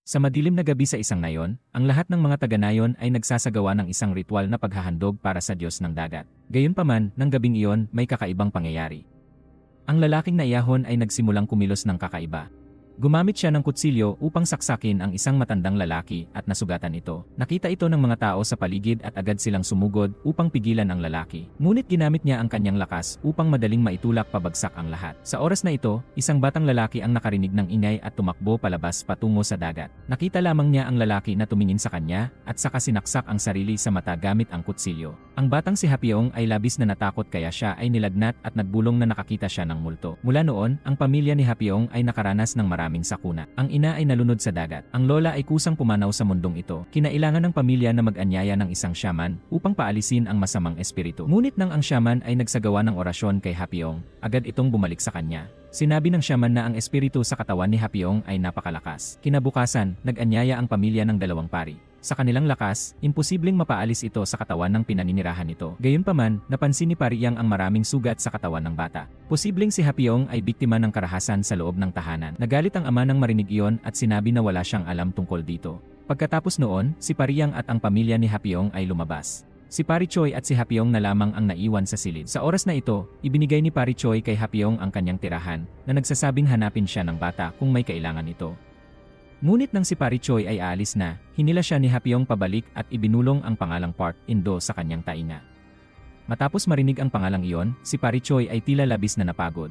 Sa madilim na gabi sa isang nayon, ang lahat ng mga taga-nayon ay nagsasagawa ng isang ritual na paghahandog para sa Diyos ng dagat. Gayunpaman, ng gabing iyon, may kakaibang pangyayari. Ang lalaking naiyahon ay nagsimulang kumilos ng kakaiba. Gumamit siya ng kutsilyo upang saksakin ang isang matandang lalaki at nasugatan ito. Nakita ito ng mga tao sa paligid at agad silang sumugod upang pigilan ang lalaki. Ngunit ginamit niya ang kanyang lakas upang madaling maitulak pabagsak ang lahat. Sa oras na ito, isang batang lalaki ang nakarinig ng ingay at tumakbo palabas patungo sa dagat. Nakita lamang niya ang lalaki na tumingin sa kanya at saka sinaksak ang sarili sa mata gamit ang kutsilyo. Ang batang si Hapiong ay labis na natakot kaya siya ay nilagnat at nagbulong na nakakita siya ng multo. Mula noon, ang pamilya ni Hapiong ay nakaranas ng maraming sakuna. Ang ina ay nalunod sa dagat. Ang lola ay kusang pumanaw sa mundong ito. Kinailangan ng pamilya na mag-anyaya ng isang shaman upang paalisin ang masamang espiritu. Ngunit nang ang shaman ay nagsagawa ng orasyon kay Hapiong, agad itong bumalik sa kanya. Sinabi ng shaman na ang espiritu sa katawan ni Hapiong ay napakalakas. Kinabukasan, nag-anyaya ang pamilya ng dalawang pari. Sa kanilang lakas, imposibleng mapaalis ito sa katawan ng pinaninirahan nito. Gayunpaman, napansin ni Pariyang ang maraming sugat sa katawan ng bata. Posibleng si Hapiong ay biktima ng karahasan sa loob ng tahanan. Nagalit ang ama nang marinig iyon at sinabi na wala siyang alam tungkol dito. Pagkatapos noon, si Pariyang at ang pamilya ni Hapiong ay lumabas. Si Pari Choi at si Hapiong na lamang ang naiwan sa silid. Sa oras na ito, ibinigay ni Pari Choi kay Hapiong ang kanyang tirahan na nagsasabing hanapin siya ng bata kung may kailangan ito. Ngunit nang si Pari Choi ay aalis na, hinila siya ni Hapiong pabalik at ibinulong ang pangalang Park In-do sa kanyang tainga. Matapos marinig ang pangalang iyon, si Pari Choi ay tila labis na napagod.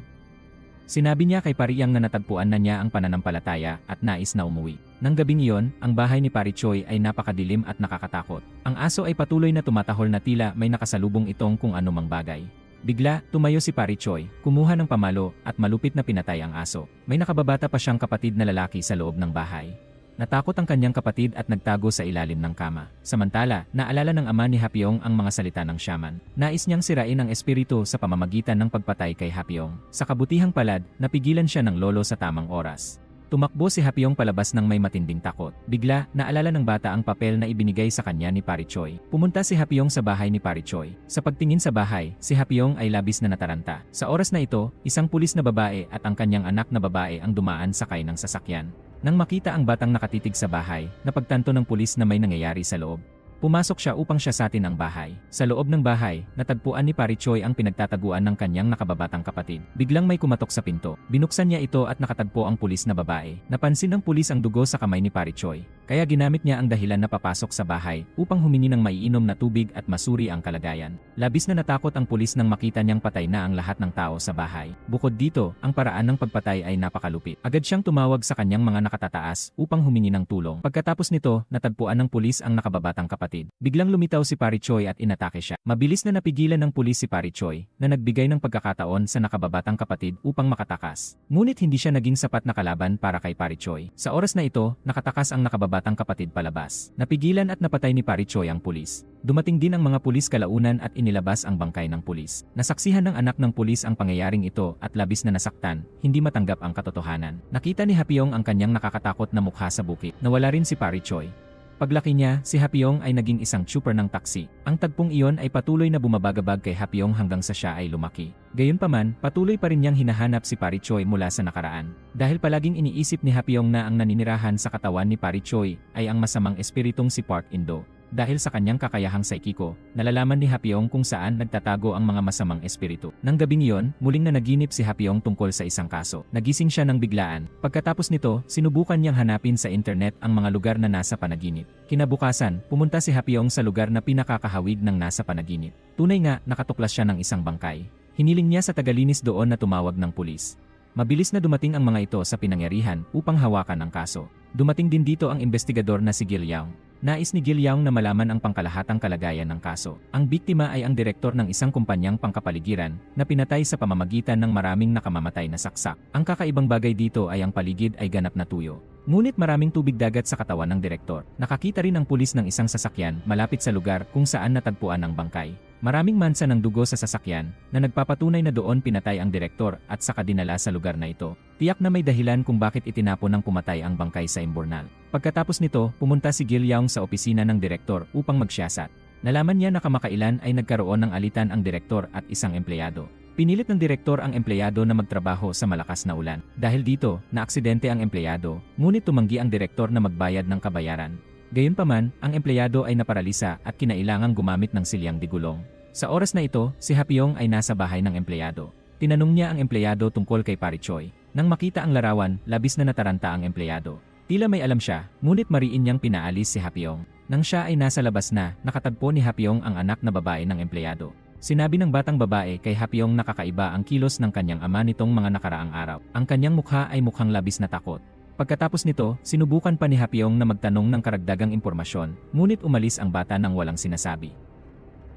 Sinabi niya kay Pariyang na natagpuan na niya ang pananampalataya at nais na umuwi. Nang gabing iyon, ang bahay ni Pari Choi ay napakadilim at nakakatakot. Ang aso ay patuloy na tumatahol na tila may nakasalubong itong kung anumang bagay. Bigla, tumayo si Pari Choi, kumuha ng pamalo at malupit na pinatay ang aso. May nakababata pa siyang kapatid na lalaki sa loob ng bahay. Natakot ang kanyang kapatid at nagtago sa ilalim ng kama. Samantala, naalala ng ama ni Hapiong ang mga salita ng shaman. Nais niyang sirain ang espiritu sa pamamagitan ng pagpatay kay Hapiong. Sa kabutihang palad, napigilan siya ng lolo sa tamang oras. Tumakbo si Hapiong palabas ng may matinding takot. Bigla, naalala ng bata ang papel na ibinigay sa kanya ni Pari Choi. Pumunta si Hapiong sa bahay ni Pari Choi. Sa pagtingin sa bahay, si Hapiong ay labis na nataranta. Sa oras na ito, isang pulis na babae at ang kanyang anak na babae ang dumaan sakay ng sasakyan. Nang makita ang batang nakatitig sa bahay, napagtanto ng pulis na may nangyayari sa loob. Pumasok siya upang siyasatin ang bahay. Sa loob ng bahay, natagpuan ni Pari Choi ang pinagtataguan ng kanyang nakababatang kapatid. Biglang may kumatok sa pinto. Binuksan niya ito at nakatagpo ang pulis na babae. Napansin ng pulis ang dugo sa kamay ni Pari Choi. Kaya ginamit niya ang dahilan na papasok sa bahay upang humingi ng maiinom na tubig at masuri ang kalagayan. Labis na natakot ang pulis nang makita niyang patay na ang lahat ng tao sa bahay. Bukod dito, ang paraan ng pagpatay ay napakalupit. Agad siyang tumawag sa kanyang mga nakatataas upang humingi ng tulong. Pagkatapos nito, natagpuan ng pulis ang nakababatang kapatid. Biglang lumitaw si Pari Choi at inatake siya. Mabilis na napigilan ng pulis si Pari Choi na nagbigay ng pagkakataon sa nakababatang kapatid upang makatakas. Ngunit hindi siya naging sapat na kalaban para kay Pari Choi. Sa oras na ito, nakatakas ang nakababatang kapatid palabas. Napigilan at napatay ni Pari Choi ang pulis. Dumating din ang mga pulis kalaunan at inilabas ang bangkay ng pulis. Nasaksihan ng anak ng pulis ang pangyayaring ito at labis na nasaktan, hindi matanggap ang katotohanan. Nakita ni Hapiong ang kanyang nakakatakot na mukha sa bukid. Nawala rin si Pari Choi. Paglaki niya, si Hapiong ay naging isang super ng taksi. Ang tagpong iyon ay patuloy na bumabagabag kay Hapiong hanggang sa siya ay lumaki. Gayunpaman, patuloy pa rin niyang hinahanap si Pari Choi mula sa nakaraan. Dahil palaging iniisip ni Hapiong na ang naninirahan sa katawan ni Pari Choi ay ang masamang espiritong si Park In-do. Dahil sa kanyang kakayahang saikiko, nalalaman ni Hapiong kung saan nagtatago ang mga masamang espiritu. Nang gabing iyon, muling nanaginip si Hapiong tungkol sa isang kaso. Nagising siya ng biglaan. Pagkatapos nito, sinubukan niyang hanapin sa internet ang mga lugar na nasa panaginip. Kinabukasan, pumunta si Hapiong sa lugar na pinakakahawig ng nasa panaginip. Tunay nga, nakatuklas siya ng isang bangkay. Hiniling niya sa tagalinis doon na tumawag ng pulis. Mabilis na dumating ang mga ito sa pinangyarihan upang hawakan ang kaso. Dumating din dito ang investigador na si Gil Yaung. Nais ni Gil Yaung na malaman ang pangkalahatang kalagayan ng kaso. Ang biktima ay ang direktor ng isang kumpanyang pangkapaligiran na pinatay sa pamamagitan ng maraming nakamamatay na saksak. Ang kakaibang bagay dito ay ang paligid ay ganap na tuyo. Ngunit maraming tubig dagat sa katawan ng direktor. Nakakita rin ang pulis ng isang sasakyan malapit sa lugar kung saan natagpuan ang bangkay. Maraming mansa ng dugo sa sasakyan na nagpapatunay na doon pinatay ang direktor at saka dinala sa lugar na ito. Tiyak na may dahilan kung bakit itinapon ng pumatay ang bangkay sa imburnal. Pagkatapos nito, pumunta si Gil Yaung sa opisina ng direktor upang magsiyasat. Nalaman niya na kamakailan ay nagkaroon ng alitan ang direktor at isang empleyado. Pinilit ng direktor ang empleyado na magtrabaho sa malakas na ulan. Dahil dito, naaksidente ang empleyado, ngunit tumanggi ang direktor na magbayad ng kabayaran. Gayunpaman, ang empleyado ay naparalisa at kinailangang gumamit ng silyang digulong. Sa oras na ito, si Hapiong ay nasa bahay ng empleyado. Tinanong niya ang empleyado tungkol kay Pari Choi. Nang makita ang larawan, labis na nataranta ang empleyado. Tila may alam siya, ngunit mariin niyang pinaalis si Hapiong. Nang siya ay nasa labas na, nakatagpo ni Hapiong ang anak na babae ng empleyado. Sinabi ng batang babae kay Hapiong na kakaiba ang kilos ng kanyang ama nitong mga nakaraang araw. Ang kanyang mukha ay mukhang labis na takot. Pagkatapos nito, sinubukan pa ni Hapiong na magtanong ng karagdagang impormasyon, ngunit umalis ang bata nang walang sinasabi.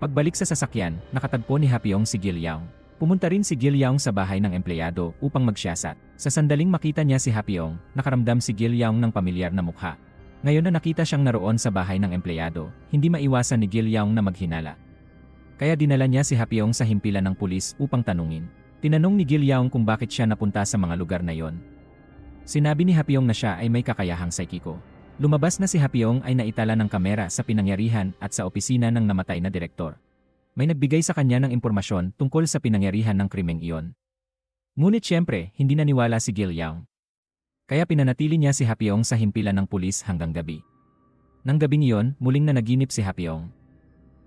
Pagbalik sa sasakyan, nakatagpo ni Hapiong si Gil Yaong. Pumunta rin si Gil Yaong sa bahay ng empleyado upang magsiyasat. Sa sandaling makita niya si Hapiong, nakaramdam si Gil Yaong ng pamilyar na mukha. Ngayon na nakita siyang naroon sa bahay ng empleyado, hindi maiwasan ni Gil Yaong na maghinala. Kaya dinala niya si Hapiong sa himpilan ng pulis upang tanungin. Tinanong ni Gil Yaong kung bakit siya napunta sa mga lugar na yon. Sinabi ni Hapiong na siya ay may kakayahang psychico. Lumabas na si Hapiong ay naitala ng kamera sa pinangyarihan at sa opisina ng namatay na direktor. May nagbigay sa kanya ng impormasyon tungkol sa pinangyarihan ng krimeng iyon. Ngunit siyempre, hindi naniwala si Gil Yaong. Kaya pinanatili niya si Hapiong sa himpilan ng pulis hanggang gabi. Nang gabing iyon, muling nanaginip si Hapiong.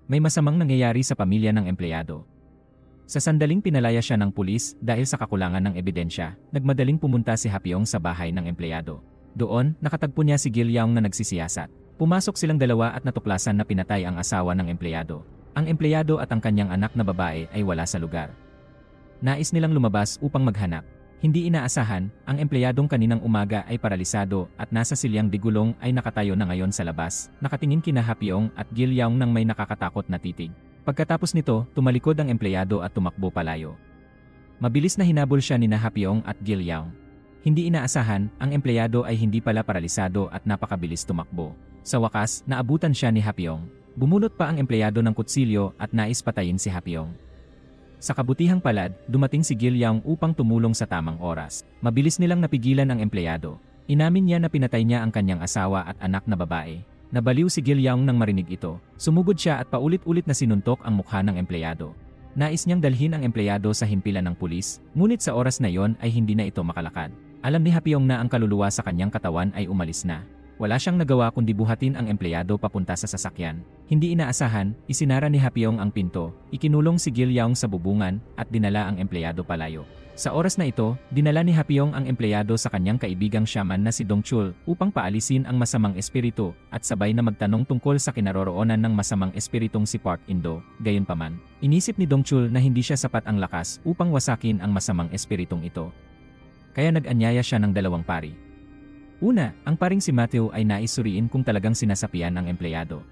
May masamang nangyayari sa pamilya ng empleyado. Sa sandaling pinalaya siya ng pulis dahil sa kakulangan ng ebidensya, nagmadaling pumunta si Hapiong sa bahay ng empleyado. Doon, nakatagpo niya si Gil Yaong na nagsisiyasat. Pumasok silang dalawa at natuklasan na pinatay ang asawa ng empleyado. Ang empleyado at ang kanyang anak na babae ay wala sa lugar. Nais nilang lumabas upang maghanap. Hindi inaasahan, ang empleyadong kaninang umaga ay paralisado at nasa silyang digulong ay nakatayo na ngayon sa labas, nakatingin kina Hapiong at Gil Yaong nang may nakakatakot na titig. Pagkatapos nito, tumalikod ang empleyado at tumakbo palayo. Mabilis na hinabol siya ni Hapiong at Gil Yaong. Hindi inaasahan, ang empleyado ay hindi pala paralisado at napakabilis tumakbo. Sa wakas, naabutan siya ni Hapiong. Bumunot pa ang empleyado ng kutsilyo at nais patayin si Hapiong. Sa kabutihang palad, dumating si Gil Yaong upang tumulong sa tamang oras. Mabilis nilang napigilan ang empleyado. Inamin niya na pinatay niya ang kanyang asawa at anak na babae. Nabaliw si Gil Yaong nang marinig ito. Sumugod siya at paulit-ulit na sinuntok ang mukha ng empleyado. Nais niyang dalhin ang empleyado sa himpilan ng pulis, ngunit sa oras na iyon ay hindi na ito makalakad. Alam ni Hapiong na ang kaluluwa sa kanyang katawan ay umalis na. Wala siyang nagawa kundi buhatin ang empleyado papunta sa sasakyan. Hindi inaasahan, isinara ni Hapiong ang pinto, ikinulong si Gil Yaong sa bubungan, at dinala ang empleyado palayo. Sa oras na ito, dinala ni Hapiong ang empleyado sa kanyang kaibigang shaman na si Dongchul upang paalisin ang masamang espiritu at sabay na magtanong tungkol sa kinaroroonan ng masamang espiritong si Park Indo. Gayunpaman, inisip ni Dongchul na hindi siya sapat ang lakas upang wasakin ang masamang espiritong ito. Kaya nag-anyaya siya ng dalawang pari. Una, ang paring si Matthew ay nais suriin kung talagang sinasapian ang empleyado.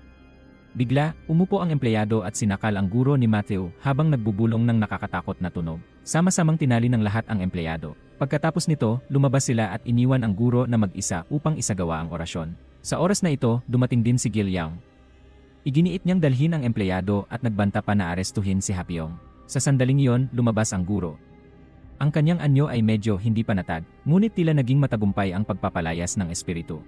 Bigla, umupo ang empleyado at sinakal ang guro ni Matthew habang nagbubulong ng nakakatakot na tunog. Sama-samang tinali ng lahat ang empleyado. Pagkatapos nito, lumabas sila at iniwan ang guro na mag-isa upang isagawa ang orasyon. Sa oras na ito, dumating din si Gil Yaong. Iginiit niyang dalhin ang empleyado at nagbanta pa na arestuhin si Hapiong. Sa sandaling iyon, lumabas ang guro. Ang kanyang anyo ay medyo hindi panatag, ngunit tila naging matagumpay ang pagpapalayas ng espiritu.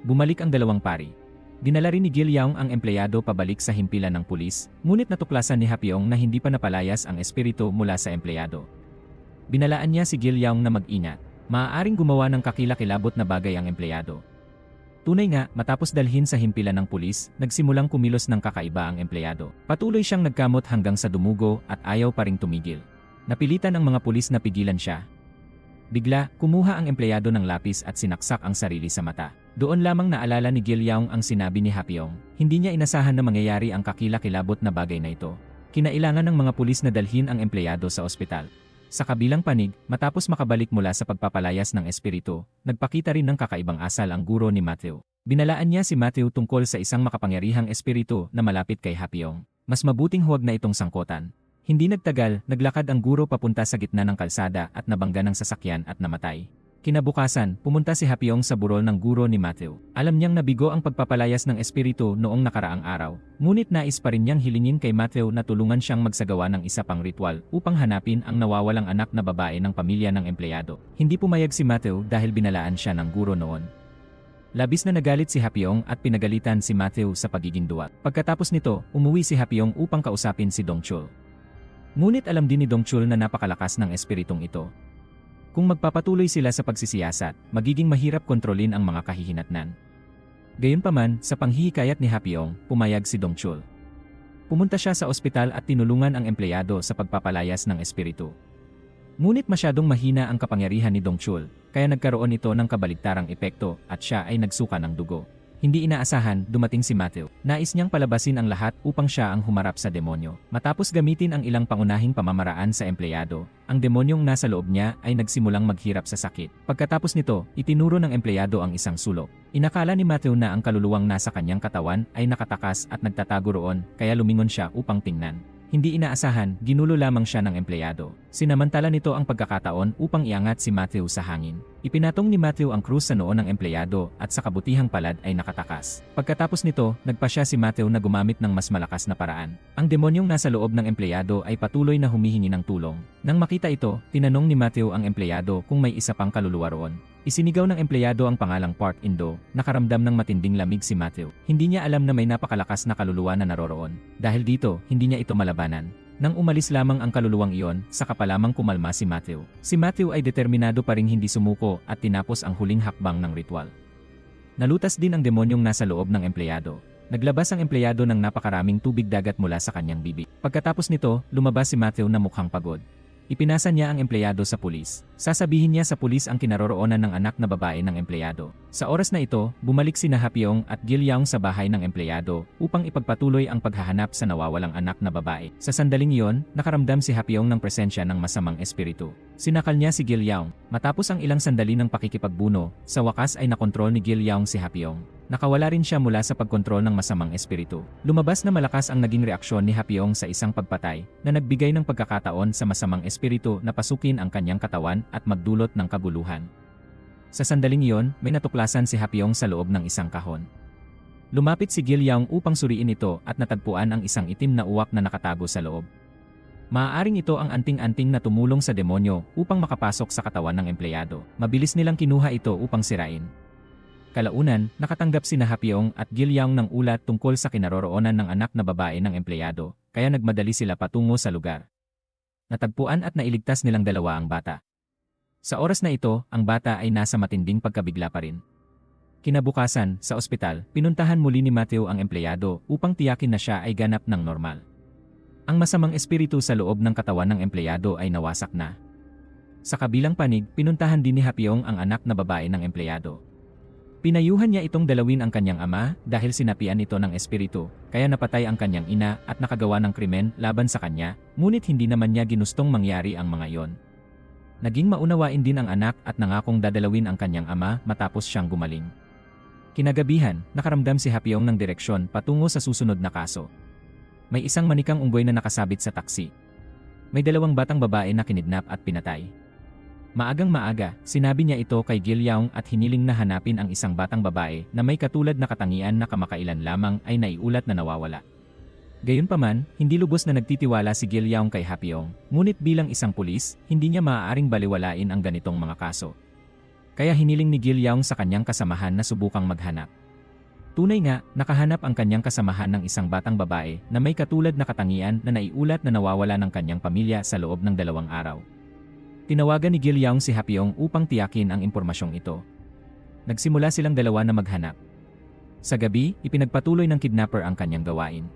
Bumalik ang dalawang pari. Dinala rin ni Gil Yaong ang empleyado pabalik sa himpilan ng pulis, ngunit natuklasan ni Hapiong na hindi pa napalayas ang espiritu mula sa empleyado. Binalaan niya si Gil Yaong na mag-ingat. Maaaring gumawa ng kakilakilabot na bagay ang empleyado. Tunay nga, matapos dalhin sa himpilan ng pulis, nagsimulang kumilos ng kakaiba ang empleyado. Patuloy siyang nagkamot hanggang sa dumugo at ayaw pa ring tumigil. Napilitan ang mga pulis na pigilan siya. Bigla, kumuha ang empleyado ng lapis at sinaksak ang sarili sa mata. Doon lamang naalala ni Gil Yaong ang sinabi ni Hapiong. Hindi niya inasahan na mangyayari ang kakilakilabot na bagay na ito. Kinailangan ng mga pulis na dalhin ang empleyado sa ospital. Sa kabilang panig, matapos makabalik mula sa pagpapalayas ng espiritu, nagpakita rin ng kakaibang asal ang guro ni Matthew. Binalaan niya si Matthew tungkol sa isang makapangyarihang espiritu na malapit kay Hapiong. Mas mabuting huwag na itong sangkutan. Hindi nagtagal, naglakad ang guro papunta sa gitna ng kalsada at nabangga ng sasakyan at namatay. Kinabukasan, pumunta si Hapiong sa burol ng guro ni Matthew. Alam niyang nabigo ang pagpapalayas ng espiritu noong nakaraang araw. Ngunit nais pa rin niyang hilingin kay Matthew na tulungan siyang magsagawa ng isa pang ritual upang hanapin ang nawawalang anak na babae ng pamilya ng empleyado. Hindi pumayag si Matthew dahil binalaan siya ng guro noon. Labis na nagalit si Hapiong at pinagalitan si Matthew sa pagiging duwag. Pagkatapos nito, umuwi si Hapiong upang kausapin si Dongchul. Ngunit alam din ni Dongchul na napakalakas ng espiritong ito. Kung magpapatuloy sila sa pagsisiyasat, magiging mahirap kontrolin ang mga kahihinatnan. Gayunpaman, sa panghihikayat ni Hapyong, pumayag si Dongchul. Pumunta siya sa ospital at tinulungan ang empleyado sa pagpapalayas ng espiritu. Ngunit masyadong mahina ang kapangyarihan ni Dongchul, kaya nagkaroon ito ng kabaligtarang epekto at siya ay nagsuka ng dugo. Hindi inaasahan, dumating si Matthew. Nais niyang palabasin ang lahat upang siya ang humarap sa demonyo. Matapos gamitin ang ilang pangunahing pamamaraan sa empleyado, ang demonyong nasa loob niya ay nagsimulang maghirap sa sakit. Pagkatapos nito, itinuro ng empleyado ang isang sulok. Inakala ni Matthew na ang kaluluwang nasa kanyang katawan ay nakatakas at nagtatago roon, kaya lumingon siya upang tingnan. Hindi inaasahan, ginulo lamang siya ng empleyado. Sinamantala nito ang pagkakataon upang iangat si Matthew sa hangin. Ipinatong ni Matthew ang krus sa noo ng empleyado at sa kabutihang palad ay nakatakas. Pagkatapos nito, nagpasya si Matthew na gumamit ng mas malakas na paraan. Ang demonyong nasa loob ng empleyado ay patuloy na humihingi ng tulong. Nang makita ito, tinanong ni Matthew ang empleyado kung may isa pang kaluluwa roon. Isinigaw ng empleyado ang pangalang Park Indo, nakaramdam ng matinding lamig si Matthew. Hindi niya alam na may napakalakas na kaluluwa na naroroon. Dahil dito, hindi niya ito malabanan. Nang umalis lamang ang kaluluwang iyon, saka pa lamang kumalma si Matthew. Si Matthew ay determinado pa ring hindi sumuko at tinapos ang huling hakbang ng ritual. Nalutas din ang demonyong nasa loob ng empleyado. Naglabas ang empleyado ng napakaraming tubig dagat mula sa kanyang bibig. Pagkatapos nito, lumabas si Matthew na mukhang pagod. Ipinasa niya ang empleyado sa pulis. Sasabihin niya sa pulis ang kinaroroonan ng anak na babae ng empleyado. Sa oras na ito, bumalik sina Hapyong at Gilyaong sa bahay ng empleyado upang ipagpatuloy ang paghahanap sa nawawalang anak na babae. Sa sandaling iyon, nakaramdam si Hapyong ng presensya ng masamang espiritu. Sinakal niya si Gilyaong. Matapos ang ilang sandali ng pakikipagbuno, sa wakas ay nakontrol ni Gilyaong si Hapyong. Nakawala rin siya mula sa pagkontrol ng masamang espiritu. Lumabas na malakas ang naging reaksyon ni Hapyong sa isang pagpatay na nagbigay ng pagkakataon sa masamang espiritu na pasukin ang kanyang katawan at magdulot ng kaguluhan. Sa sandaling iyon, may natuklasan si Hapyong sa loob ng isang kahon. Lumapit si Gilyaong upang suriin ito at natagpuan ang isang itim na uwak na nakatago sa loob. Maaaring ito ang anting-anting na tumulong sa demonyo upang makapasok sa katawan ng empleyado. Mabilis nilang kinuha ito upang sirain. Kalaunan, nakatanggap sina Hapyong at Gilyaong ng ulat tungkol sa kinaroroonan ng anak na babae ng empleyado, kaya nagmadali sila patungo sa lugar. Natagpuan at nailigtas nilang dalawa ang bata. Sa oras na ito, ang bata ay nasa matinding pagkabigla pa rin. Kinabukasan, sa ospital, pinuntahan muli ni Matthew ang empleyado upang tiyakin na siya ay ganap ng normal. Ang masamang espiritu sa loob ng katawan ng empleyado ay nawasak na. Sa kabilang panig, pinuntahan din ni Hapyong ang anak na babae ng empleyado. Pinayuhan niya itong dalawin ang kanyang ama dahil sinapian ito ng espiritu, kaya napatay ang kanyang ina at nakagawa ng krimen laban sa kanya, ngunit hindi naman niya ginustong mangyari ang mga iyon. Naging maunawain din ang anak at nangakong dadalawin ang kanyang ama matapos siyang gumaling. Kinagabihan, nakaramdam si Hapyong ng direksyon patungo sa susunod na kaso. May isang manikang unggoy na nakasabit sa taksi. May dalawang batang babae na kinidnap at pinatay. Maagang maaga, sinabi niya ito kay Gilyaong at hiniling na hanapin ang isang batang babae na may katulad na katangian na kamakailan lamang ay naiulat na nawawala. Gayunpaman, hindi lubos na nagtitiwala si Gilyaong kay Hapyong, ngunit bilang isang pulis, hindi niya maaaring baliwalain ang ganitong mga kaso. Kaya hiniling ni Gilyaong sa kanyang kasamahan na subukang maghanap. Tunay nga, nakahanap ang kanyang kasamahan ng isang batang babae na may katulad na katangian na naiulat na nawawala ng kanyang pamilya sa loob ng 2 araw. Tinawagan ni Gilyaong si Hapyong upang tiyakin ang impormasyong ito. Nagsimula silang dalawa na maghanap. Sa gabi, ipinagpatuloy ng kidnapper ang kanyang gawain.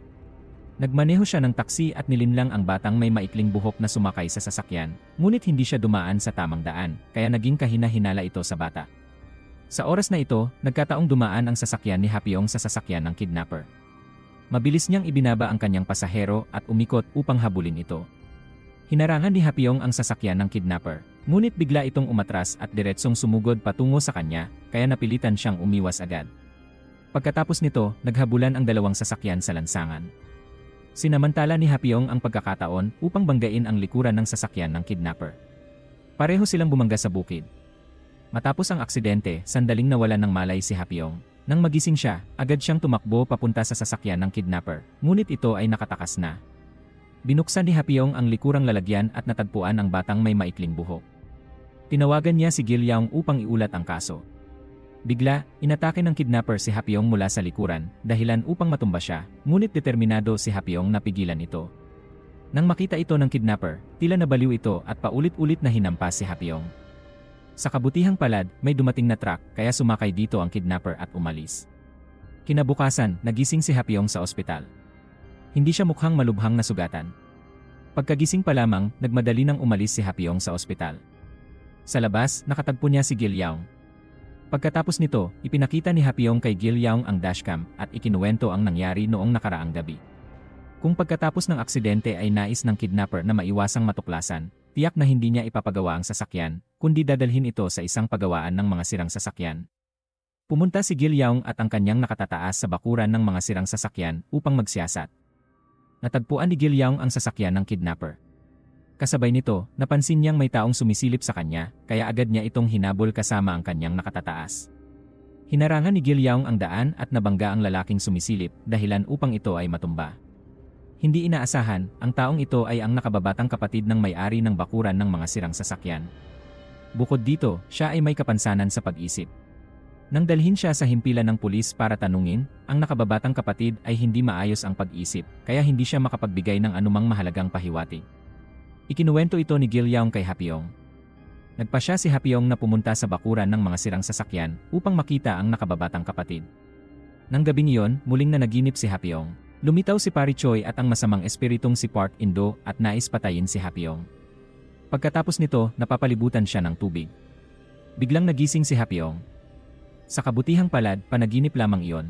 Nagmaneho siya ng taksi at nilinlang ang batang may maikling buhok na sumakay sa sasakyan, ngunit hindi siya dumaan sa tamang daan, kaya naging kahina-hinala ito sa bata. Sa oras na ito, nagkataong dumaan ang sasakyan ni Hapyong sa sasakyan ng kidnapper. Mabilis niyang ibinaba ang kanyang pasahero at umikot upang habulin ito. Hinarangan ni Hapyong ang sasakyan ng kidnapper, ngunit bigla itong umatras at diretsong sumugod patungo sa kanya, kaya napilitan siyang umiwas agad. Pagkatapos nito, naghabulan ang dalawang sasakyan sa lansangan. Sinamantala ni Hapyong ang pagkakataon upang banggain ang likuran ng sasakyan ng kidnapper. Pareho silang bumangga sa bukid. Matapos ang aksidente, sandaling nawalan ng malay si Hapyong. Nang magising siya, agad siyang tumakbo papunta sa sasakyan ng kidnapper, ngunit ito ay nakatakas na. Binuksan ni Hapyong ang likurang lalagyan at natagpuan ang batang may maikling buhok. Tinawagan niya si Gilyaong upang iulat ang kaso. Bigla, inatake ng kidnapper si Hapyong mula sa likuran, dahilan upang matumba siya, ngunit determinado si Hapyong na pigilan ito. Nang makita ito ng kidnapper, tila nabaliw ito at paulit-ulit na hinampas si Hapiong. Sa kabutihang palad, may dumating na truck kaya sumakay dito ang kidnapper at umalis. Kinabukasan, nagising si Hapiong sa ospital. Hindi siya mukhang malubhang na sugatan. Pagkagising pa lamang, nagmadali nang umalis si Hapiong sa ospital. Sa labas, nakatagpo niya si Gil Yaong. Pagkatapos nito, ipinakita ni Hapiong kay Gil Yaong ang dashcam at ikinuwento ang nangyari noong nakaraang gabi. Kung pagkatapos ng aksidente ay nais ng kidnapper na maiwasang matuklasan, tiyak na hindi niya ipapagawa ang sasakyan, kundi dadalhin ito sa isang pagawaan ng mga sirang sasakyan. Pumunta si Gil Yaong at ang kanyang nakatataas sa bakuran ng mga sirang sasakyan upang magsiyasat. Natagpuan ni Gil Yaong ang sasakyan ng kidnapper. Kasabay nito, napansin niyang may taong sumisilip sa kanya, kaya agad niya itong hinabol kasama ang kanyang nakatataas. Hinarangan ni Gil Yaong ang daan at nabangga ang lalaking sumisilip, dahilan upang ito ay matumba. Hindi inaasahan, ang taong ito ay ang nakababatang kapatid ng may-ari ng bakuran ng mga sirang sasakyan. Bukod dito, siya ay may kapansanan sa pag-isip. Nang dalhin siya sa himpilan ng pulis para tanungin, ang nakababatang kapatid ay hindi maayos ang pag-isip, kaya hindi siya makapagbigay ng anumang mahalagang pahiwatig. Ikinuwento ito ni Gil Yaong kay Hapiong. Nagpasya si Hapiong na pumunta sa bakuran ng mga sirang sasakyan upang makita ang nakababatang kapatid. Nang gabing iyon, muling na naginip si Hapiong. Lumitaw si Pari Choi at ang masamang espiritong si Park Indo at nais patayin si Hapiong. Pagkatapos nito, napapalibutan siya ng tubig. Biglang nagising si Hapiong. Sa kabutihang palad, panaginip lamang iyon.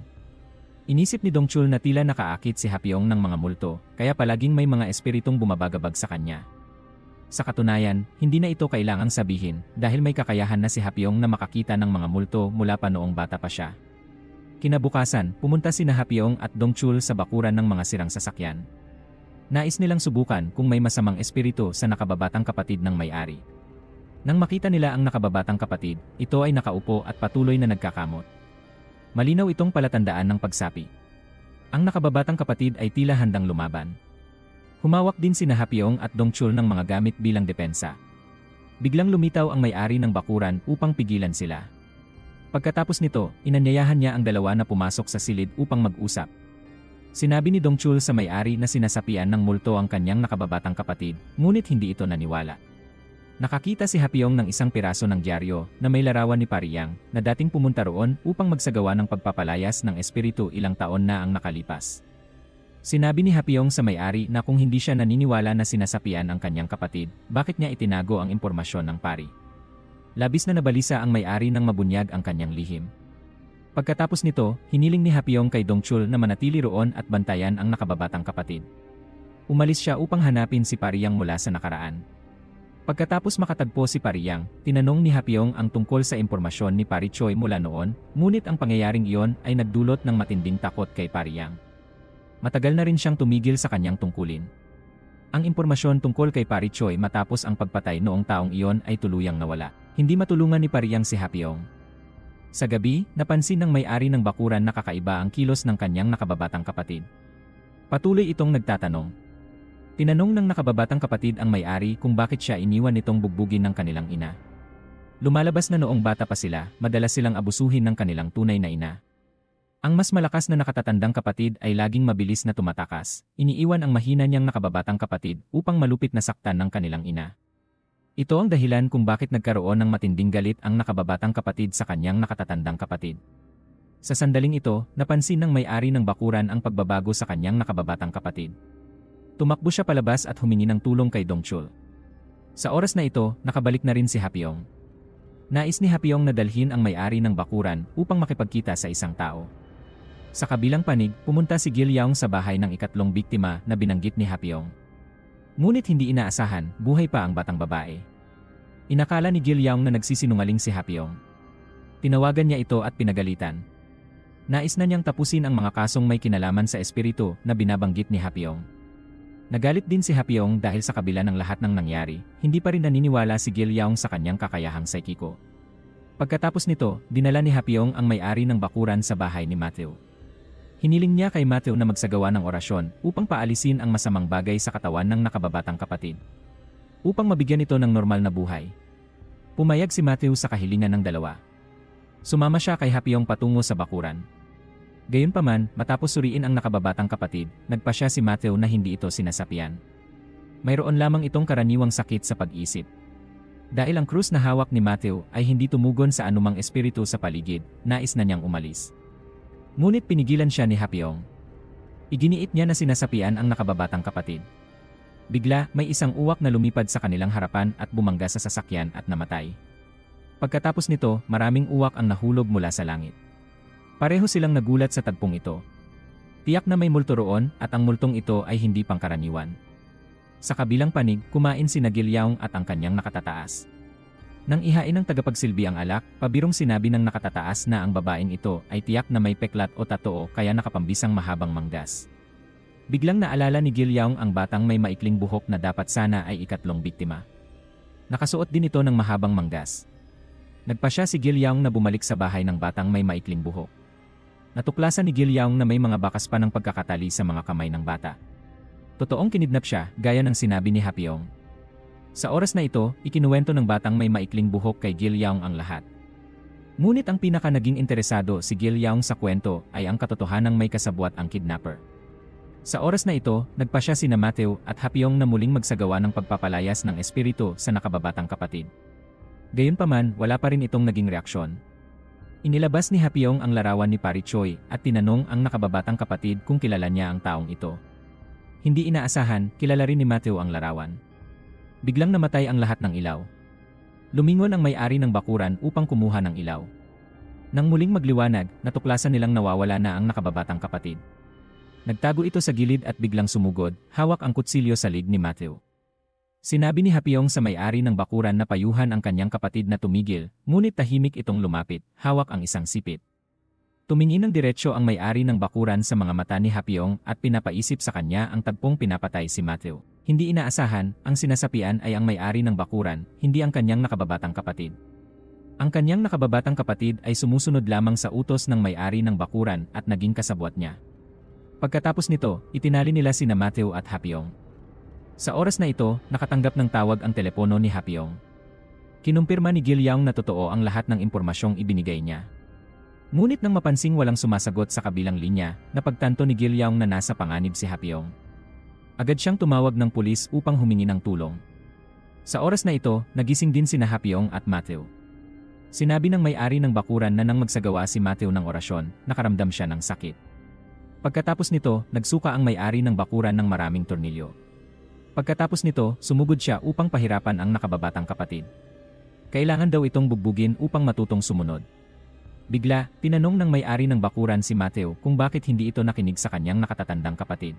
Inisip ni Dongchul na tila nakaakit si Hapiong ng mga multo, kaya palaging may mga espiritong bumabagabag sa kanya. Sa katunayan, hindi na ito kailangang sabihin dahil may kakayahan na si Hapiong na makakita ng mga multo mula pa noong bata pa siya. Kinabukasan, pumunta sina Hapiong at Dongchul sa bakuran ng mga sirang sasakyan. Nais nilang subukan kung may masamang espiritu sa nakababatang kapatid ng may-ari. Nang makita nila ang nakababatang kapatid, ito ay nakaupo at patuloy na nagkakamot. Malinaw itong palatandaan ng pagsapi. Ang nakababatang kapatid ay tila handang lumaban. Humawak din sina Hapiong at Dongchul ng mga gamit bilang depensa. Biglang lumitaw ang may-ari ng bakuran upang pigilan sila. Pagkatapos nito, inanyayahan niya ang dalawa na pumasok sa silid upang mag-usap. Sinabi ni Dongchul sa may-ari na sinasapian ng multo ang kanyang nakababatang kapatid, ngunit hindi ito naniwala. Nakakita si Hapiong ng isang piraso ng dyaryo na may larawan ni Pariyang na dating pumunta roon upang magsagawa ng pagpapalayas ng espiritu ilang taon na ang nakalipas. Sinabi ni Hapiong sa may-ari na kung hindi siya naniniwala na sinasapian ang kanyang kapatid, bakit niya itinago ang impormasyon ng pari. Labis na nabalisa ang may-ari nang mabunyag ang kanyang lihim. Pagkatapos nito, hiniling ni Hapiong kay Dongchul na manatili roon at bantayan ang nakababatang kapatid. Umalis siya upang hanapin si Pariyang mula sa nakaraan. Pagkatapos makatagpo si Pariyang, tinanong ni Hapiong ang tungkol sa impormasyon ni Pari Choi mula noon, ngunit ang pangyayaring iyon ay nagdulot ng matinding takot kay Pariyang. Matagal na rin siyang tumigil sa kanyang tungkulin. Ang impormasyon tungkol kay Pari Choi matapos ang pagpatay noong taong iyon ay tuluyang nawala. Hindi matulungan ni Pariyang si Hapiong. Sa gabi, napansin ng may-ari ng bakuran na kakaiba ang kilos ng kanyang nakababatang kapatid. Patuloy itong nagtatanong. Tinanong ng nakababatang kapatid ang may-ari kung bakit siya iniwan nitong bugbugin ng kanilang ina. Lumalabas na noong bata pa sila, madalas silang abusuhin ng kanilang tunay na ina. Ang mas malakas na nakatatandang kapatid ay laging mabilis na tumatakas, iniiwan ang mahina niyang nakababatang kapatid upang malupit na saktan ng kanilang ina. Ito ang dahilan kung bakit nagkaroon ng matinding galit ang nakababatang kapatid sa kanyang nakatatandang kapatid. Sa sandaling ito, napansin ng may-ari ng bakuran ang pagbabago sa kanyang nakababatang kapatid. Tumakbo siya palabas at humingi ng tulong kay Dongchul. Sa oras na ito, nakabalik na rin si Hapiong. Nais ni Hapiong na dalhin ang may-ari ng bakuran upang makipagkita sa isang tao. Sa kabilang panig, pumunta si Gil Yaong sa bahay ng ikatlong biktima na binanggit ni Hapiong. Ngunit hindi inaasahan, buhay pa ang batang babae. Inakala ni Gil Yaong na nagsisinungaling si Hapiong. Tinawagan niya ito at pinagalitan. Nais na niyang tapusin ang mga kasong may kinalaman sa espiritu na binabanggit ni Hapiong. Nagalit din si Hapiong dahil sa kabila ng lahat ng nangyari, hindi pa rin naniniwala si Gil Yaong sa kanyang kakayahang psychico. Pagkatapos nito, dinala ni Hapiong ang may-ari ng bakuran sa bahay ni Matthew. Hiniling niya kay Matthew na magsagawa ng orasyon upang paalisin ang masamang bagay sa katawan ng nakababatang kapatid. Upang mabigyan ito ng normal na buhay. Pumayag si Matthew sa kahilingan ng dalawa. Sumama siya kay Hapiong patungo sa bakuran. Gayunpaman, matapos suriin ang nakababatang kapatid, nagpasya si Matthew na hindi ito sinasapian. Mayroon lamang itong karaniwang sakit sa pag-isip. Dahil ang krus na hawak ni Matthew ay hindi tumugon sa anumang espiritu sa paligid, nais na niyang umalis. Ngunit pinigilan siya ni Hapyong. Iginiit niya na sinasapian ang nakababatang kapatid. Bigla, may isang uwak na lumipad sa kanilang harapan at bumangga sa sasakyan at namatay. Pagkatapos nito, maraming uwak ang nahulog mula sa langit. Pareho silang nagulat sa tagpong ito. Tiyak na may multo roon at ang multong ito ay hindi pangkaraniwan. Sa kabilang panig, kumain si Gilyaong at ang kanyang nakatataas. Nang ihain ng tagapagsilbi ang alak, pabirong sinabi ng nakatataas na ang babaeng ito ay tiyak na may peklat o tattoo kaya nakapambisang mahabang manggas. Biglang naalala ni Gilyaong ang batang may maikling buhok na dapat sana ay ikatlong biktima. Nakasuot din ito ng mahabang manggas. Nagpasya si Gilyaong na bumalik sa bahay ng batang may maikling buhok. Natuklasan ni Gilyaong na may mga bakas pa ng pagkakatali sa mga kamay ng bata. Totoong kinidnap siya, gaya ng sinabi ni Hapyong. Sa oras na ito, ikinuwento ng batang may maikling buhok kay Gilyaong ang lahat. Ngunit ang pinaka naging interesado si Gilyaong sa kwento ay ang katotohanang may kasabwat ang kidnapper. Sa oras na ito, nagpasya sina Matthew at Hapyong na muling magsagawa ng pagpapalayas ng espiritu sa nakababatang kapatid. Gayunpaman, wala pa rin itong naging reaksyon. Inilabas ni Hapyong ang larawan ni Pari Choi at tinanong ang nakababatang kapatid kung kilala niya ang taong ito. Hindi inaasahan, kilala rin ni Matthew ang larawan. Biglang namatay ang lahat ng ilaw. Lumingon ang may-ari ng bakuran upang kumuha ng ilaw. Nang muling magliwanag, natuklasan nilang nawawala na ang nakababatang kapatid. Nagtago ito sa gilid at biglang sumugod, hawak ang kutsilyo sa lig ni Matthew. Sinabi ni Hapyong sa may-ari ng bakuran na payuhan ang kanyang kapatid na tumigil, ngunit tahimik itong lumapit, hawak ang isang sipit. Tumingin ng diretsyo ang may-ari ng bakuran sa mga mata ni Hapyong at pinapaisip sa kanya ang tagpong pinapatay si Matthew. Hindi inaasahan, ang sinasapian ay ang may-ari ng bakuran, hindi ang kanyang nakababatang kapatid. Ang kanyang nakababatang kapatid ay sumusunod lamang sa utos ng may-ari ng bakuran at naging kasabwat niya. Pagkatapos nito, itinali nila sina Matthew at Hapyong. Sa oras na ito, nakatanggap ng tawag ang telepono ni Hapyong. Kinumpirma ni Gilyaong na totoo ang lahat ng impormasyong ibinigay niya. Ngunit nang mapansing walang sumasagot sa kabilang linya, napagtanto ni Gilyaong na nasa panganib si Hapyong. Agad siyang tumawag ng pulis upang humingi ng tulong. Sa oras na ito, nagising din sina Hapyong at Matthew. Sinabi ng may-ari ng bakuran na nang magsagawa si Matthew ng orasyon, nakaramdam siya ng sakit. Pagkatapos nito, nagsuka ang may-ari ng bakuran ng maraming tornilyo. Pagkatapos nito, sumugod siya upang pahirapan ang nakababatang kapatid. Kailangan daw itong bugbugin upang matutong sumunod. Bigla, tinanong ng may-ari ng bakuran si Matthew kung bakit hindi ito nakinig sa kanyang nakatatandang kapatid.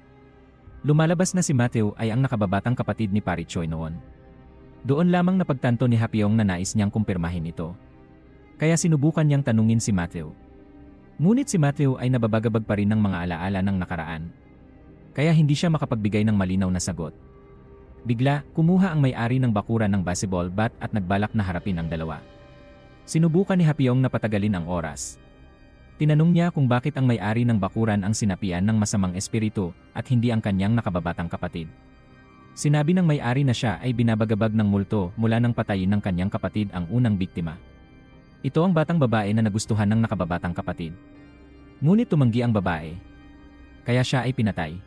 Lumalabas na si Matthew ay ang nakababatang kapatid ni Pari Choi noon. Doon lamang napagtanto ni Hapyong na nais niyang kumpirmahin ito. Kaya sinubukan niyang tanungin si Matthew. Ngunit si Matthew ay nababagabag pa rin ng mga alaala ng nakaraan. Kaya hindi siya makapagbigay ng malinaw na sagot. Bigla, kumuha ang may-ari ng bakuran ng baseball bat at nagbalak na harapin ang dalawa. Sinubukan ni Hapyong na patagalin ang oras. Tinanong niya kung bakit ang may-ari ng bakuran ang sinapian ng masamang espiritu at hindi ang kanyang nakababatang kapatid. Sinabi ng may-ari na siya ay binabagabag ng multo mula nang patayin ng kanyang kapatid ang unang biktima. Ito ang batang babae na nagustuhan ng nakababatang kapatid. Ngunit tumanggi ang babae. Kaya siya ay pinatay.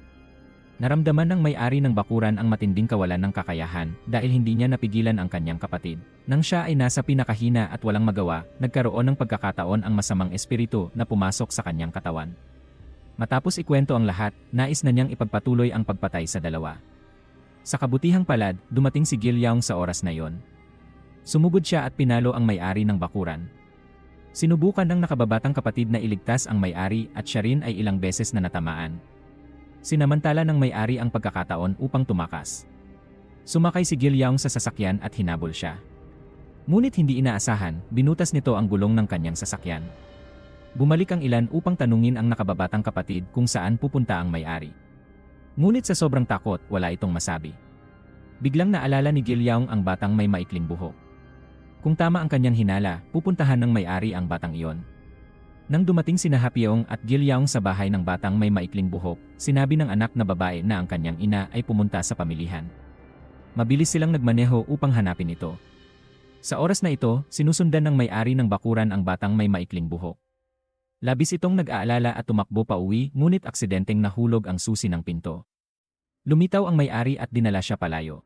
Naramdaman ng may-ari ng bakuran ang matinding kawalan ng kakayahan dahil hindi niya napigilan ang kanyang kapatid. Nang siya ay nasa pinakahina at walang magawa, nagkaroon ng pagkakataon ang masamang espiritu na pumasok sa kanyang katawan. Matapos ikwento ang lahat, nais na niyang ipagpatuloy ang pagpatay sa dalawa. Sa kabutihang palad, dumating si Gilyaong sa oras na iyon. Sumugod siya at pinalo ang may-ari ng bakuran. Sinubukan ng nakababatang kapatid na iligtas ang may-ari at siya rin ay ilang beses na natamaan. Sinamantala ng may-ari ang pagkakataon upang tumakas. Sumakay si Gilyaong sa sasakyan at hinabol siya. Ngunit hindi inaasahan, binutas nito ang gulong ng kanyang sasakyan. Bumalik ang ilan upang tanungin ang nakababatang kapatid kung saan pupunta ang may-ari. Ngunit sa sobrang takot, wala itong masabi. Biglang naalala ni Gilyaong ang batang may maikling buhok. Kung tama ang kanyang hinala, pupuntahan ng may-ari ang batang iyon. Nang dumating sina Hapyong at Gilyaong sa bahay ng batang may maikling buhok, sinabi ng anak na babae na ang kanyang ina ay pumunta sa pamilihan. Mabilis silang nagmaneho upang hanapin ito. Sa oras na ito, sinusundan ng may-ari ng bakuran ang batang may maikling buhok. Labis itong nag-aalala at tumakbo pa uwi ngunit aksidenteng nahulog ang susi ng pinto. Lumitaw ang may-ari at dinala siya palayo.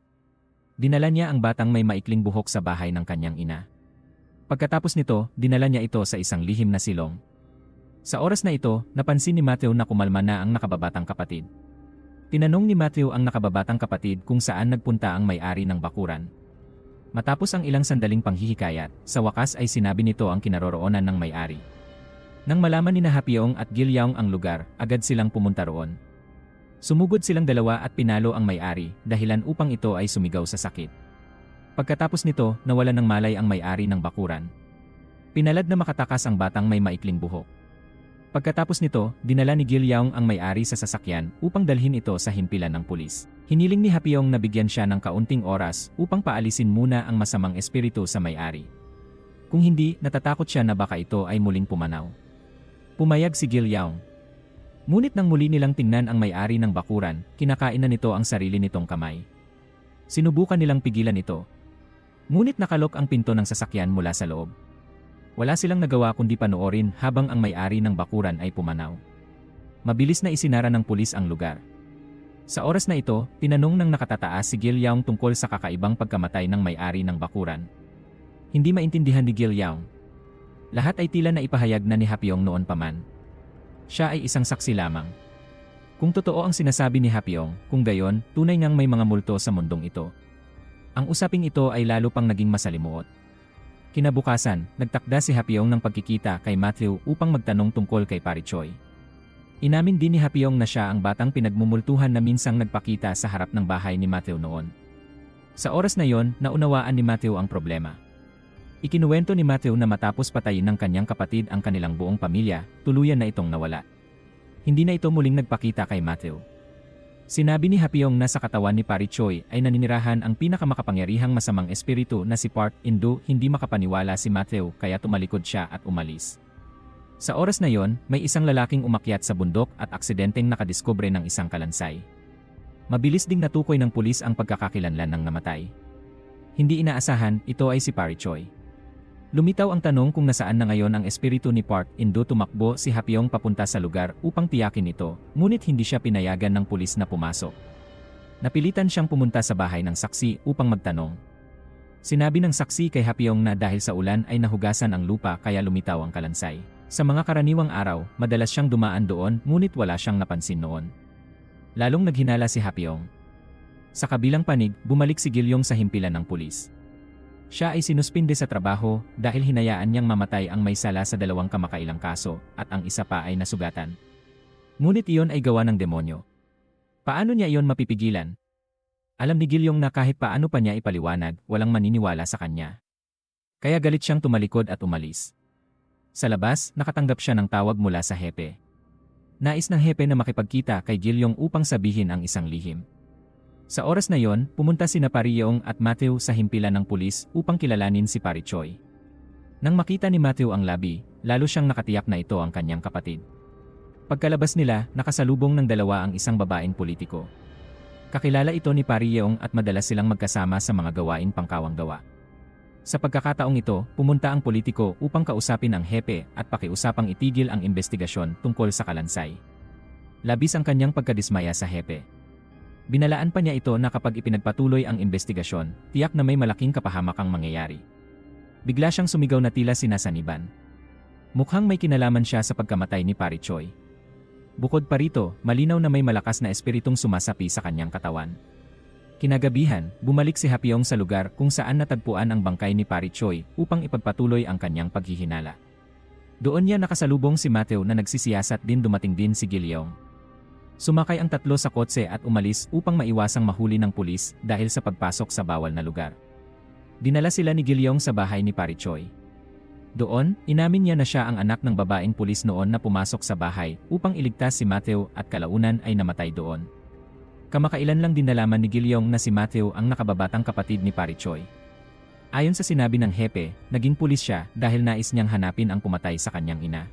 Dinala niya ang batang may maikling buhok sa bahay ng kanyang ina. Pagkatapos nito, dinala niya ito sa isang lihim na silong. Sa oras na ito, napansin ni Matthew na kumalma na ang nakababatang kapatid. Tinanong ni Matthew ang nakababatang kapatid kung saan nagpunta ang may-ari ng bakuran. Matapos ang ilang sandaling panghihikayat, sa wakas ay sinabi nito ang kinaroroonan ng may-ari. Nang malaman ni Hapiong at Gilyaong ang lugar, agad silang pumunta roon. Sumugod silang dalawa at pinalo ang may-ari, dahilan upang ito ay sumigaw sa sakit. Pagkatapos nito, nawalan ng malay ang may-ari ng bakuran. Pinalad na makatakas ang batang may maikling buhok. Pagkatapos nito, dinala ni Gilyaong ang may-ari sa sasakyan upang dalhin ito sa himpilan ng pulis. Hiniling ni Hapiong na bigyan siya ng kaunting oras upang paalisin muna ang masamang espiritu sa may-ari. Kung hindi, natatakot siya na baka ito ay muling pumanaw. Pumayag si Gilyaong. Ngunit nang muli nilang tingnan ang may-ari ng bakuran, kinakain na nito ang sarili nitong kamay. Sinubukan nilang pigilan ito. Ngunit nakalok ang pinto ng sasakyan mula sa loob. Wala silang nagawa kundi panoorin habang ang may-ari ng bakuran ay pumanaw. Mabilis na isinara ng pulis ang lugar. Sa oras na ito, tinanong ng nakatataas si Gilyaong tungkol sa kakaibang pagkamatay ng may-ari ng bakuran. Hindi maintindihan ni Gilyaong. Lahat ay tila na ipahayag na ni Hapiong noon pa man. Siya ay isang saksi lamang. Kung totoo ang sinasabi ni Hapiong, kung gayon, tunay ngang may mga multo sa mundong ito. Ang usaping ito ay lalo pang naging masalimuot. Kinabukasan, nagtakda si Hapiong ng pagkikita kay Matthew upang magtanong tungkol kay Pari Choi. Inamin din ni Hapiong na siya ang batang pinagmumultuhan na minsang nagpakita sa harap ng bahay ni Matthew noon. Sa oras na yon, naunawaan ni Matthew ang problema. Ikinuwento ni Matthew na matapos patayin ng kanyang kapatid ang kanilang buong pamilya, tuluyan na itong nawala. Hindi na ito muling nagpakita kay Matthew. Sinabi ni Hapiong na sa katawan ni Pari Choi ay naninirahan ang pinakamakapangyarihang masamang espiritu na si Park In-do. Hindi makapaniwala si Matthew kaya tumalikod siya at umalis. Sa oras na yon, may isang lalaking umakyat sa bundok at aksidenteng nakadiskubre ng isang kalansay. Mabilis ding natukoy ng pulis ang pagkakakilanlan ng namatay. Hindi inaasahan, ito ay si Pari Choi. Lumitaw ang tanong kung nasaan na ngayon ang espiritu ni Park In-do. Tumakbo si Hapiong papunta sa lugar upang tiyakin ito, ngunit hindi siya pinayagan ng pulis na pumasok. Napilitan siyang pumunta sa bahay ng saksi upang magtanong. Sinabi ng saksi kay Hapiong na dahil sa ulan ay nahugasan ang lupa kaya lumitaw ang kalansay. Sa mga karaniwang araw, madalas siyang dumaan doon ngunit wala siyang napansin noon. Lalong naghinala si Hapiong. Sa kabilang panig, bumalik si Gilyaong sa himpilan ng pulis. Siya ay sinuspinde sa trabaho dahil hinayaan niyang mamatay ang may sala sa 2 kamakailang kaso at ang isa pa ay nasugatan. Ngunit iyon ay gawa ng demonyo. Paano niya iyon mapipigilan? Alam ni Gilyaong na kahit paano pa niya ipaliwanag, walang maniniwala sa kanya. Kaya galit siyang tumalikod at umalis. Sa labas, nakatanggap siya ng tawag mula sa hepe. Nais ng hepe na makipagkita kay Gilyaong upang sabihin ang isang lihim. Sa oras na yon, pumunta sina Pariyeong at Matthew sa himpilan ng pulis upang kilalanin si Pari Choi. Nang makita ni Matthew ang labi, lalo siyang nakatiyak na ito ang kanyang kapatid. Pagkalabas nila, nakasalubong ng dalawa ang isang babaeng politiko. Kakilala ito ni Pariyeong at madalas silang magkasama sa mga gawaing pangkawang gawa. Sa pagkakataong ito, pumunta ang politiko upang kausapin ang hepe at pakiusapang itigil ang investigasyon tungkol sa kalansay. Labis ang kanyang pagkadismaya sa hepe. Binalaan pa niya ito na kapag ipinagpatuloy ang investigasyon, tiyak na may malaking kapahamakang mangyayari. Bigla siyang sumigaw na tila sinasaniban. Mukhang may kinalaman siya sa pagkamatay ni Pari Choi. Bukod pa rito, malinaw na may malakas na espiritong sumasapi sa kanyang katawan. Kinagabihan, bumalik si Hapiong sa lugar kung saan natagpuan ang bangkay ni Pari Choi upang ipagpatuloy ang kanyang paghihinala. Doon niya nakasalubong si Matthew na nagsisiyasat din. Dumating din si Gilyaong. Sumakay ang tatlo sa kotse at umalis upang maiwasang mahuli ng pulis dahil sa pagpasok sa bawal na lugar. Dinala sila ni Gilyaong sa bahay ni Pari Choi. Doon, inamin niya na siya ang anak ng babaeng pulis noon na pumasok sa bahay upang iligtas si Matthew at kalaunan ay namatay doon. Kamakailan lang din nalaman ni Gilyaong na si Matthew ang nakababatang kapatid ni Pari Choi. Ayon sa sinabi ng hepe, naging pulis siya dahil nais niyang hanapin ang pumatay sa kanyang ina.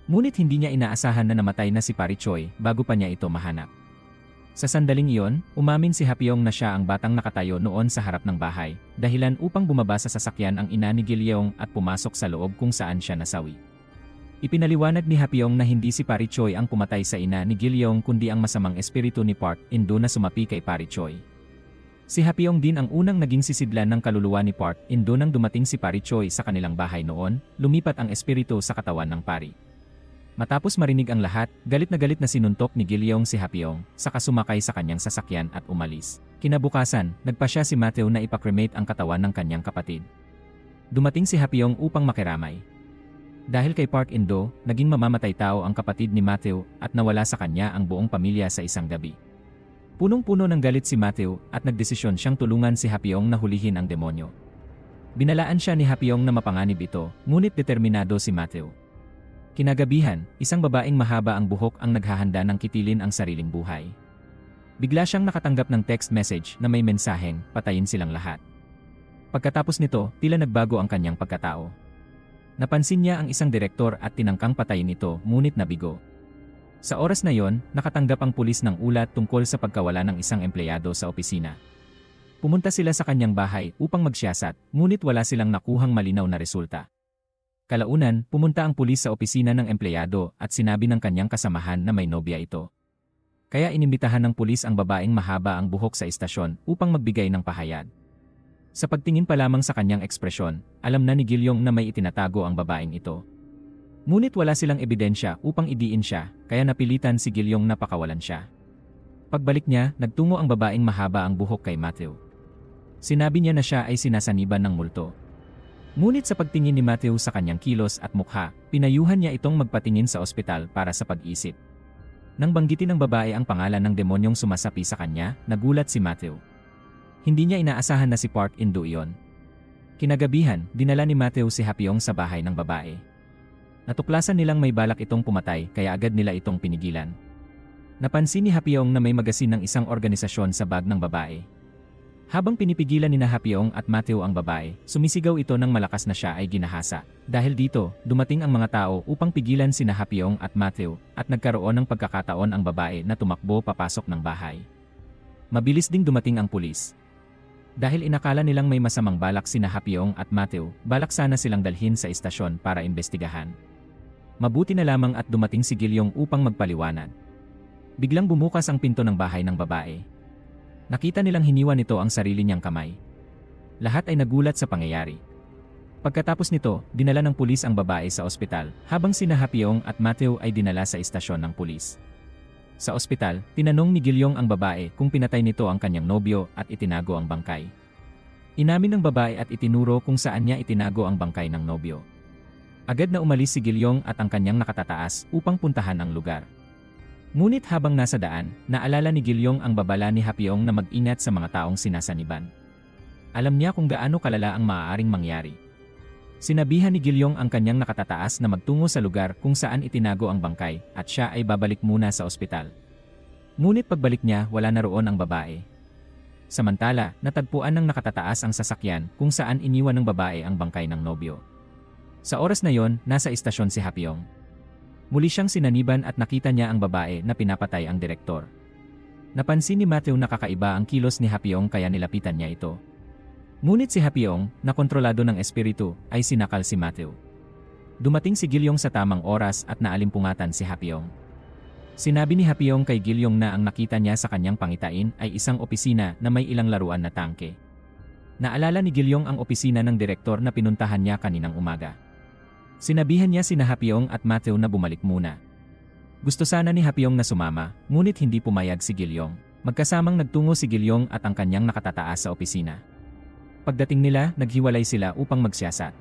Ngunit hindi niya inaasahan na namatay na si Pari Choi bago pa niya ito mahanap. Sa sandaling iyon, umamin si Hapiong na siya ang batang nakatayo noon sa harap ng bahay, dahilan upang bumaba sa sasakyan ang ina ni Gilyaong at pumasok sa loob kung saan siya nasawi. Ipinaliwanag ni Hapiong na hindi si Pari Choi ang pumatay sa ina ni Gilyong kundi ang masamang espiritu ni Park In-do na sumapi kay Pari Choi. Si Hapiong din ang unang naging sisidlan ng kaluluwa ni Park In-do nang dumating si Pari Choi sa kanilang bahay noon, lumipat ang espiritu sa katawan ng pari. Matapos marinig ang lahat, galit na sinuntok ni Gilyong si Hapiong, saka sumakay sa kanyang sasakyan at umalis. Kinabukasan, nagpasya si Matthew na ipakremate ang katawan ng kanyang kapatid. Dumating si Hapiong upang makiramay. Dahil kay Park In-do, naging mamamatay tao ang kapatid ni Matthew at nawala sa kanya ang buong pamilya sa isang gabi. Punong-puno ng galit si Matthew at nagdesisyon siyang tulungan si Hapiong na hulihin ang demonyo. Binalaan siya ni Hapiong na mapanganib ito, ngunit determinado si Matthew. Kinagabihan, isang babaeng mahaba ang buhok ang naghahanda ng kitilin ang sariling buhay. Bigla siyang nakatanggap ng text message na may mensaheng, patayin silang lahat. Pagkatapos nito, tila nagbago ang kanyang pagkatao. Napansin niya ang isang direktor at tinangkang patayin ito, ngunit nabigo. Sa oras na yon, nakatanggap ang pulis ng ulat tungkol sa pagkawala ng isang empleyado sa opisina. Pumunta sila sa kanyang bahay upang magsiyasat, ngunit wala silang nakuhang malinaw na resulta. Kalaunan, pumunta ang pulis sa opisina ng empleyado at sinabi ng kanyang kasamahan na may nobya ito. Kaya inimbitahan ng pulis ang babaeng mahaba ang buhok sa istasyon upang magbigay ng pahayag. Sa pagtingin pa lamang sa kanyang ekspresyon, alam na ni Gilyong na may itinatago ang babaeng ito. Ngunit wala silang ebidensya upang idiin siya, kaya napilitan si Gilyong na pakawalan siya. Pagbalik niya, nagtungo ang babaeng mahaba ang buhok kay Matthew. Sinabi niya na siya ay sinasaniban ng multo. Ngunit sa pagtingin ni Matthew sa kanyang kilos at mukha, pinayuhan niya itong magpatingin sa ospital para sa pag-isip. Nang banggitin ng babae ang pangalan ng demonyong sumasapi sa kanya, nagulat si Matthew. Hindi niya inaasahan na si Park In-do iyon. Kinagabihan, dinala ni Matthew si Hapiong sa bahay ng babae. Natuklasan nilang may balak itong pumatay kaya agad nila itong pinigilan. Napansin ni Hapiong na may magasin ng isang organisasyon sa bag ng babae. Habang pinipigilan ni Hapiong at Matthew ang babae, sumisigaw ito ng malakas na siya ay ginahasa. Dahil dito, dumating ang mga tao upang pigilan si Hapiong at Matthew at nagkaroon ng pagkakataon ang babae na tumakbo papasok ng bahay. Mabilis ding dumating ang pulis. Dahil inakala nilang may masamang balak sina Hapiong at Matthew, balak sana silang dalhin sa istasyon para imbestigahan. Mabuti na lamang at dumating si Gilyong upang magpaliwanag. Biglang bumukas ang pinto ng bahay ng babae. Nakita nilang hiniwa nito ang sarili niyang kamay. Lahat ay nagulat sa pangyayari. Pagkatapos nito, dinala ng pulis ang babae sa ospital, habang sina Hapiong at Matthew ay dinala sa istasyon ng pulis. Sa ospital, tinanong ni Gilyong ang babae kung pinatay nito ang kanyang nobyo at itinago ang bangkay. Inamin ng babae at itinuro kung saan niya itinago ang bangkay ng nobyo. Agad na umalis si Gilyong at ang kanyang nakatataas upang puntahan ang lugar. Ngunit habang nasa daan, naalala ni Gilyong ang babala ni Hapiong na mag-ingat sa mga taong sinasaniban. Alam niya kung gaano kalala ang maaaring mangyari. Sinabihan ni Gilyong ang kanyang nakatataas na magtungo sa lugar kung saan itinago ang bangkay at siya ay babalik muna sa ospital. Ngunit pagbalik niya, wala na roon ang babae. Samantala, natagpuan ng nakatataas ang sasakyan kung saan iniwan ng babae ang bangkay ng nobyo. Sa oras na yon, nasa istasyon si Hapiong. Muli siyang sinaniban at nakita niya ang babae na pinapatay ang direktor. Napansin ni Matthew na kakaiba ang kilos ni Hapiong kaya nilapitan niya ito. Ngunit si Hapiong, na kontrolado ng espiritu, ay sinakal si Matthew. Dumating si Gilyong sa tamang oras at naalimpungatan si Hapiong. Sinabi ni Hapiong kay Gilyong na ang nakita niya sa kanyang pangitain ay isang opisina na may ilang laruan na tangke. Naalala ni Gilyong ang opisina ng direktor na pinuntahan niya kaninang umaga. Sinabihan niya sina Hapiong at Matthew na bumalik muna. Gusto sana ni Hapiong na sumama, ngunit hindi pumayag si Gilyong. Magkasamang nagtungo si Gilyong at ang kanyang nakatataas sa opisina. Pagdating nila, naghiwalay sila upang magsiyasat.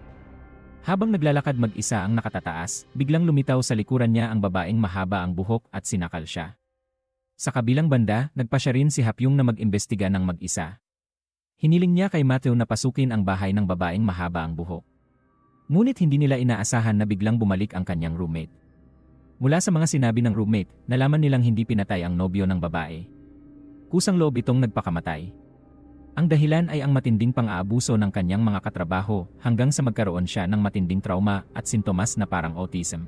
Habang naglalakad mag-isa ang nakatataas, biglang lumitaw sa likuran niya ang babaeng mahaba ang buhok at sinakal siya. Sa kabilang banda, nagpasya rin si Hapiong na mag-imbestiga ng mag-isa. Hiniling niya kay Matthew na pasukin ang bahay ng babaeng mahaba ang buhok. Ngunit hindi nila inaasahan na biglang bumalik ang kanyang roommate. Mula sa mga sinabi ng roommate, nalaman nilang hindi pinatay ang nobyo ng babae. Kusang loob itong nagpakamatay. Ang dahilan ay ang matinding pang-aabuso ng kanyang mga katrabaho hanggang sa magkaroon siya ng matinding trauma at sintomas na parang autism.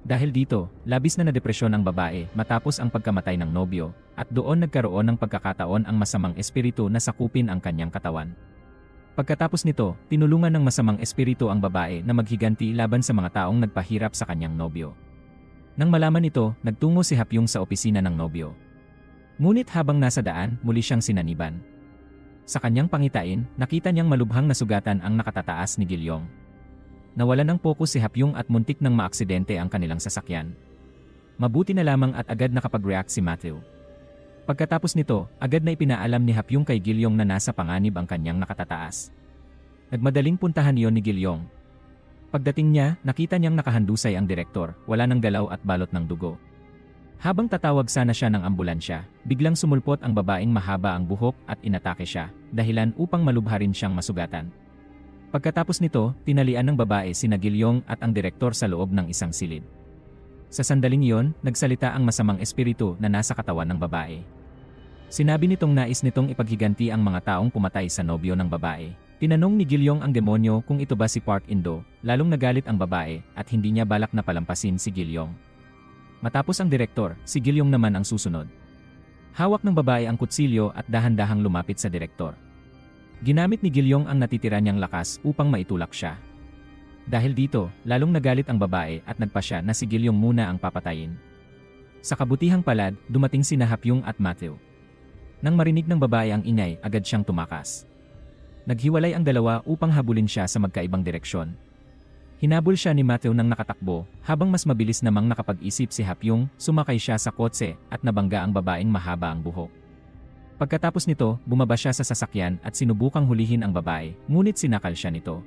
Dahil dito, labis na nadepresyon ang babae matapos ang pagkamatay ng nobyo at doon nagkaroon ng pagkakataon ang masamang espiritu na sakupin ang kanyang katawan. Pagkatapos nito, tinulungan ng masamang espiritu ang babae na maghiganti laban sa mga taong nagpahirap sa kanyang nobyo. Nang malaman ito, nagtungo si Hapyong sa opisina ng nobyo. Ngunit habang nasa daan, muli siyang sinaniban. Sa kanyang pangitain, nakita niyang malubhang na sugatan ang nakatataas ni Gilyong. Nawalan ng pokus si Hapyong at muntik nang maaksidente ang kanilang sasakyan. Mabuti na lamang at agad nakapag-react si Matthew. Pagkatapos nito, agad na ipinaalam ni Hapyong kay Gilyong na nasa panganib ang kanyang nakatataas. Nagmadaling puntahan iyon ni Gilyong. Pagdating niya, nakita niyang nakahandusay ang direktor, wala ng galaw at balot ng dugo. Habang tatawag sana siya ng ambulansya, biglang sumulpot ang babaeng mahaba ang buhok at inatake siya, dahilan upang malubha rin siyang masugatan. Pagkatapos nito, tinalian ng babae sina Gilyong at ang direktor sa loob ng isang silid. Sa sandaling iyon, nagsalita ang masamang espiritu na nasa katawan ng babae. Sinabi nitong nais nitong ipaghiganti ang mga taong pumatay sa nobyo ng babae. Tinanong ni Gilyong ang demonyo kung ito ba si Park Indo, lalong nagalit ang babae at hindi niya balak na palampasin si Gilyong. Matapos ang direktor, si Gilyong naman ang susunod. Hawak ng babae ang kutsilyo at dahan-dahang lumapit sa direktor. Ginamit ni Gilyong ang natitira niyang lakas upang maitulak siya. Dahil dito, lalong nagalit ang babae at nagpasya na si Gilyong muna ang papatayin. Sa kabutihang palad, dumating sina Hapyong at Matthew. Nang marinig ng babae ang ingay, agad siyang tumakas. Naghiwalay ang dalawa upang habulin siya sa magkaibang direksyon. Hinabol siya ni Matthew nang nakatakbo, habang mas mabilis namang nakapag-isip si Hapyong, sumakay siya sa kotse at nabangga ang babaeng mahaba ang buhok. Pagkatapos nito, bumaba siya sa sasakyan at sinubukang hulihin ang babae, ngunit sinakal siya nito.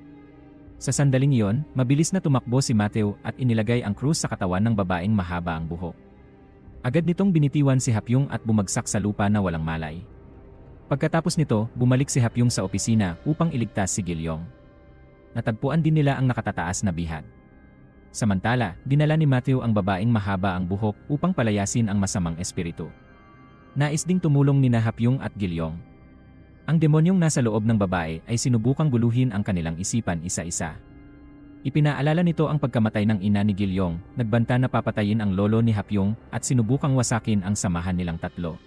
Sa sandaling iyon, mabilis na tumakbo si Matthew at inilagay ang krus sa katawan ng babaeng mahaba ang buhok. Agad nitong binitiwan si Hapyong at bumagsak sa lupa na walang malay. Pagkatapos nito, bumalik si Hapyong sa opisina upang iligtas si Gilyong. Natagpuan din nila ang nakatataas na bihag. Samantala, dinala ni Matthew ang babaeng mahaba ang buhok upang palayasin ang masamang espiritu. Nais ding tumulong ni Hapyong at Gilyong. Ang demonyong nasa loob ng babae ay sinubukang guluhin ang kanilang isipan isa-isa. Ipinaalala nito ang pagkamatay ng ina ni Gilyong, nagbanta na papatayin ang lolo ni Hapyong at sinubukang wasakin ang samahan nilang tatlo.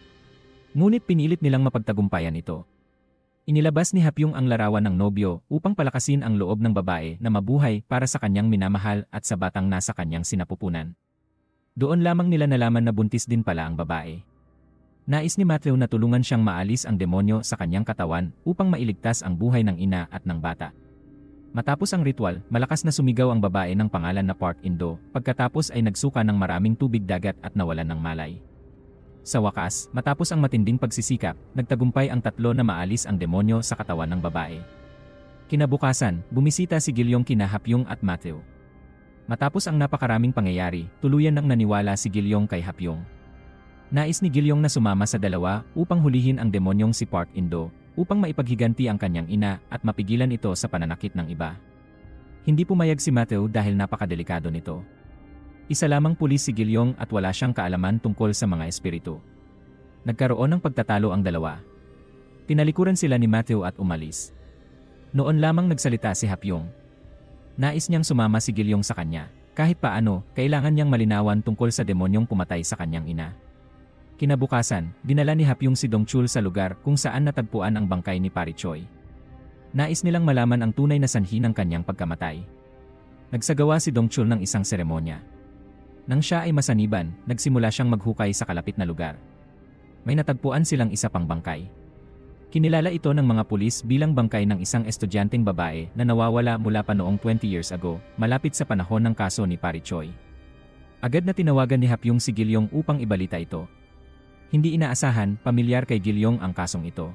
Ngunit pinilit nilang mapagtagumpayan ito. Inilabas ni Hapyong ang larawan ng nobyo upang palakasin ang loob ng babae na mabuhay para sa kanyang minamahal at sa batang nasa kanyang sinapupunan. Doon lamang nila nalaman na buntis din pala ang babae. Nais ni Matthew na tulungan siyang maalis ang demonyo sa kanyang katawan upang mailigtas ang buhay ng ina at ng bata. Matapos ang ritual, malakas na sumigaw ang babae ng pangalan na Park Indo, pagkatapos ay nagsuka ng maraming tubig dagat at nawalan ng malay. Sa wakas, matapos ang matinding pagsisikap, nagtagumpay ang tatlo na maalis ang demonyo sa katawan ng babae. Kinabukasan, bumisita si Gilyong kina Hapyong at Matthew. Matapos ang napakaraming pangyayari, tuluyan nang naniwala si Gilyong kay Hapyong. Nais ni Gilyong na sumama sa dalawa upang hulihin ang demonyong si Park Indo, upang maipaghiganti ang kanyang ina at mapigilan ito sa pananakit ng iba. Hindi pumayag si Matthew dahil napakadelikado nito. Isa lamang pulis si Gilyong at wala siyang kaalaman tungkol sa mga espiritu. Nagkaroon ng pagtatalo ang dalawa. Tinalikuran sila ni Matthew at umalis. Noon lamang nagsalita si Hapyong. Nais niyang sumama si Gilyong sa kanya. Kahit paano, kailangan niyang malinawan tungkol sa demonyong pumatay sa kanyang ina. Kinabukasan, dinala ni Hapyong si Dongchul sa lugar kung saan natagpuan ang bangkay ni Parichoy. Nais nilang malaman ang tunay na sanhi ng kanyang pagkamatay. Nagsagawa si Dongchul ng isang seremonya. Nang siya ay masaniban, nagsimula siyang maghukay sa kalapit na lugar. May natagpuan silang isa pang bangkay. Kinilala ito ng mga pulis bilang bangkay ng isang estudyanteng babae na nawawala mula pa noong 20 years ago, malapit sa panahon ng kaso ni Parichoy. Agad na tinawagan ni Hapyong si Gilyong upang ibalita ito. Hindi inaasahan, pamilyar kay Gilyong ang kasong ito.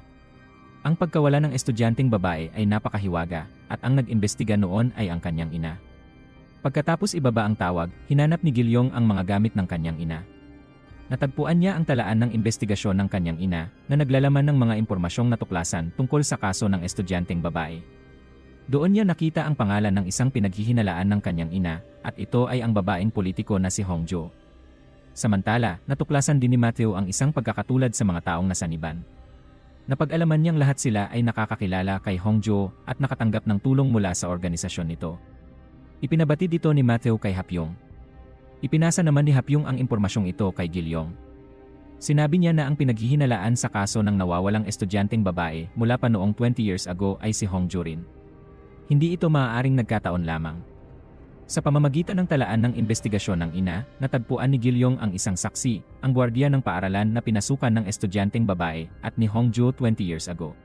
Ang pagkawala ng estudyanteng babae ay napakahiwaga, at ang nag-imbestiga noon ay ang kanyang ina. Pagkatapos ibaba ang tawag, hinanap ni Gilyong ang mga gamit ng kanyang ina. Natagpuan niya ang talaan ng investigasyon ng kanyang ina, na naglalaman ng mga impormasyong natuklasan tungkol sa kaso ng estudyanteng babae. Doon niya nakita ang pangalan ng isang pinaghihinalaan ng kanyang ina, at ito ay ang babaeng politiko na si Hongjo. Samantala, natuklasan din ni Matthew ang isang pagkakatulad sa mga taong nasaniban. Napag-alaman niyang lahat sila ay nakakakilala kay Hongjo at nakatanggap ng tulong mula sa organisasyon nito. Ipinabatid ito ni Matthew kay Hapyong. Ipinasa naman ni Hapyong ang impormasyong ito kay Gilyong. Sinabi niya na ang pinaghihinalaan sa kaso ng nawawalang estudyanteng babae mula pa noong 20 years ago ay si Hongjo rin. Hindi ito maaaring nagkataon lamang. Sa pamamagitan ng talaan ng investigasyon ng ina, natagpuan ni Gilyong ang isang saksi, ang gwardiya ng paaralan na pinasukan ng estudyanteng babae at ni Hongjo 20 years ago.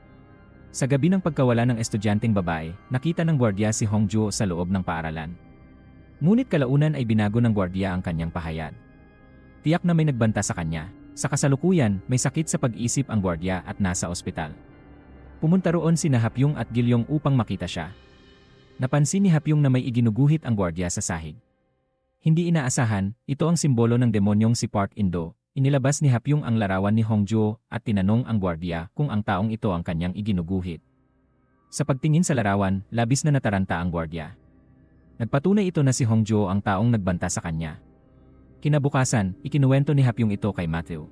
Sa gabi ng pagkawala ng estudyanteng babae, nakita ng gwardiya si Hongjo sa loob ng paaralan. Ngunit kalaunan ay binago ng gwardiya ang kanyang pahayag. Tiyak na may nagbanta sa kanya. Sa kasalukuyan, may sakit sa pag-isip ang gwardiya at nasa ospital. Pumunta roon sina Hapyong at Gilyong upang makita siya. Napansin ni Hapyong na may iginuguhit ang gwardiya sa sahig. Hindi inaasahan, ito ang simbolo ng demonyong si Park In-do. Inilabas ni Hapyong ang larawan ni Hongjo at tinanong ang gwardiya kung ang taong ito ang kanyang iginuguhit. Sa pagtingin sa larawan, labis na nataranta ang gwardiya. Nagpatunay ito na si Hongjo ang taong nagbanta sa kanya. Kinabukasan, ikinuwento ni Hapyong ito kay Matthew.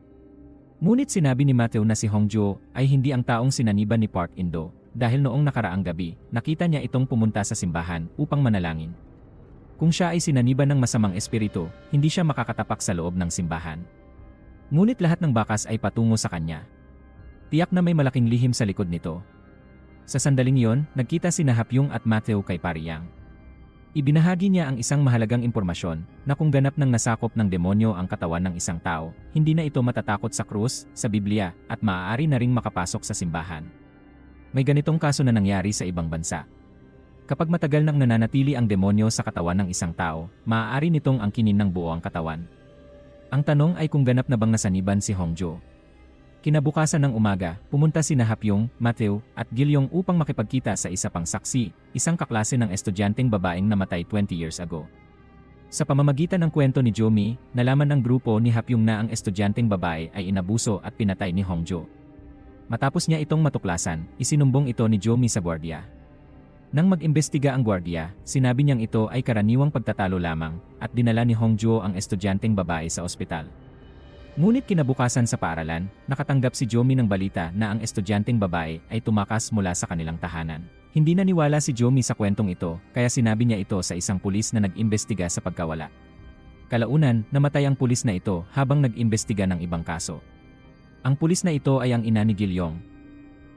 Ngunit sinabi ni Matthew na si Hongjo ay hindi ang taong sinaniban ni Park In-do dahil noong nakaraang gabi, nakita niya itong pumunta sa simbahan upang manalangin. Kung siya ay sinaniban ng masamang espiritu, hindi siya makakatapak sa loob ng simbahan. Ngunit lahat ng bakas ay patungo sa kanya. Tiyak na may malaking lihim sa likod nito. Sa sandaling iyon, nagkita sina Hapyong at Matthew kay Pariyang. Ibinahagi niya ang isang mahalagang impormasyon na kung ganap nang nasakop ng demonyo ang katawan ng isang tao, hindi na ito matatakot sa krus, sa Biblia, at maaari na ring makapasok sa simbahan. May ganitong kaso na nangyari sa ibang bansa. Kapag matagal nang nananatili ang demonyo sa katawan ng isang tao, maaari nitong angkinin ng buo ang katawan. Ang tanong ay kung ganap na bang nasaniban si Hongjo. Kinabukasan ng umaga, pumunta sina Hapyong, Matthew, at Gilyong upang makipagkita sa isa pang saksi, isang kaklase ng estudyanteng babaeng namatay 20 years ago. Sa pamamagitan ng kwento ni Jomi, nalaman ng grupo ni Hapyong na ang estudyanteng babae ay inabuso at pinatay ni Hongjo. Matapos niya itong matuklasan, isinumbong ito ni Jomi sa gwardiya. Nang mag-imbestiga ang gwardiya, sinabi niyang ito ay karaniwang pagtatalo lamang at dinala ni Hongjo ang estudyanteng babae sa ospital. Ngunit kinabukasan sa paaralan, nakatanggap si Jomi ng balita na ang estudyanteng babae ay tumakas mula sa kanilang tahanan. Hindi naniwala si Jomi sa kwentong ito, kaya sinabi niya ito sa isang pulis na nag-imbestiga sa pagkawala. Kalaunan, namatay ang pulis na ito habang nag-imbestiga ng ibang kaso. Ang pulis na ito ay ang ina ni Gilyong.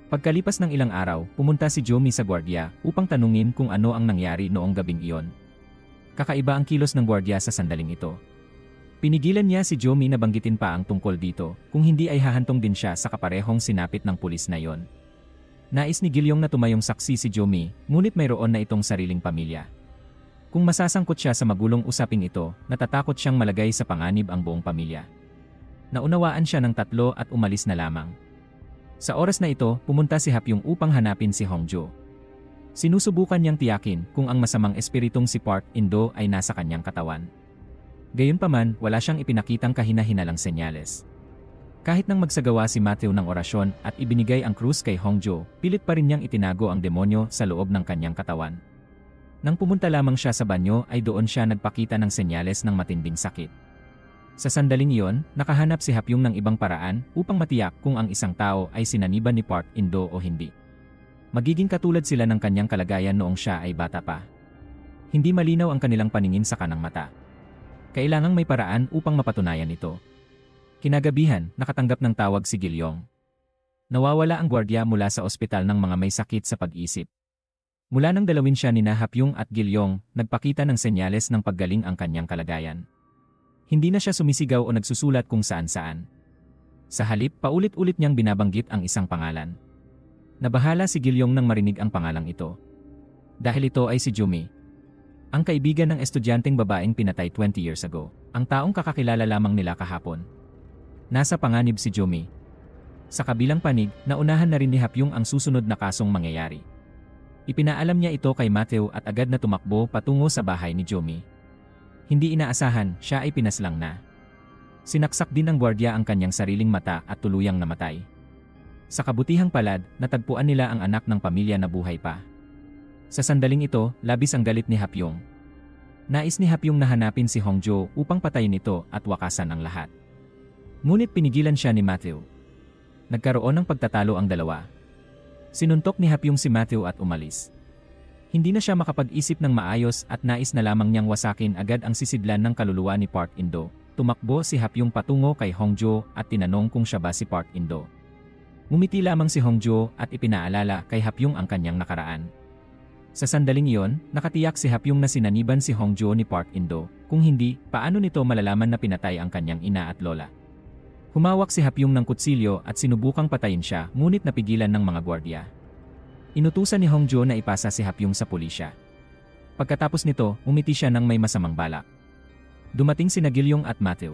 Pagkalipas ng ilang araw, pumunta si Jomi sa gwardiya upang tanungin kung ano ang nangyari noong gabing iyon. Kakaiba ang kilos ng gwardiya sa sandaling ito. Pinigilan niya si Jomi na banggitin pa ang tungkol dito, kung hindi ay hahantong din siya sa kaparehong sinapit ng pulis na iyon. Nais ni Gilyong na tumayong saksi si Jomi, ngunit mayroon na itong sariling pamilya. Kung masasangkot siya sa magulong usaping ito, natatakot siyang malagay sa panganib ang buong pamilya. Naunawaan siya ng tatlo at umalis na lamang. Sa oras na ito, pumunta si Hapyong upang hanapin si Hongjo. Sinusubukan niyang tiyakin kung ang masamang espiritong si Park In-do ay nasa kanyang katawan. Gayunpaman, wala siyang ipinakitang kahina-hinalang senyales. Kahit nang magsagawa si Matthew ng orasyon at ibinigay ang krus kay Hongjo, pilit pa rin niyang itinago ang demonyo sa loob ng kanyang katawan. Nang pumunta lamang siya sa banyo ay doon siya nagpakita ng senyales ng matinding sakit. Sa sandaling iyon, nakahanap si Hapyong ng ibang paraan upang matiyak kung ang isang tao ay sinaniban ni Park In-do o hindi. Magiging katulad sila ng kanyang kalagayan noong siya ay bata pa. Hindi malinaw ang kanilang paningin sa kanang mata. Kailangang may paraan upang mapatunayan ito. Kinagabihan, nakatanggap ng tawag si Gilyong. Nawawala ang gwardiya mula sa ospital ng mga may sakit sa pag-isip. Mula nang dalawin siya ni Hapyong at Gilyong, nagpakita ng senyales ng paggaling ang kanyang kalagayan. Hindi na siya sumisigaw o nagsusulat kung saan-saan. Sa halip, paulit-ulit niyang binabanggit ang isang pangalan. Nabahala si Gilyong nang marinig ang pangalang ito. Dahil ito ay si Jomi. Ang kaibigan ng estudyanteng babaeng pinatay 20 years ago, ang taong kakakilala lamang nila kahapon. Nasa panganib si Jomi. Sa kabilang panig, naunahan na rin ni Hapyong ang susunod na kasong mangyayari. Ipinaalam niya ito kay Matthew at agad na tumakbo patungo sa bahay ni Jomi. Hindi inaasahan, siya ay pinaslang na. Sinaksak din ng gwardiya ang kanyang sariling mata at tuluyang namatay. Sa kabutihang palad, natagpuan nila ang anak ng pamilya na buhay pa. Sa sandaling ito, labis ang galit ni Hapyong. Nais ni Hapyong na hanapin si Hongjo upang patayin ito at wakasan ang lahat. Ngunit pinigilan siya ni Matthew. Nagkaroon ng pagtatalo ang dalawa. Sinuntok ni Hapyong si Matthew at umalis. Hindi na siya makapag-isip ng maayos at nais na lamang niyang wasakin agad ang sisidlan ng kaluluwa ni Park In-do, tumakbo si Hapyong patungo kay Hongjo at tinanong kung siya ba si Park In-do. Ngumiti lamang si Hongjo at ipinaalala kay Hapyong ang kanyang nakaraan. Sa sandaling iyon, nakatiyak si Hapyong na sinaniban si Hongjo ni Park In-do. Kung hindi, paano nito malalaman na pinatay ang kanyang ina at lola? Humawak si Hapyong ng kutsilyo at sinubukang patayin siya, ngunit napigilan ng mga gwardiya. Inutusan ni Hongjo na ipasa si Hapyong sa pulisya. Pagkatapos nito, umiti siya ng may masamang balak. Dumating sina Gilyong at Matthew.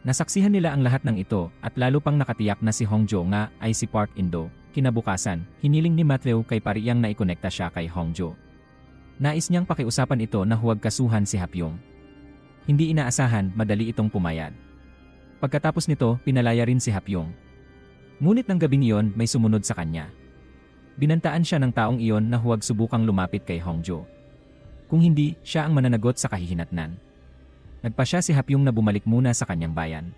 Nasaksihan nila ang lahat ng ito at lalo pang nakatiyak na si Hongjo nga ay si Park In-do. Kinabukasan, hiniling ni Matthew kay Pariyang na ikonekta siya kay Hongjo. Nais niyang pakiusapan ito na huwag kasuhan si Hapyong. Hindi inaasahan, madali itong pumayag. Pagkatapos nito, pinalaya rin si Hapyong. Ngunit ng gabing iyon may sumunod sa kanya. Binantaan siya ng taong iyon na huwag subukang lumapit kay Hongjo. Kung hindi, siya ang mananagot sa kahihinatnan. Nagpasya si Hapyong na bumalik muna sa kanyang bayan.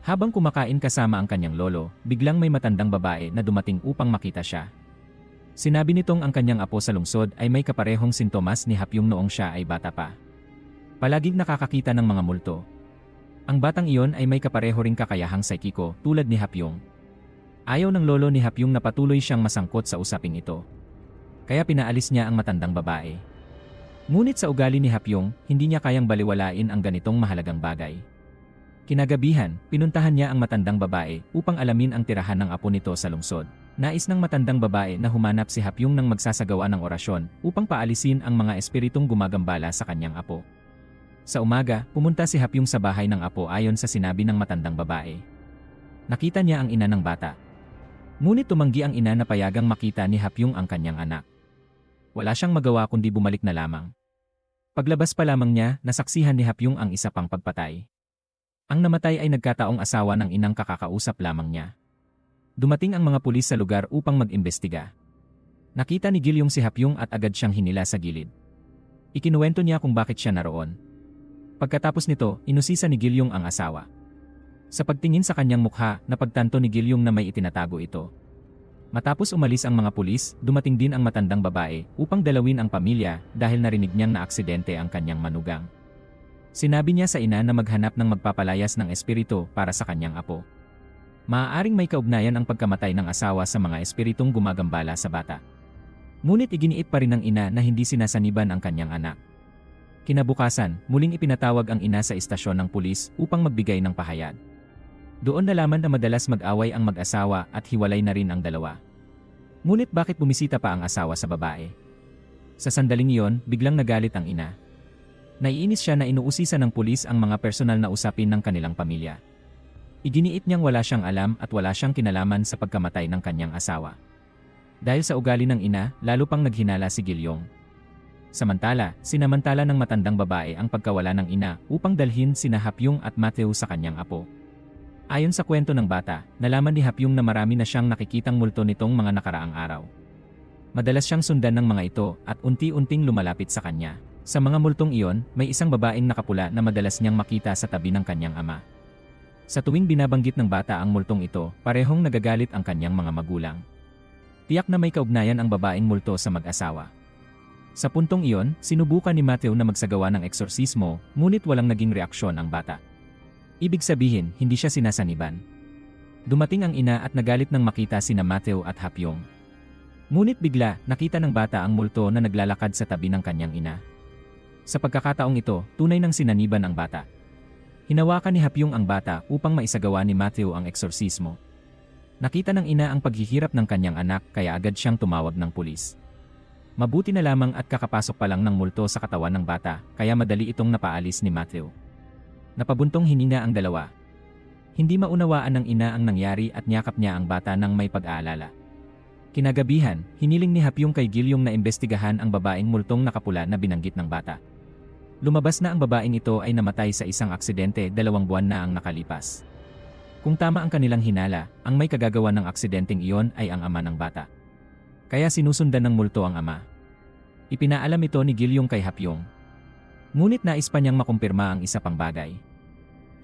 Habang kumakain kasama ang kanyang lolo, biglang may matandang babae na dumating upang makita siya. Sinabi nitong ang kanyang apo sa lungsod ay may kaparehong sintomas ni Hapyong noong siya ay bata pa. Palaging nakakakita ng mga multo. Ang batang iyon ay may kapareho ring kakayahang psikiko tulad ni Hapyong. Ayaw ng lolo ni Hapyong na patuloy siyang masangkot sa usaping ito. Kaya pinaalis niya ang matandang babae. Ngunit sa ugali ni Hapyong, hindi niya kayang baliwalain ang ganitong mahalagang bagay. Kinagabihan, pinuntahan niya ang matandang babae upang alamin ang tirahan ng apo nito sa lungsod. Nais ng matandang babae na humanap si Hapyong ng magsasagawa ng orasyon upang paalisin ang mga espiritong gumagambala sa kanyang apo. Sa umaga, pumunta si Hapyong sa bahay ng apo ayon sa sinabi ng matandang babae. Nakita niya ang ina ng bata. Ngunit tumanggi ang ina na payagang makita ni Hapyong ang kanyang anak. Wala siyang magawa kundi bumalik na lamang. Paglabas pa lamang niya, nasaksihan ni Hapyong ang isa pang pagpatay. Ang namatay ay nagkataong asawa ng inang kakakausap lamang niya. Dumating ang mga pulis sa lugar upang mag-imbestiga. Nakita ni Gilyong si Hapyong at agad siyang hinila sa gilid. Ikinuwento niya kung bakit siya naroon. Pagkatapos nito, inusisa ni Gilyong ang asawa. Sa pagtingin sa kanyang mukha, napagtanto ni Gilyong na may itinatago ito. Matapos umalis ang mga pulis, dumating din ang matandang babae upang dalawin ang pamilya dahil narinig niyang na aksidente ang kanyang manugang. Sinabi niya sa ina na maghanap ng magpapalayas ng espiritu para sa kanyang apo. Maaaring may kaugnayan ang pagkamatay ng asawa sa mga espiritong gumagambala sa bata. Ngunit iginiit pa rin ng ina na hindi sinasaniban ang kanyang anak. Kinabukasan, muling ipinatawag ang ina sa istasyon ng pulis upang magbigay ng pahayag. Doon nalaman na madalas mag-away ang mag-asawa at hiwalay na rin ang dalawa. Ngunit bakit bumisita pa ang asawa sa babae? Sa sandaling iyon, biglang nagalit ang ina. Naiinis siya na inuusisa ng pulis ang mga personal na usapin ng kanilang pamilya. Iginiit niyang wala siyang alam at wala siyang kinalaman sa pagkamatay ng kanyang asawa. Dahil sa ugali ng ina, lalo pang naghinala si Gilyong. Samantala, sinamantala ng matandang babae ang pagkawala ng ina upang dalhin sina Hapyong at Matthew sa kanyang apo. Ayon sa kwento ng bata, nalaman ni Hapyong na marami na siyang nakikitang multo nitong mga nakaraang araw. Madalas siyang sundan ng mga ito at unti-unting lumalapit sa kanya. Sa mga multong iyon, may isang babaeng nakapula na madalas niyang makita sa tabi ng kanyang ama. Sa tuwing binabanggit ng bata ang multong ito, parehong nagagalit ang kanyang mga magulang. Tiyak na may kaugnayan ang babaeng multo sa mag-asawa. Sa puntong iyon, sinubukan ni Matthew na magsagawa ng eksorsismo, ngunit walang naging reaksyon ang bata. Ibig sabihin, hindi siya sinasaniban. Dumating ang ina at nagalit nang makita sina Matthew at Hapyong. Ngunit bigla, nakita ng bata ang multo na naglalakad sa tabi ng kanyang ina. Sa pagkakataong ito, tunay nang sinaniban ang bata. Hinawakan ni Hapyong ang bata upang maisagawa ni Matthew ang eksorsismo. Nakita ng ina ang paghihirap ng kanyang anak kaya agad siyang tumawag ng pulis. Mabuti na lamang at kakapasok pa lang ng multo sa katawan ng bata kaya madali itong napaalis ni Matthew. Napabuntong hininga ang dalawa. Hindi maunawaan ng ina ang nangyari at niyakap niya ang bata nang may pag-aalala. Kinagabihan, hiniling ni Hapyong kay Gilyong na imbestigahan ang babaeng multong nakapula na binanggit ng bata. Lumabas na ang babaeng ito ay namatay sa isang aksidente 2 buwan na ang nakalipas. Kung tama ang kanilang hinala, ang may kagagawa ng aksidenteng iyon ay ang ama ng bata. Kaya sinusundan ng multo ang ama. Ipinaalam ito ni Gilyong kay Hapyong. Ngunit nais pa niyang makumpirma ang isa pang bagay.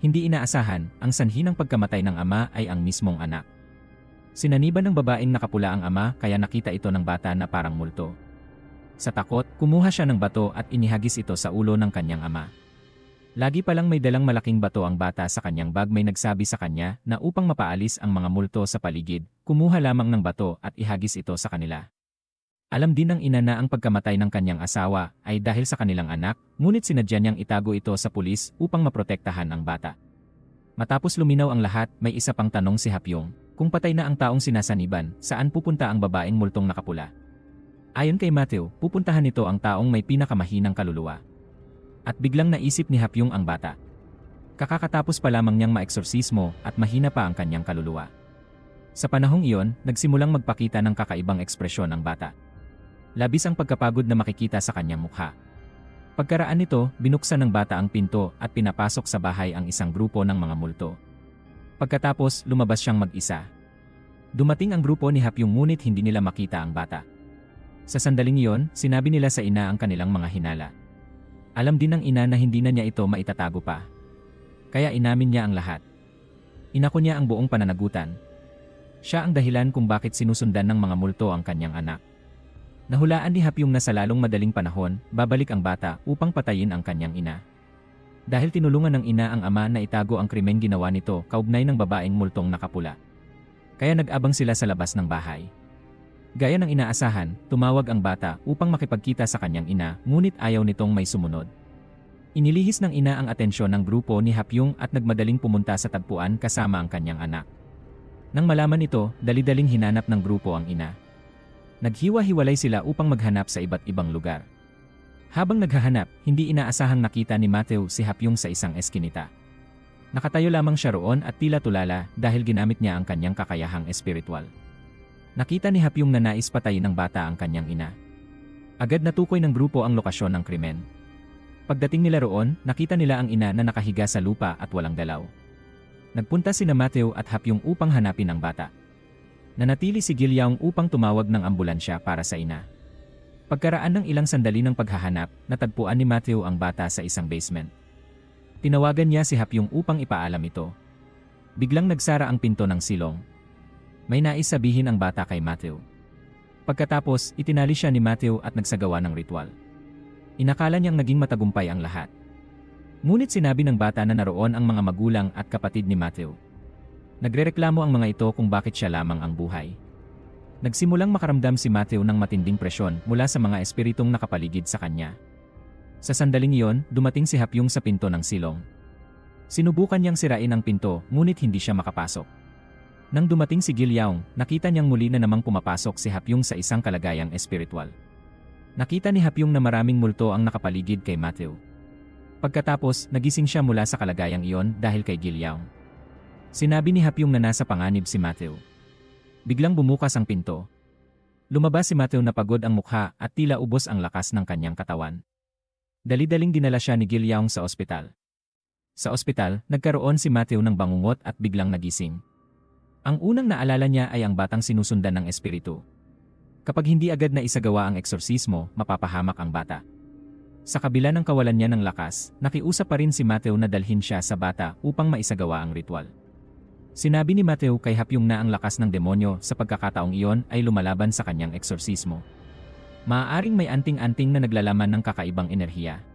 Hindi inaasahan, ang sanhi ng pagkamatay ng ama ay ang mismong anak. Sinaniban ng babaeng nakapula ang ama kaya nakita ito ng bata na parang multo. Sa takot, kumuha siya ng bato at inihagis ito sa ulo ng kanyang ama. Lagi palang may dalang malaking bato ang bata sa kanyang bag, may nagsabi sa kanya na upang mapaalis ang mga multo sa paligid, kumuha lamang ng bato at ihagis ito sa kanila. Alam din ng ina na ang pagkamatay ng kanyang asawa ay dahil sa kanilang anak, ngunit sinadya niyang itago ito sa pulis upang maprotektahan ang bata. Matapos luminaw ang lahat, may isa pang tanong si Hapyong. Kung patay na ang taong sinasaniban, saan pupunta ang babaeng multong nakapula? Ayon kay Matthew, pupuntahan nito ang taong may pinakamahinang kaluluwa. At biglang naisip ni Hapyong ang bata. Kakatapos pa lamang niyang maeksorsismo at mahina pa ang kanyang kaluluwa. Sa panahong iyon, nagsimulang magpakita ng kakaibang ekspresyon ang bata. Labis ang pagkapagod na makikita sa kanyang mukha. Pagkaraan nito, binuksan ng bata ang pinto at pinapasok sa bahay ang isang grupo ng mga multo. Pagkatapos, lumabas siyang mag-isa. Dumating ang grupo ni Hapyong ngunit hindi nila makita ang bata. Sa sandaling iyon, sinabi nila sa ina ang kanilang mga hinala. Alam din ng ina na hindi na niya ito maitatago pa. Kaya inamin niya ang lahat. Inako niya ang buong pananagutan. Siya ang dahilan kung bakit sinusundan ng mga multo ang kanyang anak. Nahulaan ni Hapyong na sa lalong madaling panahon, babalik ang bata upang patayin ang kanyang ina. Dahil tinulungan ng ina ang ama na itago ang krimeng ginawa nito kaugnay ng babaeng multong nakapula. Kaya nag-abang sila sa labas ng bahay. Gaya ng inaasahan, tumawag ang bata upang makipagkita sa kanyang ina, ngunit ayaw nitong may sumunod. Inilihis ng ina ang atensyon ng grupo ni Hapyong at nagmadaling pumunta sa tagpuan kasama ang kanyang anak. Nang malaman ito, dali-daling hinanap ng grupo ang ina. Naghiwa-hiwalay sila upang maghanap sa iba't ibang lugar. Habang naghahanap, hindi inaasahang nakita ni Matthew si Hapyong sa isang eskinita. Nakatayo lamang siya roon at tila tulala dahil ginamit niya ang kanyang kakayahang espiritual. Nakita ni Hapyong na nais patayin ng bata ang kanyang ina. Agad natukoy ng grupo ang lokasyon ng krimen. Pagdating nila roon, nakita nila ang ina na nakahiga sa lupa at walang galaw. Nagpunta sina Matthew at Hapyong upang hanapin ang bata. Nanatili si Gilyaong upang tumawag ng ambulansya para sa ina. Pagkaraan ng ilang sandali ng paghahanap, natagpuan ni Matthew ang bata sa isang basement. Tinawagan niya si Hapyong upang ipaalam ito. Biglang nagsara ang pinto ng silong. May nais sabihin ang bata kay Matthew. Pagkatapos, itinali siya ni Matthew at nagsagawa ng ritual. Inakala niyang naging matagumpay ang lahat. Ngunit sinabi ng bata na naroon ang mga magulang at kapatid ni Matthew. Nagrereklamo ang mga ito kung bakit siya lamang ang buhay. Nagsimulang makaramdam si Matthew ng matinding presyon mula sa mga espiritong nakapaligid sa kanya. Sa sandaling iyon, dumating si Hapyong sa pinto ng silong. Sinubukan niyang sirain ang pinto, ngunit hindi siya makapasok. Nang dumating si Gilyaong, nakita niyang muli na namang pumapasok si Hapyong sa isang kalagayang espiritual. Nakita ni Hapyong na maraming multo ang nakapaligid kay Matthew. Pagkatapos, nagising siya mula sa kalagayang iyon dahil kay Gilyaong. Sinabi ni Hapyong na nasa panganib si Matthew. Biglang bumukas ang pinto. Lumabas si Matthew na pagod ang mukha at tila ubos ang lakas ng kanyang katawan. Dali-daling dinala siya ni Gilyaong sa ospital. Sa ospital, nagkaroon si Matthew ng bangungot at biglang nagising. Ang unang naalala niya ay ang batang sinusundan ng espiritu. Kapag hindi agad na isagawa ang eksorsismo, mapapahamak ang bata. Sa kabila ng kawalan niya ng lakas, nakiusap pa rin si Matthew na dalhin siya sa bata upang maisagawa ang ritual. Sinabi ni Matthew kay Hapyong na ang lakas ng demonyo sa pagkakataong iyon ay lumalaban sa kanyang eksorsismo. Maaaring may anting-anting na naglalaman ng kakaibang enerhiya.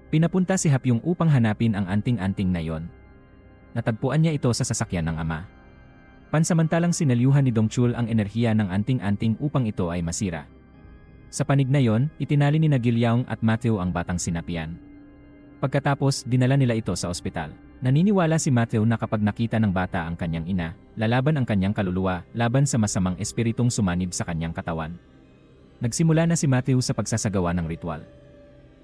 Pinapunta si Hapyong upang hanapin ang anting-anting na iyon. Natagpuan niya ito sa sasakyan ng ama. Pansamantalang sinalyuhan ni Dongchul ang enerhiya ng anting-anting upang ito ay masira. Sa panig na yon, itinali ni Gilyaong at Matthew ang batang sinapian. Pagkatapos, dinala nila ito sa ospital. Naniniwala si Matthew na kapag nakita ng bata ang kanyang ina, lalaban ang kanyang kaluluwa laban sa masamang espiritong sumanib sa kanyang katawan. Nagsimula na si Matthew sa pagsasagawa ng ritual.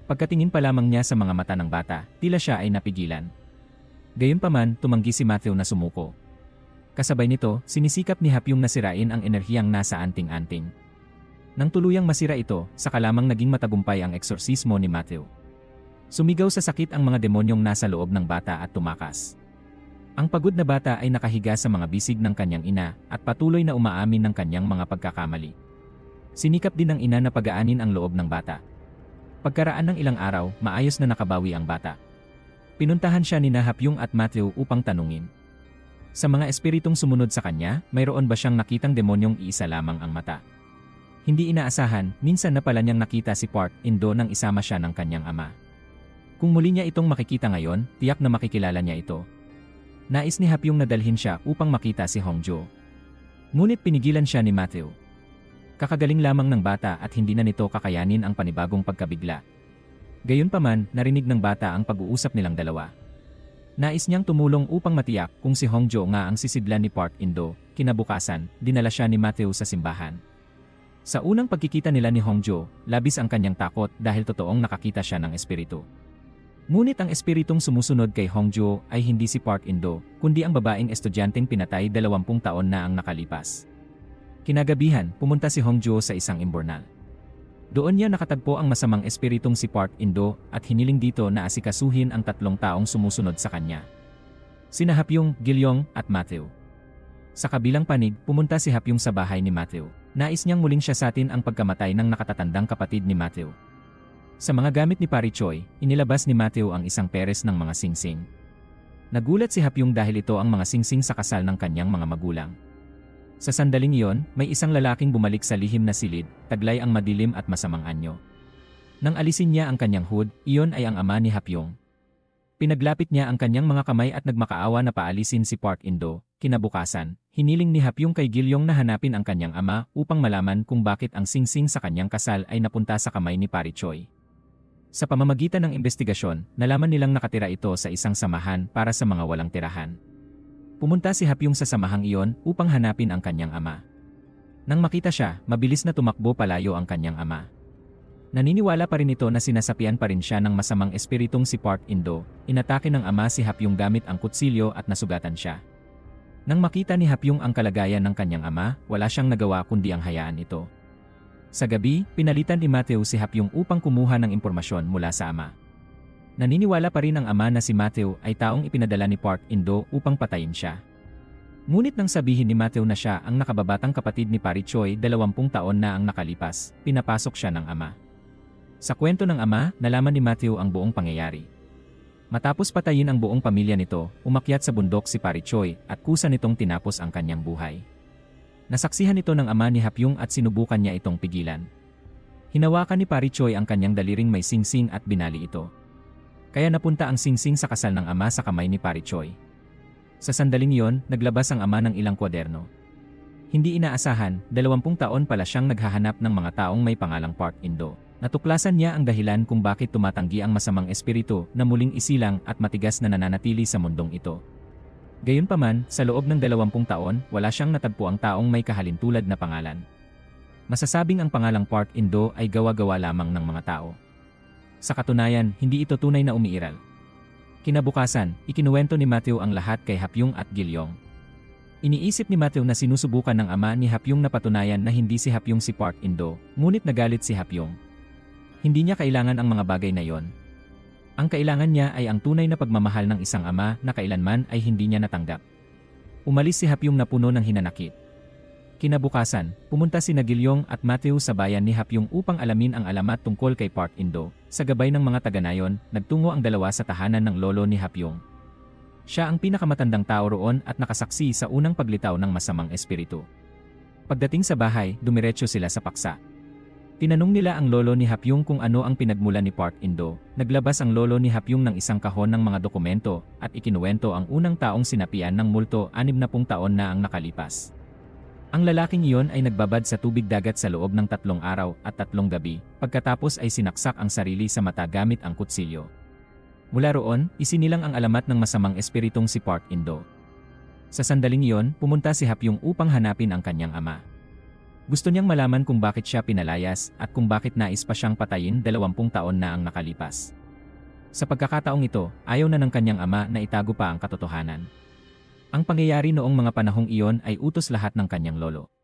Pagkatingin pa lamang niya sa mga mata ng bata, tila siya ay napigilan. Gayunpaman, tumanggi si Matthew na sumuko. Kasabay nito, sinisikap ni Hapyong na sirain ang enerhiyang nasa anting-anting. Nang tuluyang masira ito, saka lamang naging matagumpay ang eksorsismo ni Matthew. Sumigaw sa sakit ang mga demonyong nasa loob ng bata at tumakas. Ang pagod na bata ay nakahiga sa mga bisig ng kanyang ina at patuloy na umaamin ng kanyang mga pagkakamali. Sinikap din ng ina na pagaanin ang loob ng bata. Pagkaraan ng ilang araw, maayos na nakabawi ang bata. Pinuntahan siya ni Hapyong at Matthew upang tanungin. Sa mga espiritong sumunod sa kanya, mayroon ba siyang nakitang demonyong iisa lamang ang mata? Hindi inaasahan, minsan na pala niyang nakita si Park Indo nang isama siya ng kanyang ama. Kung muli niya itong makikita ngayon, tiyak na makikilala niya ito. Nais ni Hapyong na dalhin siya upang makita si Hongjo. Ngunit pinigilan siya ni Matthew. Kakagaling lamang ng bata at hindi na nito kakayanin ang panibagong pagkabigla. Gayunpaman, narinig ng bata ang pag-uusap nilang dalawa. Nais niyang tumulong upang matiyak kung si Hongjo nga ang sisidlan ni Park In-do. Kinabukasan, dinala siya ni Matthew sa simbahan. Sa unang pagkikita nila ni Hongjo, labis ang kanyang takot dahil totoong nakakita siya ng espiritu. Ngunit ang espiritong sumusunod kay Hongjo ay hindi si Park In-do, kundi ang babaeng estudyanteng pinatay 20 taon na ang nakalipas. Kinagabihan, pumunta si Hongjo sa isang imbornal. Doon niya nakatagpo ang masamang espiritong si Park In-do at hiniling dito na asikasuhin ang 3 taong sumusunod sa kanya. Sina Hapyong, Gilyong at Matthew. Sa kabilang panig, pumunta si Hapyong sa bahay ni Matthew. Nais niyang muling siyasatin ang pagkamatay ng nakatatandang kapatid ni Matthew. Sa mga gamit ni Pari Choi, inilabas ni Matthew ang isang peres ng mga singsing. Nagulat si Hapyong dahil ito ang mga singsing sa kasal ng kanyang mga magulang. Sa sandaling iyon, may isang lalaking bumalik sa lihim na silid, taglay ang madilim at masamang anyo. Nang alisin niya ang kanyang hood, iyon ay ang ama ni Hapyong. Pinaglapit niya ang kanyang mga kamay at nagmakaawa na paalisin si Park In-do. Kinabukasan, hiniling ni Hapyong kay Gilyong na hanapin ang kanyang ama upang malaman kung bakit ang singsing sa kanyang kasal ay napunta sa kamay ni Pari Choi. Sa pamamagitan ng investigasyon, nalaman nilang nakatira ito sa isang samahan para sa mga walang tirahan. Pumunta si Hapyong sa samahang iyon upang hanapin ang kanyang ama. Nang makita siya, mabilis na tumakbo palayo ang kanyang ama. Naniniwala pa rin ito na sinasapian pa rin siya ng masamang espiritong si Park In-do. Inatake ng ama si Hapyong gamit ang kutsilyo at nasugatan siya. Nang makita ni Hapyong ang kalagayan ng kanyang ama, wala siyang nagawa kundi ang hayaan ito. Sa gabi, pinalitan ni Matthew si Hapyong upang kumuha ng impormasyon mula sa ama. Naniniwala pa rin ang ama na si Matthew ay taong ipinadala ni Park In-do upang patayin siya. Ngunit nang sabihin ni Matthew na siya ang nakababatang kapatid ni Pari Choi 20 taon na ang nakalipas, pinapasok siya ng ama. Sa kwento ng ama, nalaman ni Matthew ang buong pangyayari. Matapos patayin ang buong pamilya nito, umakyat sa bundok si Pari Choi at kusa nitong tinapos ang kanyang buhay. Nasaksihan ito ng ama ni Hapyong at sinubukan niya itong pigilan. Hinawakan ni Pari Choi ang kanyang daliring may singsing at binali ito. Kaya napunta ang singsing sa kasal ng ama sa kamay ni Pari Choi. Sa sandaling iyon, naglabas ang ama ng ilang kwaderno. Hindi inaasahan, 20 taon pala siyang naghahanap ng mga taong may pangalang Park In-do. Natuklasan niya ang dahilan kung bakit tumatanggi ang masamang espiritu na muling isilang at matigas na nananatili sa mundong ito. Gayunpaman, sa loob ng 20 taon, wala siyang natagpo ang taong may kahalintulad na pangalan. Masasabing ang pangalang Park In-do ay gawa-gawa lamang ng mga tao. Sa katunayan, hindi ito tunay na umiiral. Kinabukasan, ikinuwento ni Matthew ang lahat kay Hapyong at Gilyong. Iniisip ni Matthew na sinusubukan ng ama ni Hapyong na patunayan na hindi si Hapyong si Park In-do, ngunit nagalit si Hapyong. Hindi niya kailangan ang mga bagay na yon. Ang kailangan niya ay ang tunay na pagmamahal ng isang ama na kailanman ay hindi niya natanggap. Umalis si Hapyong na puno ng hinanakit. Kinabukasan, pumunta si Gilyong at Matthew sa bayan ni Hapyong upang alamin ang alamat tungkol kay Park In-do. Sa gabay ng mga taga-nayon, nagtungo ang dalawa sa tahanan ng lolo ni Hapyong. Siya ang pinakamatandang tao roon at nakasaksi sa unang paglitaw ng masamang espiritu. Pagdating sa bahay, dumiretso sila sa paksa. Tinanong nila ang lolo ni Hapyong kung ano ang pinagmula ni Park In-do. Naglabas ang lolo ni Hapyong ng isang kahon ng mga dokumento at ikinuwento ang unang taong sinapian ng multo 60 taon na ang nakalipas. Ang lalaking iyon ay nagbabad sa tubig dagat sa loob ng 3 araw at 3 gabi, pagkatapos ay sinaksak ang sarili sa mata gamit ang kutsilyo. Mula roon, isinilang ang alamat ng masamang espiritong si Park In-do. Sa sandaling iyon, pumunta si Hapyong upang hanapin ang kanyang ama. Gusto niyang malaman kung bakit siya pinalayas at kung bakit nais pa siyang patayin 20 taon na ang nakalipas. Sa pagkakataong ito, ayaw na ng kanyang ama na itago pa ang katotohanan. Ang pangyayari noong mga panahong iyon ay utos lahat ng kanyang lolo.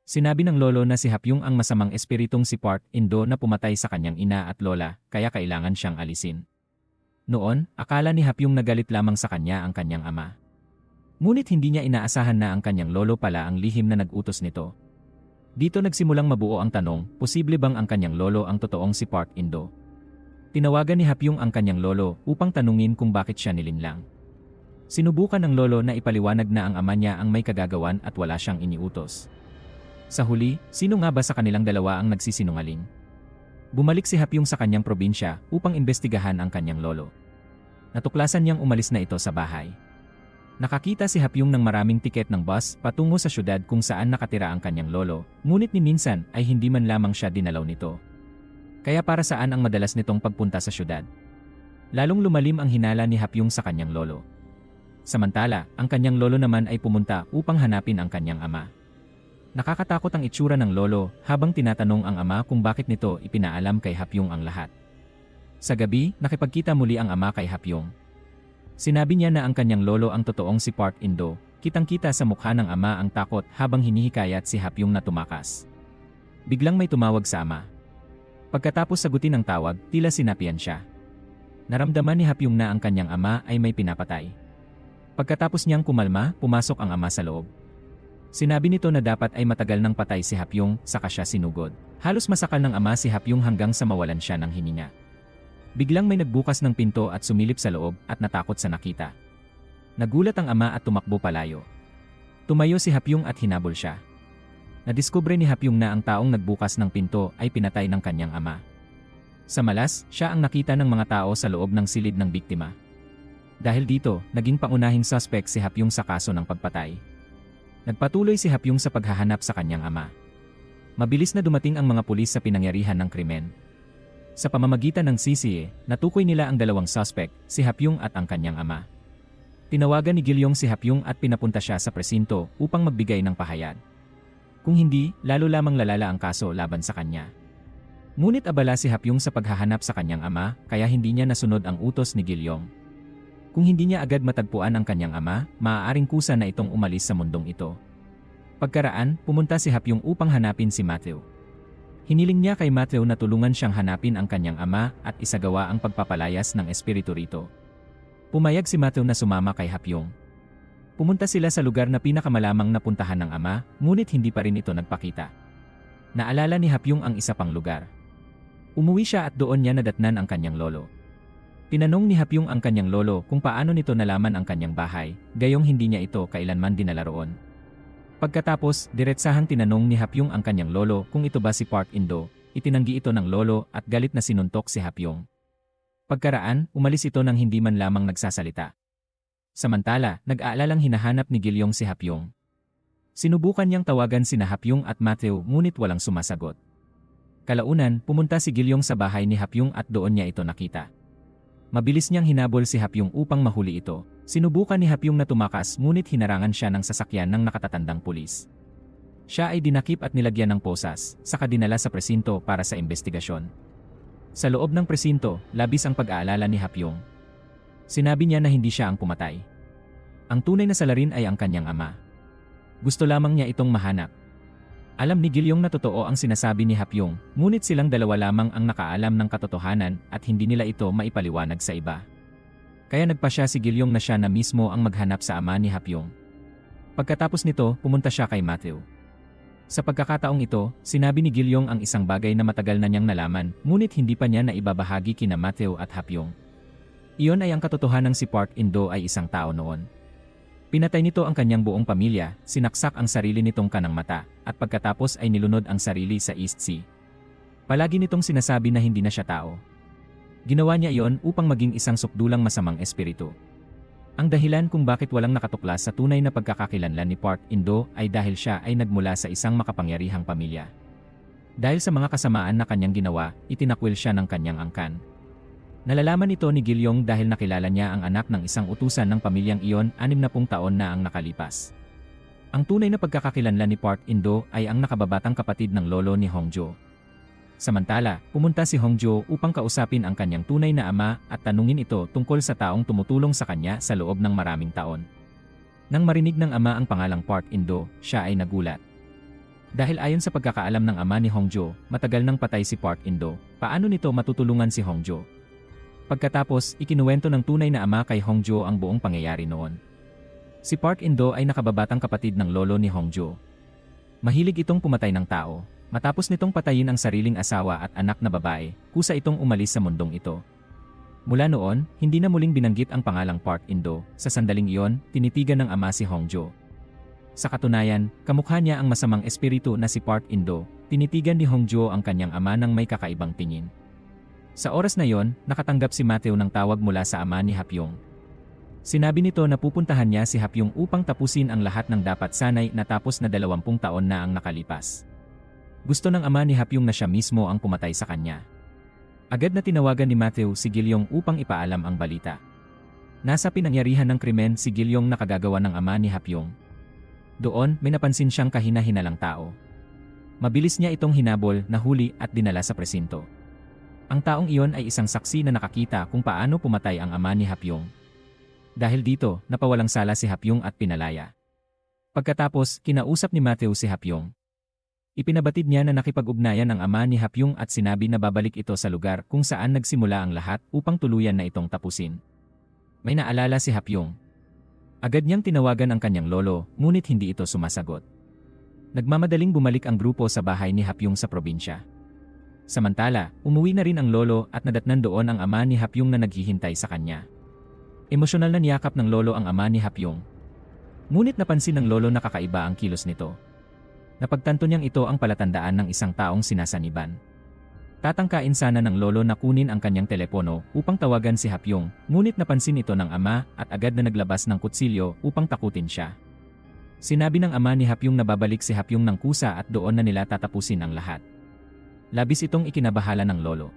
Sinabi ng lolo na si Hapyong ang masamang espiritong si Park In-do na pumatay sa kanyang ina at lola, kaya kailangan siyang alisin. Noon, akala ni Hapyong nagalit lamang sa kanya ang kanyang ama. Ngunit hindi niya inaasahan na ang kanyang lolo pala ang lihim na nag-utos nito. Dito nagsimulang mabuo ang tanong, posible bang ang kanyang lolo ang totoong si Park In-do? Tinawagan ni Hapyong ang kanyang lolo upang tanungin kung bakit siya nilinlang. Sinubukan ng lolo na ipaliwanag na ang ama niya ang may kagagawan at wala siyang iniutos. Sa huli, sino nga ba sa kanilang dalawa ang nagsisinungaling? Bumalik si Hapyong sa kanyang probinsya upang imbestigahan ang kanyang lolo. Natuklasan niyang umalis na ito sa bahay. Nakakita si Hapyong ng maraming tiket ng bus patungo sa syudad kung saan nakatira ang kanyang lolo, ngunit ni minsan ay hindi man lamang siya dinalaw nito. Kaya para saan ang madalas nitong pagpunta sa syudad? Lalong lumalim ang hinala ni Hapyong sa kanyang lolo. Samantala, ang kanyang lolo naman ay pumunta upang hanapin ang kanyang ama. Nakakatakot ang itsura ng lolo habang tinatanong ang ama kung bakit nito ipinaalam kay Hapyong ang lahat. Sa gabi, nakipagkita muli ang ama kay Hapyong. Sinabi niya na ang kanyang lolo ang totoong si Park In-do. Kitang-kita sa mukha ng ama ang takot habang hinihikayat si Hapyong na tumakas. Biglang may tumawag sa ama. Pagkatapos sagutin ang tawag, tila sinapian siya. Naramdaman ni Hapyong na ang kanyang ama ay may pinapatay. Pagkatapos niyang kumalma, pumasok ang ama sa loob. Sinabi nito na dapat ay matagal nang patay si Hapyong, saka siya sinugod. Halos masakal ng ama si Hapyong hanggang sa mawalan siya ng hininga. Biglang may nagbukas ng pinto at sumilip sa loob at natakot sa nakita. Nagulat ang ama at tumakbo palayo. Tumayo si Hapyong at hinabol siya. Nadiskubre ni Hapyong na ang taong nagbukas ng pinto ay pinatay ng kanyang ama. Sa malas, siya ang nakita ng mga tao sa loob ng silid ng biktima. Dahil dito, naging pangunahing suspect si Hapyong sa kaso ng pagpatay. Nagpatuloy si Hapyong sa paghahanap sa kanyang ama. Mabilis na dumating ang mga pulis sa pinangyarihan ng krimen. Sa pamamagitan ng CCA, natukoy nila ang dalawang suspect, si Hapyong at ang kanyang ama. Tinawagan ni Gilyong si Hapyong at pinapunta siya sa presinto upang magbigay ng pahayag. Kung hindi, lalo lamang lalala ang kaso laban sa kanya. Ngunit abala si Hapyong sa paghahanap sa kanyang ama, kaya hindi niya nasunod ang utos ni Gilyong. Kung hindi niya agad matagpuan ang kanyang ama, maaaring kusa na itong umalis sa mundong ito. Pagkaraan, pumunta si Hapyong upang hanapin si Matthew. Hiniling niya kay Matthew na tulungan siyang hanapin ang kanyang ama at isagawa ang pagpapalayas ng espiritu rito. Pumayag si Matthew na sumama kay Hapyong. Pumunta sila sa lugar na pinakamalamang napuntahan ng ama, ngunit hindi pa rin ito nagpakita. Naalala ni Hapyong ang isa pang lugar. Umuwi siya at doon niya nadatnan ang kanyang lolo. Tinanong ni Hapyong ang kanyang lolo kung paano nito nalaman ang kanyang bahay, gayong hindi niya ito kailanman dinala roon. Pagkatapos, diretsahang tinanong ni Hapyong ang kanyang lolo kung ito ba si Park In-do. Itinanggi ito ng lolo at galit na sinuntok si Hapyong. Pagkaraan, umalis ito nang hindi man lamang nagsasalita. Samantala, nag-aalalang hinahanap ni Gilyong si Hapyong. Sinubukan niyang tawagan sina Hapyong at Matthew ngunit walang sumasagot. Kalaunan, pumunta si Gilyong sa bahay ni Hapyong at doon niya ito nakita. Mabilis niyang hinabol si Hapyong upang mahuli ito. Sinubukan ni Hapyong na tumakas ngunit hinarangan siya ng sasakyan ng nakatatandang pulis. Siya ay dinakip at nilagyan ng posas, saka dinala sa presinto para sa investigasyon. Sa loob ng presinto, labis ang pag-aalala ni Hapyong. Sinabi niya na hindi siya ang pumatay. Ang tunay na salarin ay ang kanyang ama. Gusto lamang niya itong mahanap. Alam ni Gilyong na totoo ang sinasabi ni Hapyong, ngunit silang dalawa lamang ang nakaalam ng katotohanan at hindi nila ito maipaliwanag sa iba. Kaya nagpasya si Gilyong na siya na mismo ang maghanap sa ama ni Hapyong. Pagkatapos nito, pumunta siya kay Matthew. Sa pagkakataong ito, sinabi ni Gilyong ang isang bagay na matagal na niyang nalaman, ngunit hindi pa niya naibabahagi kina Matthew at Hapyong. Iyon ay ang katotohanang si Park In-do ay isang tao noon. Pinatay nito ang kanyang buong pamilya, sinaksak ang sarili nitong kanang mata, at pagkatapos ay nilunod ang sarili sa East Sea. Palagi nitong sinasabi na hindi na siya tao. Ginawa niya iyon upang maging isang sukdulang masamang espiritu. Ang dahilan kung bakit walang nakatuklas sa tunay na pagkakakilanlan ni Park In-do ay dahil siya ay nagmula sa isang makapangyarihang pamilya. Dahil sa mga kasamaan na kanyang ginawa, itinakwil siya ng kanyang angkan. Nalalaman ito ni Gilyong dahil nakilala niya ang anak ng isang utusan ng pamilyang iyon 60 taon na ang nakalipas. Ang tunay na pagkakakilanlan ni Park In-do ay ang nakababatang kapatid ng lolo ni Hongjo. Samantala, pumunta si Hongjo upang kausapin ang kanyang tunay na ama at tanungin ito tungkol sa taong tumutulong sa kanya sa loob ng maraming taon. Nang marinig ng ama ang pangalang Park In-do, siya ay nagulat. Dahil ayon sa pagkakaalam ng ama ni Hongjo, matagal nang patay si Park In-do, paano nito matutulungan si Hongjo? Pagkatapos, ikinuwento ng tunay na ama kay Hongjo ang buong pangyayari noon. Si Park In-do ay nakababatang kapatid ng lolo ni Hongjo. Mahilig itong pumatay ng tao. Matapos nitong patayin ang sariling asawa at anak na babae, kusa itong umalis sa mundong ito. Mula noon, hindi na muling binanggit ang pangalang Park In-do. Sa sandaling iyon, tinitigan ng ama si Hongjo. Sa katunayan, kamukha niya ang masamang espiritu na si Park In-do, Tinitigan ni Hongjo ang kanyang ama ng may kakaibang tingin. Sa oras na yon, nakatanggap si Matthew ng tawag mula sa ama ni Hapyong. Sinabi nito na pupuntahan niya si Hapyong upang tapusin ang lahat ng dapat sanay natapos na 20 taon na ang nakalipas. Gusto ng ama ni Hapyong na siya mismo ang pumatay sa kanya. Agad na tinawagan ni Matthew si Gilyong upang ipaalam ang balita. Nasa pinangyarihan ng krimen si Gilyong na kagagawa ng ama ni Hapyong. Doon, may napansin siyang kahina-hinalang tao. Mabilis niya itong hinabol, nahuli at dinala sa presinto. Ang taong iyon ay isang saksi na nakakita kung paano pumatay ang ama ni Hapyong. Dahil dito, napawalang sala si Hapyong at pinalaya. Pagkatapos, kinausap ni Matthew si Hapyong. Ipinabatid niya na nakipag-ugnayan ang ama ni Hapyong at sinabi na babalik ito sa lugar kung saan nagsimula ang lahat upang tuluyan na itong tapusin. May naalala si Hapyong. Agad niyang tinawagan ang kanyang lolo, ngunit hindi ito sumasagot. Nagmamadaling bumalik ang grupo sa bahay ni Hapyong sa probinsya. Samantala, umuwi na rin ang lolo at nadatnan doon ang ama ni Hapyong na naghihintay sa kanya. Emosyonal na niyakap ng lolo ang ama ni Hapyong. Ngunit napansin ng lolo na kakaiba ang kilos nito. Napagtanto niyang ito ang palatandaan ng isang taong sinasaniban. Tatangkain sana ng lolo na kunin ang kanyang telepono upang tawagan si Hapyong, ngunit napansin ito ng ama at agad na naglabas ng kutsilyo upang takutin siya. Sinabi ng ama ni Hapyong na babalik si Hapyong ng kusa at doon na nila tatapusin ang lahat. Labis itong ikinabahala ng lolo.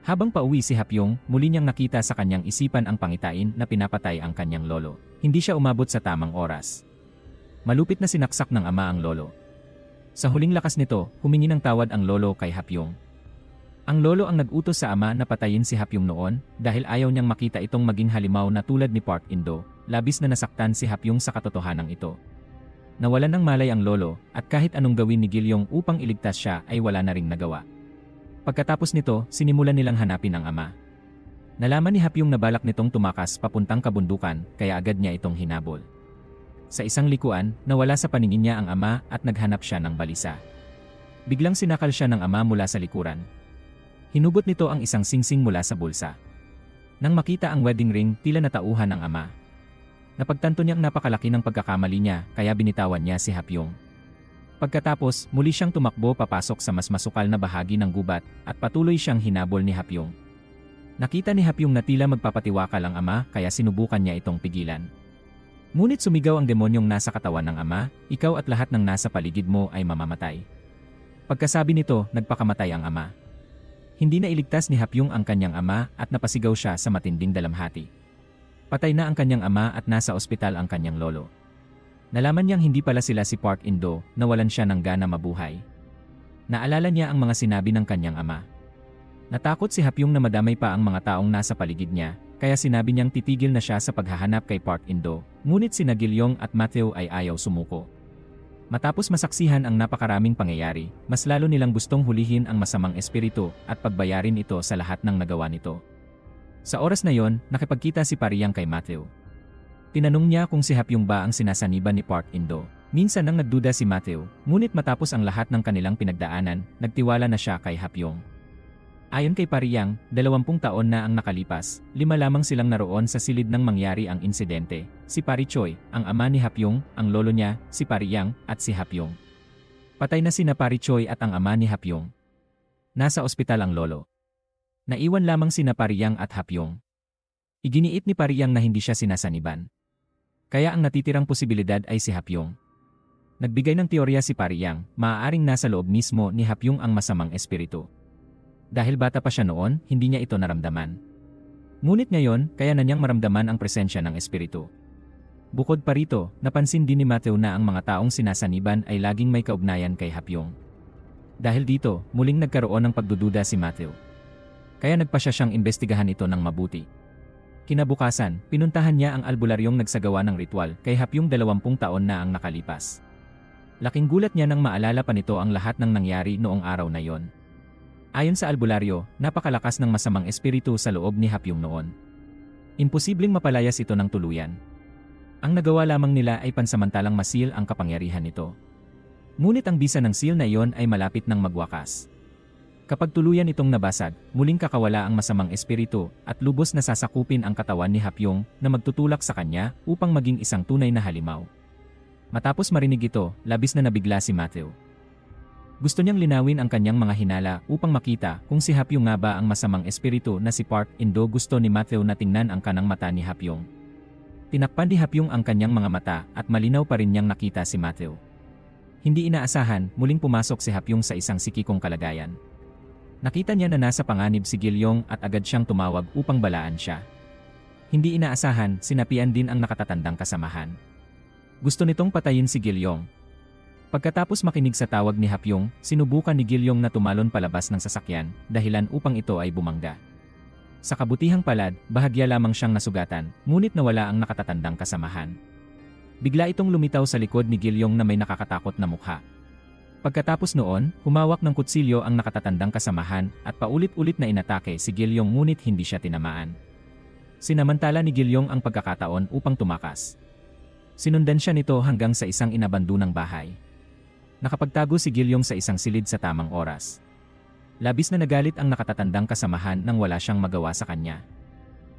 Habang pauwi si Hapyong, muli niyang nakita sa kanyang isipan ang pangitain na pinapatay ang kanyang lolo. Hindi siya umabot sa tamang oras. Malupit na sinaksak ng ama ang lolo. Sa huling lakas nito, humingi ng tawad ang lolo kay Hapyong. Ang lolo ang nag-utos sa ama na patayin si Hapyong noon dahil ayaw niyang makita itong maging halimaw na tulad ni Park In-do. Labis na nasaktan si Hapyong sa katotohanan ito. Nawalan ng malay ang lolo at kahit anong gawin ni Gilyong upang iligtas siya ay wala na ring nagawa. Pagkatapos nito, sinimulan nilang hanapin ang ama. Nalaman ni Hapyong na balak nitong tumakas papuntang kabundukan kaya agad niya itong hinabol. Sa isang likuan, nawala sa paningin niya ang ama at naghanap siya ng balisa. Biglang sinakal siya ng ama mula sa likuran. Hinugot nito ang isang singsing mula sa bulsa. Nang makita ang wedding ring, tila natauhan ng ama. Napagtanto niyang napakalaki ng pagkakamali niya kaya binitawan niya si Hapyong. Pagkatapos, muli siyang tumakbo papasok sa mas masukal na bahagi ng gubat at patuloy siyang hinabol ni Hapyong. Nakita ni Hapyong na tila magpapatiwakal ang ama kaya sinubukan niya itong pigilan. Ngunit sumigaw ang demonyong nasa katawan ng ama, ikaw at lahat ng nasa paligid mo ay mamamatay. Pagkasabi nito, nagpakamatay ang ama. Hindi na iligtas ni Hapyong ang kanyang ama at napasigaw siya sa matinding dalamhati. Patay na ang kanyang ama at nasa ospital ang kanyang lolo. Nalaman niyang hindi pala sila si Park In-do, nawalan siya ng gana mabuhay. Naalala niya ang mga sinabi ng kanyang ama. Natakot si Hapyong na madamay pa ang mga taong nasa paligid niya, kaya sinabi niyang titigil na siya sa paghahanap kay Park In-do, ngunit sina Gilyong at Matthew ay ayaw sumuko. Matapos masaksihan ang napakaraming pangyayari, mas lalo nilang gustong hulihin ang masamang espiritu at pagbayarin ito sa lahat ng nagawa nito. Sa oras na yon, nakipagkita si Pariyang kay Matthew. Tinanong niya kung si Hapyong ba ang sinasaniban ni Park In-do. Minsan nang nagduda si Matthew, ngunit matapos ang lahat ng kanilang pinagdaanan, nagtiwala na siya kay Hapyong. Ayon kay Pariyang, 20 taon na ang nakalipas, 5 lamang silang naroon sa silid ng mangyari ang insidente. Si Pari Choi, ang ama ni Hapyong, ang lolo niya, si Pariyang, at si Hapyong. Patay na sina Pari Choi at ang ama ni Hapyong. Nasa ospital ang lolo. Naiwan lamang sina Pariyang at Hapyong. Iginiit ni Pariyang na hindi siya sinasaniban. Kaya ang natitirang posibilidad ay si Hapyong. Nagbigay ng teorya si Pariyang, maaaring nasa loob mismo ni Hapyong ang masamang espiritu. Dahil bata pa siya noon, hindi niya ito naramdaman. Ngunit ngayon, kaya na niyang maramdaman ang presensya ng espiritu. Bukod pa rito, napansin din ni Matthew na ang mga taong sinasaniban ay laging may kaugnayan kay Hapyong. Dahil dito, muling nagkaroon ng pagdududa si Matthew. Kaya nagpasya siyang imbestigahan ito ng mabuti. Kinabukasan, pinuntahan niya ang albularyong nagsagawa ng ritual kay Hapyong 20 taon na ang nakalipas. Laking gulat niya nang maalala pa nito ang lahat ng nangyari noong araw na yon. Ayon sa albularyo, napakalakas ng masamang espiritu sa loob ni Hapyong noon. Imposibleng mapalayas ito ng tuluyan. Ang nagawa lamang nila ay pansamantalang masil ang kapangyarihan nito. Ngunit ang bisa ng seal na iyon ay malapit ng magwakas. Kapag tuluyan itong nabasag, muling kakawala ang masamang espiritu at lubos na sasakupin ang katawan ni Hapyong na magtutulak sa kanya upang maging isang tunay na halimaw. Matapos marinig ito, labis na nabigla si Matthew. Gusto niyang linawin ang kanyang mga hinala upang makita kung si Hapyong nga ba ang masamang espiritu na si Park In-do. Gusto ni Matthew na tingnan ang kanang mata ni Hapyong. Tinakpan ni Hapyong ang kanyang mga mata at malinaw pa rin niyang nakita si Matthew. Hindi inaasahan, muling pumasok si Hapyong sa isang sikikong kalagayan. Nakita niya na nasa panganib si Gilyong at agad siyang tumawag upang balaan siya. Hindi inaasahan, sinapian din ang nakatatandang kasamahan. Gusto nitong patayin si Gilyong. Pagkatapos makinig sa tawag ni Hapyong, sinubukan ni Gilyong na tumalon palabas ng sasakyan, dahilan upang ito ay bumangga. Sa kabutihang palad, bahagya lamang siyang nasugatan, ngunit nawala ang nakatatandang kasamahan. Bigla itong lumitaw sa likod ni Gilyong na may nakakatakot na mukha. Pagkatapos noon, humawak ng kutsilyo ang nakatatandang kasamahan at paulit-ulit na inatake si Gilyong ngunit hindi siya tinamaan. Sinamantala ni Gilyong ang pagkakataon upang tumakas. Sinundan siya nito hanggang sa isang inabandonang bahay. Nakapagtago si Gilyong sa isang silid sa tamang oras. Labis na nagalit ang nakatatandang kasamahan nang wala siyang magawa sa kanya.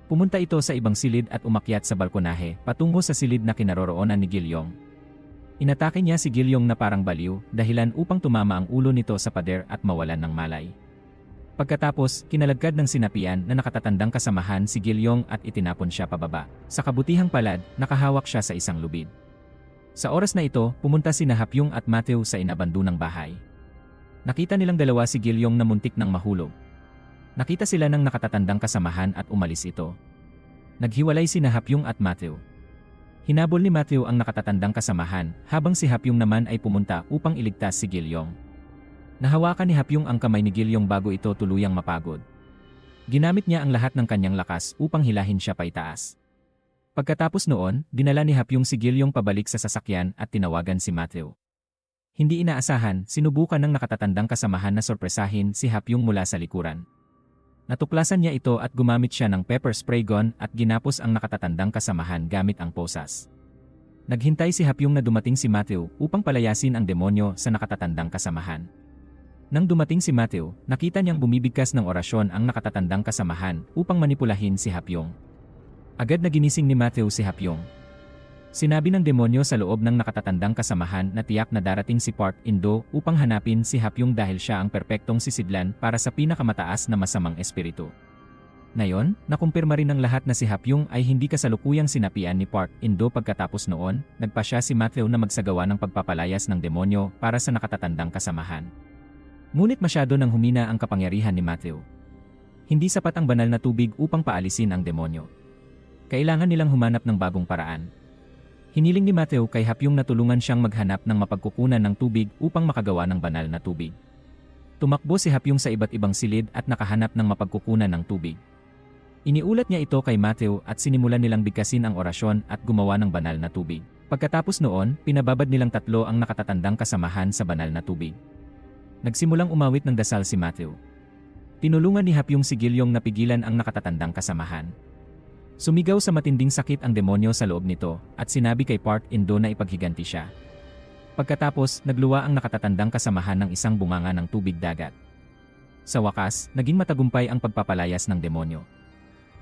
Pumunta ito sa ibang silid at umakyat sa balkonahe patungo sa silid na kinaroroonan ni Gilyong. Inatake niya si Gilyong na parang baliw, dahilan upang tumama ang ulo nito sa pader at mawalan ng malay. Pagkatapos, kinalagkad ng sinapian na nakatatandang kasamahan si Gilyong at itinapon siya pababa. Sa kabutihang palad, nakahawak siya sa isang lubid. Sa oras na ito, pumunta sina Hapyong at Matthew sa inabandonang bahay. Nakita nilang dalawa si Gilyong na muntik ng mahulog. Nakita sila ng nakatatandang kasamahan at umalis ito. Naghiwalay sina Hapyong at Matthew. Hinabol ni Matthew ang nakatatandang kasamahan, habang si Hapyong naman ay pumunta upang iligtas si Gilyong. Nahawakan ni Hapyong ang kamay ni Gilyong bago ito tuluyang mapagod. Ginamit niya ang lahat ng kanyang lakas upang hilahin siya paitaas. Pagkatapos noon, dinala ni Hapyong si Gilyong pabalik sa sasakyan at tinawagan si Matthew. Hindi inaasahan, sinubukan ng nakatatandang kasamahan na sorpresahin si Hapyong mula sa likuran. Natuklasan niya ito at gumamit siya ng pepper spray gun at ginapos ang nakatatandang kasamahan gamit ang posas. Naghintay si Hapyong na dumating si Matthew upang palayasin ang demonyo sa nakatatandang kasamahan. Nang dumating si Matthew, nakita niyang bumibigkas ng orasyon ang nakatatandang kasamahan upang manipulahin si Hapyong. Agad na ginising ni Matthew si Hapyong. Sinabi ng demonyo sa loob ng nakatatandang kasamahan na tiyak na darating si Park In-do upang hanapin si Hapyong dahil siya ang perpektong sisidlan para sa pinakamataas na masamang espiritu. Ngayon, nakumpirma rin ng lahat na si Hapyong ay hindi kasalukuyang sinapian ni Park In-do. Pagkatapos noon, nagpa siya si Matthew na magsagawa ng pagpapalayas ng demonyo para sa nakatatandang kasamahan. Ngunit masyado nang humina ang kapangyarihan ni Matthew. Hindi sapat ang banal na tubig upang paalisin ang demonyo. Kailangan nilang humanap ng bagong paraan. Hiniling ni Matthew kay Hapyong na tulungan siyang maghanap ng mapagkukunan ng tubig upang makagawa ng banal na tubig. Tumakbo si Hapyong sa iba't ibang silid at nakahanap ng mapagkukunan ng tubig. Iniulat niya ito kay Matthew at sinimulan nilang bigkasin ang orasyon at gumawa ng banal na tubig. Pagkatapos noon, pinababad nilang tatlo ang nakatatandang kasamahan sa banal na tubig. Nagsimulang umawit ng dasal si Matthew. Tinulungan ni Hapyong si Gilyong na pigilan ang nakatatandang kasamahan. Sumigaw sa matinding sakit ang demonyo sa loob nito at sinabi kay Park In-do na ipaghiganti siya. Pagkatapos, nagluwa ang nakatatandang kasamahan ng isang bunganga ng tubig dagat. Sa wakas, naging matagumpay ang pagpapalayas ng demonyo.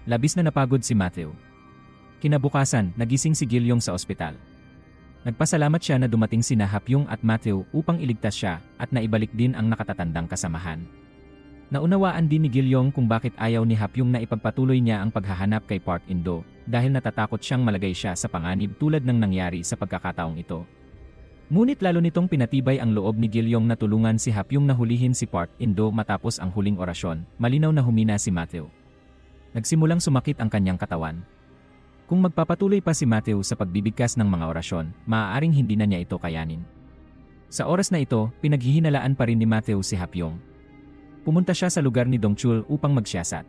Labis na napagod si Matthew. Kinabukasan, nagising si Gilyong sa ospital. Nagpasalamat siya na dumating sina Hapyong at Matthew upang iligtas siya at naibalik din ang nakatatandang kasamahan. Naunawaan din ni Gilyong kung bakit ayaw ni Hapyong na ipagpatuloy niya ang paghahanap kay Park In-do dahil natatakot siyang malagay siya sa panganib tulad ng nangyari sa pagkakataong ito. Ngunit lalo nitong pinatibay ang loob ni Gilyong na tulungan si Hapyong na hulihin si Park In-do matapos ang huling orasyon. Malinaw na humina si Matthew. Nagsimulang sumakit ang kanyang katawan. Kung magpapatuloy pa si Matthew sa pagbibigkas ng mga orasyon, maaaring hindi na niya ito kayanin. Sa oras na ito, pinaghihinalaan pa rin ni Matthew si Hapyong. Pumunta siya sa lugar ni Dongchul upang magsiyasat.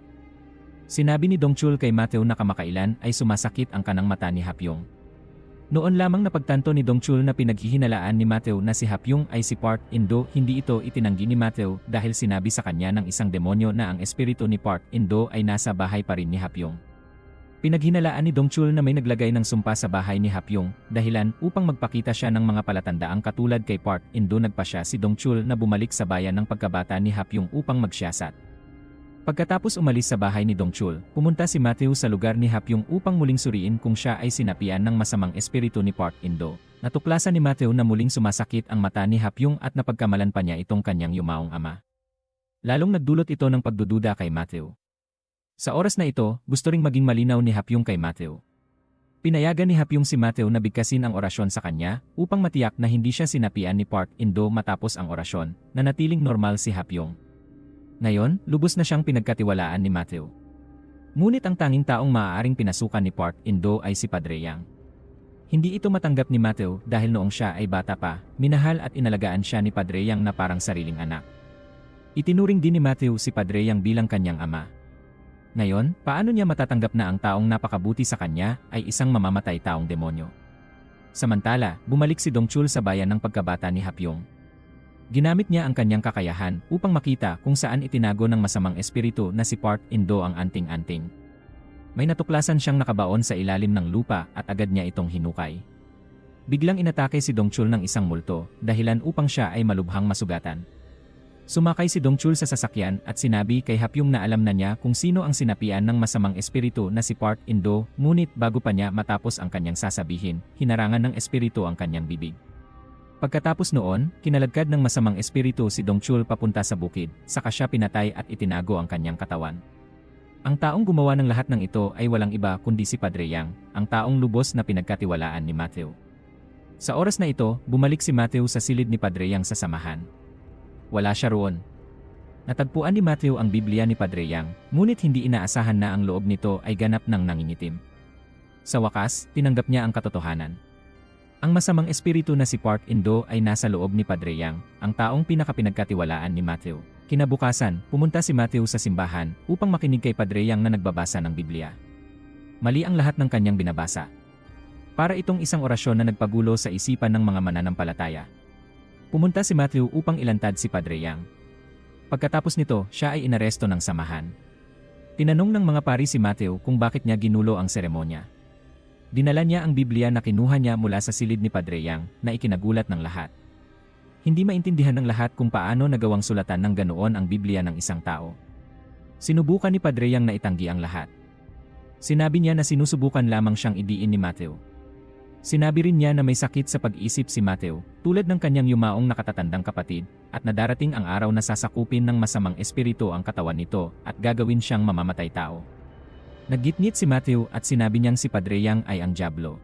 Sinabi ni Dongchul kay Matthew na kamakailan ay sumasakit ang kanang mata ni Hapyong. Noon lamang napagtanto ni Dongchul na pinaghihinalaan ni Matthew na si Hapyong ay si Park In-do. Hindi ito itinanggi ni Matthew dahil sinabi sa kanya ng isang demonyo na ang espiritu ni Park In-do ay nasa bahay pa rin ni Hapyong. Pinaghinalaan ni Dongchul na may naglagay ng sumpa sa bahay ni Hapyong, dahilan upang magpakita siya ng mga palatandaang katulad kay Park In-do. Nagpa siya si Dongchul na bumalik sa bayan ng pagkabata ni Hapyong upang magsiyasat. Pagkatapos umalis sa bahay ni Dongchul, pumunta si Matthew sa lugar ni Hapyong upang muling suriin kung siya ay sinapian ng masamang espiritu ni Park In-do. Natuklasan ni Matthew na muling sumasakit ang mata ni Hapyong at napagkamalan pa niya itong kanyang yumaong ama. Lalong nagdulot ito ng pagdududa kay Matthew. Sa oras na ito, gusto ring maging malinaw ni Hapyong kay Matthew. Pinayagan ni Hapyong si Matthew na bigkasin ang orasyon sa kanya upang matiyak na hindi siya sinapian ni Park In-do matapos ang orasyon, na natiling normal si Hapyong. Ngayon, lubos na siyang pinagkatiwalaan ni Matthew. Ngunit ang tanging taong maaaring pinasukan ni Park In-do ay si Padre Yang. Hindi ito matanggap ni Matthew dahil noong siya ay bata pa, minahal at inalagaan siya ni Padre Yang na parang sariling anak. Itinuring din ni Matthew si Padre Yang bilang kanyang ama. Ngayon, paano niya matatanggap na ang taong napakabuti sa kanya ay isang mamamatay taong demonyo? Samantala, bumalik si Dongchul sa bayan ng pagkabata ni Hapyong. Ginamit niya ang kanyang kakayahan upang makita kung saan itinago ng masamang espiritu na si Park In-do ang anting-anting. May natuklasan siyang nakabaon sa ilalim ng lupa at agad niya itong hinukay. Biglang inatake si Dongchul ng isang multo, dahilan upang siya ay malubhang masugatan. Sumakay si Dongchul sa sasakyan at sinabi kay Hapyong na alam na niya kung sino ang sinapian ng masamang espiritu na si Park In-do, ngunit bago pa niya matapos ang kanyang sasabihin, hinarangan ng espiritu ang kanyang bibig. Pagkatapos noon, kinaladkad ng masamang espiritu si Dongchul papunta sa bukid, saka siya pinatay at itinago ang kanyang katawan. Ang taong gumawa ng lahat ng ito ay walang iba kundi si Padre Yang, ang taong lubos na pinagkatiwalaan ni Matthew. Sa oras na ito, bumalik si Matthew sa silid ni Padre Yang sa samahan. Wala siya roon. Natagpuan ni Matthew ang Biblia ni Padre Yang, ngunit hindi inaasahan na ang loob nito ay ganap ng nangingitim. Sa wakas, tinanggap niya ang katotohanan. Ang masamang espiritu na si Park In-do ay nasa loob ni Padre Yang, ang taong pinakapinagkatiwalaan ni Matthew. Kinabukasan, pumunta si Matthew sa simbahan upang makinig kay Padre Yang na nagbabasa ng Biblia. Mali ang lahat ng kanyang binabasa. Para itong isang orasyon na nagpagulo sa isipan ng mga mananampalataya. Pumunta si Matthew upang ilantad si Padre Yang. Pagkatapos nito, siya ay inaresto ng samahan. Tinanong ng mga pari si Matthew kung bakit niya ginulo ang seremonya. Dinala niya ang Biblia na kinuha niya mula sa silid ni Padre Yang na ikinagulat ng lahat. Hindi maintindihan ng lahat kung paano nagawang sulatan ng ganoon ang Biblia ng isang tao. Sinubukan ni Padre Yang na itanggi ang lahat. Sinabi niya na sinusubukan lamang siyang idiin ni Matthew. Sinabi rin niya na may sakit sa pag-isip si Matthew, tulad ng kanyang yumaong nakatatandang kapatid, at na darating ang araw na sasakupin ng masamang espiritu ang katawan nito at gagawin siyang mamamatay tao. Naggitngit si Matthew at sinabi niyang si Padre Yang ay ang dyablo.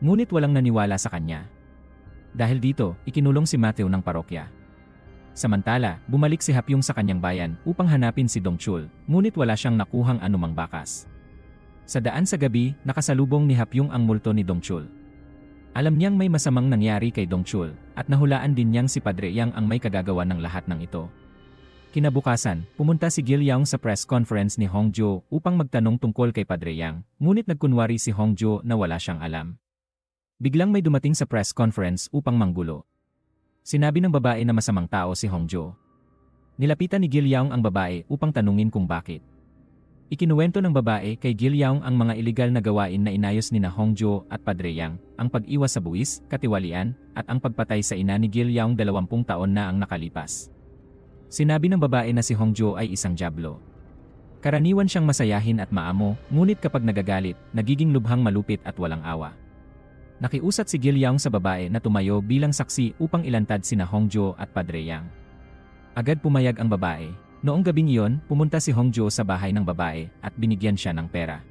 Ngunit walang naniwala sa kanya. Dahil dito, ikinulong si Matthew ng parokya. Samantala, bumalik si Hapyong sa kanyang bayan upang hanapin si Dongchul, ngunit wala siyang nakuhang anumang bakas. Sa daan sa gabi, nakasalubong ni Hapyong ang multo ni Dongchul. Alam niyang may masamang nangyari kay Dongchul, at nahulaan din niyang si Padre Yang ang may kagagawa ng lahat ng ito. Kinabukasan, pumunta si Gil Yaung sa press conference ni Hongjo upang magtanong tungkol kay Padre Yang, ngunit nagkunwari si Hongjo na wala siyang alam. Biglang may dumating sa press conference upang manggulo. Sinabi ng babae na masamang tao si Hongjo. Nilapitan ni Gil Yaung ang babae upang tanungin kung bakit. Ikinuwento ng babae kay Gil Yaung ang mga iligal na gawain na inayos ni na Hongjo at Padre Yang, ang pag-iwas sa buwis, katiwalian, at ang pagpatay sa ina ni Gil Yaung 20 taon na ang nakalipas. Sinabi ng babae na si Hongjo ay isang dyablo. Karaniwan siyang masayahin at maamo, ngunit kapag nagagalit, nagiging lubhang malupit at walang awa. Nakiusat si Gil Yaung sa babae na tumayo bilang saksi upang ilantad sina Hongjo at Padre Yang. Agad pumayag ang babae. Noong gabing iyon, pumunta si Hongjo sa bahay ng babae at binigyan siya ng pera.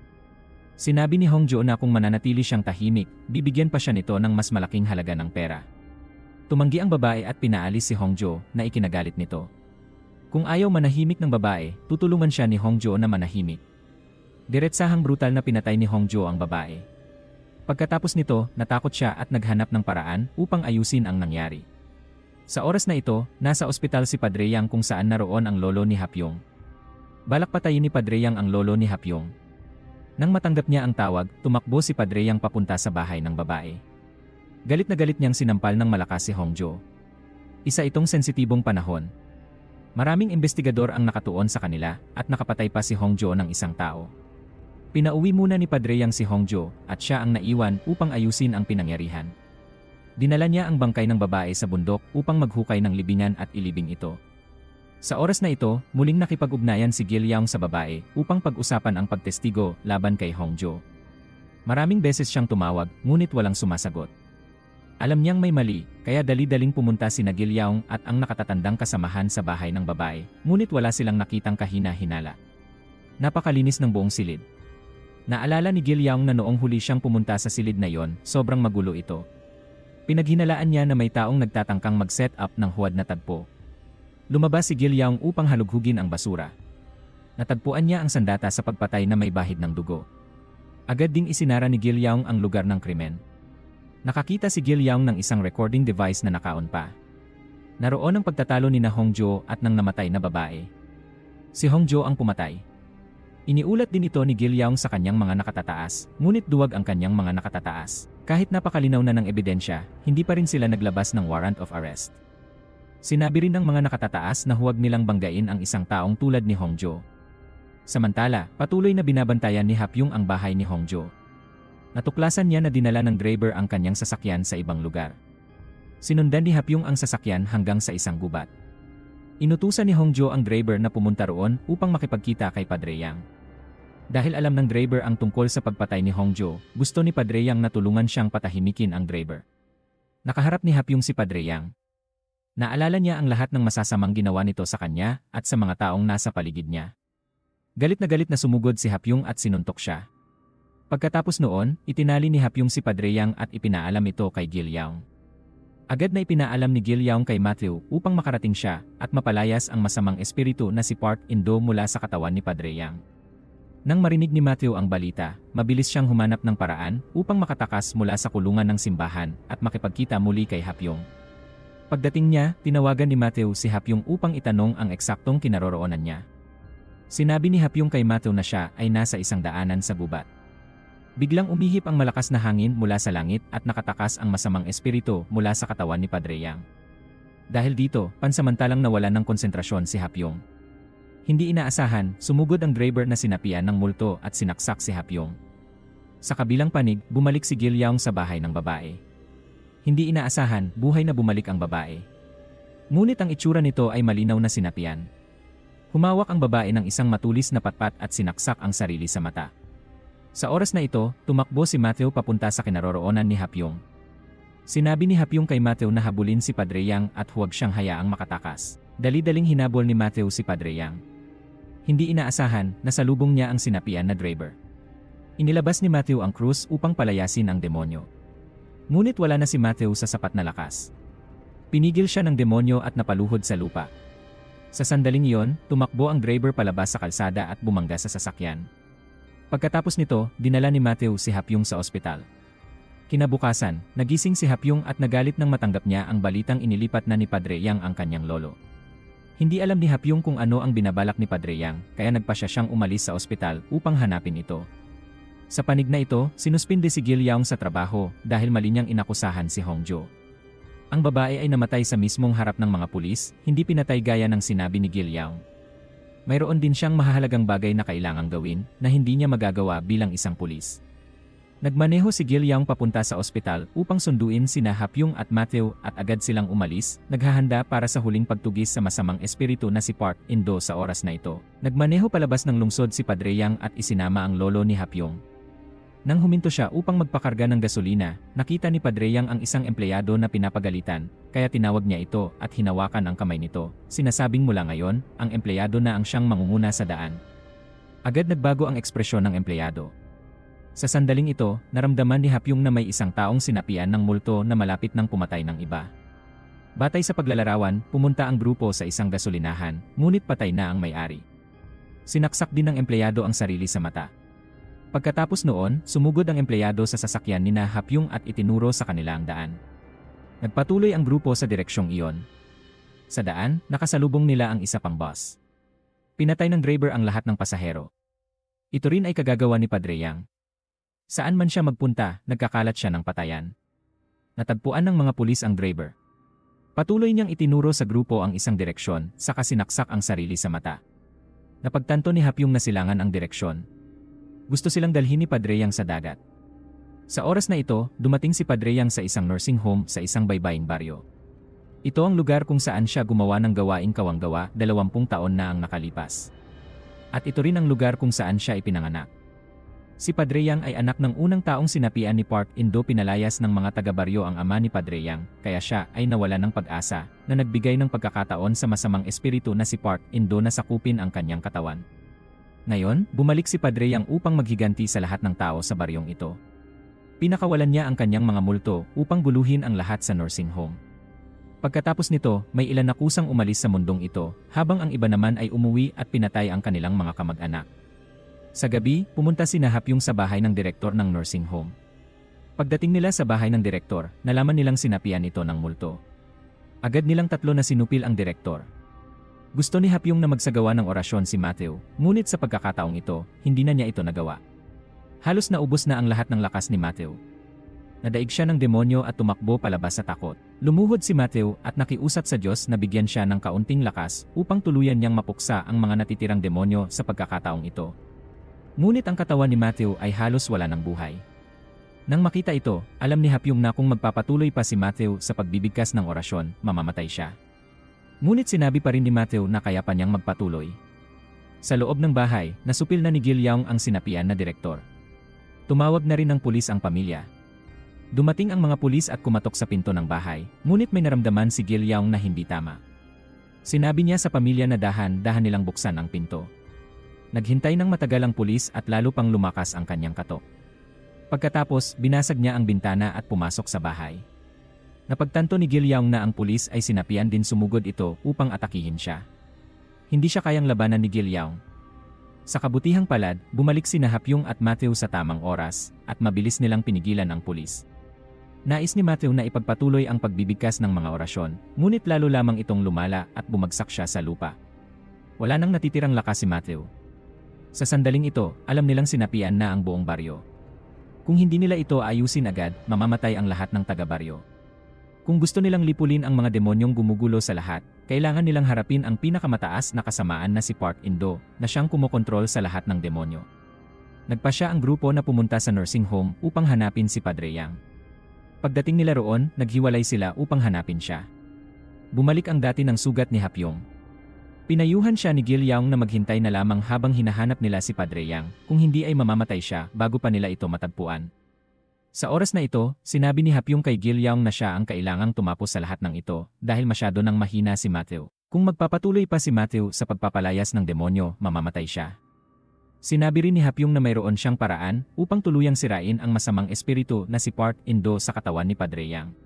Sinabi ni Hongjo na kung mananatili siyang tahimik, bibigyan pa siya nito ng mas malaking halaga ng pera. Tumanggi ang babae at pinaalis si Hongjo na ikinagalit nito. Kung ayaw manahimik ng babae, tutulungan siya ni Hongjo na manahimik. Diretsahang brutal na pinatay ni Hongjo ang babae. Pagkatapos nito, natakot siya at naghanap ng paraan upang ayusin ang nangyari. Sa oras na ito, nasa ospital si Padre Yang kung saan naroon ang lolo ni Hapyong. Balak patayin ni Padre Yang ang lolo ni Hapyong. Nang matanggap niya ang tawag, tumakbo si Padre Yang papunta sa bahay ng babae. Galit na galit niyang sinampal ng malakas si Hongjo. Isa itong sensitibong panahon. Maraming investigador ang nakatuon sa kanila at nakapatay pa si Hongjo ng isang tao. Pinauwi muna ni Padre Yang si Hongjo at siya ang naiwan upang ayusin ang pinangyarihan. Dinala niya ang bangkay ng babae sa bundok upang maghukay ng libingan at ilibing ito. Sa oras na ito, muling nakipag-ugnayan si Gil Yaung sa babae upang pag-usapan ang pagtestigo laban kay Hongjo. Maraming beses siyang tumawag, ngunit walang sumasagot. Alam niyang may mali, kaya dali-daling pumunta sina Gil Yaung at ang nakatatandang kasamahan sa bahay ng babae, ngunit wala silang nakitang kahina-hinala. Napakalinis ng buong silid. Naalala ni Gil Yaung na noong huli siyang pumunta sa silid na yon, sobrang magulo ito. Pinaghinalaan niya na may taong nagtatangkang mag-set up ng huwad na tagpo. Lumabas si Gil Yaung upang halughugin ang basura. Natagpuan niya ang sandata sa pagpatay na may bahid ng dugo. Agad ding isinara ni Gil Yaung ang lugar ng krimen. Nakakita si Gil Yaung ng isang recording device na naka-on pa. Naroon ang pagtatalo ni Hongjo at ng namatay na babae. Si Hongjo ang pumatay. Iniulat din ito ni Gil Yaung sa kanyang mga nakatataas, ngunit duwag ang kanyang mga nakatataas. Kahit napakalinaw na ng ebidensya, hindi pa rin sila naglabas ng warrant of arrest. Sinabi rin ng mga nakatataas na huwag nilang banggain ang isang taong tulad ni Hongjo. Samantala, patuloy na binabantayan ni Hapyong ang bahay ni Hongjo. Natuklasan niya na dinala ng driver ang kanyang sasakyan sa ibang lugar. Sinundan ni Hapyong ang sasakyan hanggang sa isang gubat. Inutusan ni Hongjo ang driver na pumunta roon upang makipagkita kay Padre Yang. Dahil alam ng driver ang tungkol sa pagpatay ni Hongjo, gusto ni Padre Yang na tulungan siyang patahimikin ang driver. Nakaharap ni Hapyong si Padre Yang. Naalala niya ang lahat ng masasamang ginawa nito sa kanya at sa mga taong nasa paligid niya. Galit na sumugod si Hapyong at sinuntok siya. Pagkatapos noon, itinali ni Hapyong si Padre Yang at ipinaalam ito kay Gil Yaung. Agad na ipinaalam ni Gil Yaung kay Matthew upang makarating siya at mapalayas ang masamang espiritu na si Park Indo mula sa katawan ni Padre Yang. Nang marinig ni Matthew ang balita, mabilis siyang humanap ng paraan upang makatakas mula sa kulungan ng simbahan at makipagkita muli kay Hapyong. Pagdating niya, tinawagan ni Matthew si Hapyong upang itanong ang eksaktong kinaroroonan niya. Sinabi ni Hapyong kay Matthew na siya ay nasa isang daanan sa gubat. Biglang umihip ang malakas na hangin mula sa langit at nakatakas ang masamang espiritu mula sa katawan ni Padre Yang. Dahil dito, pansamantalang nawalan ng konsentrasyon si Hapyong. Hindi inaasahan, sumugod ang driver na sinapian ng multo at sinaksak si Hapyong. Sa kabilang panig, bumalik si Gil Yaung sa bahay ng babae. Hindi inaasahan, buhay na bumalik ang babae. Ngunit ang itsura nito ay malinaw na sinapian. Humawak ang babae ng isang matulis na patpat at sinaksak ang sarili sa mata. Sa oras na ito, tumakbo si Matthew papunta sa kinaroroonan ni Hapyong. Sinabi ni Hapyong kay Matthew na habulin si Padre Yang at huwag siyang hayaang makatakas. Dali-daling hinabol ni Matthew si Padre Yang. Hindi inaasahan, nasalubong niya ang sinapian na driver. Inilabas ni Matthew ang krus upang palayasin ang demonyo. Ngunit wala na si Matthew sa sapat na lakas. Pinigil siya ng demonyo at napaluhod sa lupa. Sa sandaling iyon, tumakbo ang driver palabas sa kalsada at bumangga sa sasakyan. Pagkatapos nito, dinala ni Matthew si Hapyong sa ospital. Kinabukasan, nagising si Hapyong at nagalit nang matanggap niya ang balitang inilipat na ni Padre Yang ang kanyang lolo. Hindi alam ni Hapyong kung ano ang binabalak ni Padre Yang, kaya nagpasya siyang umalis sa ospital upang hanapin ito. Sa panig na ito, sinuspinde si Gil Yaung sa trabaho dahil mali niyang inakusahan si Hongjo. Ang babae ay namatay sa mismong harap ng mga pulis, hindi pinatay gaya ng sinabi ni Gil Yaung. Mayroon din siyang mahahalagang bagay na kailangang gawin na hindi niya magagawa bilang isang pulis. Nagmaneho si Gil Yaung papunta sa ospital upang sunduin sina Hapyong at Matthew at agad silang umalis, naghahanda para sa huling pagtugis sa masamang espiritu na si Park Indo sa oras na ito. Nagmaneho palabas ng lungsod si Padre Yang at isinama ang lolo ni Hapyong. Nang huminto siya upang magpakarga ng gasolina, nakita ni Padre Yang ang isang empleyado na pinapagalitan, kaya tinawag niya ito at hinawakan ang kamay nito. Sinasabing mula ngayon, ang empleyado na ang siyang mangunguna sa daan. Agad nagbago ang ekspresyon ng empleyado. Sa sandaling ito, naramdaman ni Hapyong na may isang taong sinapian ng multo na malapit nang pumatay ng iba. Batay sa paglalarawan, pumunta ang grupo sa isang gasolinahan, ngunit patay na ang may-ari. Sinaksak din ng empleyado ang sarili sa mata. Pagkatapos noon, sumugod ang empleyado sa sasakyan ni Hapyong at itinuro sa kanila ang daan. Nagpatuloy ang grupo sa direksyong iyon. Sa daan, nakasalubong nila ang isa pang bus. Pinatay ng driver ang lahat ng pasahero. Ito rin ay kagagawa ni Padre Yang. Saan man siya magpunta, nagkakalat siya ng patayan. Natagpuan ng mga pulis ang driver. Patuloy niyang itinuro sa grupo ang isang direksyon, saka sinaksak ang sarili sa mata. Napagtanto ni Hapyong na silangan ang direksyon. Gusto silang dalhin ni Padre Yang sa dagat. Sa oras na ito, dumating si Padre Yang sa isang nursing home sa isang baybaying baryo. Ito ang lugar kung saan siya gumawa ng gawaing kawanggawa 20 taon na ang nakalipas. At ito rin ang lugar kung saan siya ipinanganak. Si Padre Yang ay anak ng unang taong sinapian ni Park In-do. Pinalayas ng mga taga-baryo ang ama ni Padre Yang, kaya siya ay nawala ng pag-asa na nagbigay ng pagkakataon sa masamang espiritu na si Park In-do na sakupin ang kanyang katawan. Ngayon, bumalik si Padre Yang upang maghiganti sa lahat ng tao sa baryong ito. Pinakawalan niya ang kanyang mga multo upang guluhin ang lahat sa nursing home. Pagkatapos nito, may ilan na kusang umalis sa mundong ito, habang ang iba naman ay umuwi at pinatay ang kanilang mga kamag-anak. Sa gabi, pumunta sina Hapyong sa bahay ng direktor ng nursing home. Pagdating nila sa bahay ng direktor, nalaman nilang sinapian ito ng multo. Agad nilang tatlo na sinupil ang direktor. Gusto ni Hapyong na magsagawa ng orasyon si Matthew, ngunit sa pagkakataong ito, hindi na niya ito nagawa. Halos naubos na ang lahat ng lakas ni Matthew. Nadaig siya ng demonyo at tumakbo palabas sa takot. Lumuhod si Matthew at nakiusap sa Diyos na bigyan siya ng kaunting lakas upang tuluyan niyang mapuksa ang mga natitirang demonyo sa pagkakataong ito. Ngunit ang katawan ni Matthew ay halos wala ng buhay. Nang makita ito, alam ni Hapyong na kung magpapatuloy pa si Matthew sa pagbibigkas ng orasyon, mamamatay siya. Ngunit sinabi pa rin ni Matthew na kaya pa niyang magpatuloy. Sa loob ng bahay, nasupil na ni Gil Yaung ang sinapian na direktor. Tumawag na rin ng pulis ang pamilya. Dumating ang mga pulis at kumatok sa pinto ng bahay, ngunit may naramdaman si Gil Yaung na hindi tama. Sinabi niya sa pamilya na dahan-dahan nilang buksan ang pinto. Naghintay ng matagal ang pulis at lalo pang lumakas ang kanyang katok. Pagkatapos, binasag niya ang bintana at pumasok sa bahay. Napagtanto ni Gil Yaung na ang pulis ay sinapian din sumugod ito upang atakihin siya. Hindi siya kayang labanan ni Gil Yaung. Sa kabutihang palad, bumalik sina Hapyong at Matthew sa tamang oras, at mabilis nilang pinigilan ang pulis. Nais ni Matthew na ipagpatuloy ang pagbibigkas ng mga orasyon, ngunit lalo lamang itong lumala at bumagsak siya sa lupa. Wala nang natitirang lakas si Matthew. Sa sandaling ito, alam nilang sinapian na ang buong baryo. Kung hindi nila ito ayusin agad, mamamatay ang lahat ng taga-baryo. Kung gusto nilang lipulin ang mga demonyong gumugulo sa lahat, kailangan nilang harapin ang pinakamataas na kasamaan na si Park In-do, na siyang kumokontrol sa lahat ng demonyo. Nagpasya ang grupo na pumunta sa nursing home upang hanapin si Padre Yang. Pagdating nila roon, naghiwalay sila upang hanapin siya. Bumalik ang dati ng sugat ni Hapyong. Pinayuhan siya ni Gil Yaung na maghintay na lamang habang hinahanap nila si Padre Yang, kung hindi ay mamamatay siya bago pa nila ito matagpuan. Sa oras na ito, sinabi ni Hapyong kay Gil Yaung na siya ang kailangang tumapos sa lahat ng ito dahil masyado nang mahina si Matthew. Kung magpapatuloy pa si Matthew sa pagpapalayas ng demonyo, mamamatay siya. Sinabi rin ni Hapyong na mayroon siyang paraan upang tuluyang sirain ang masamang espiritu na si Park In-do sa katawan ni Padre Yang.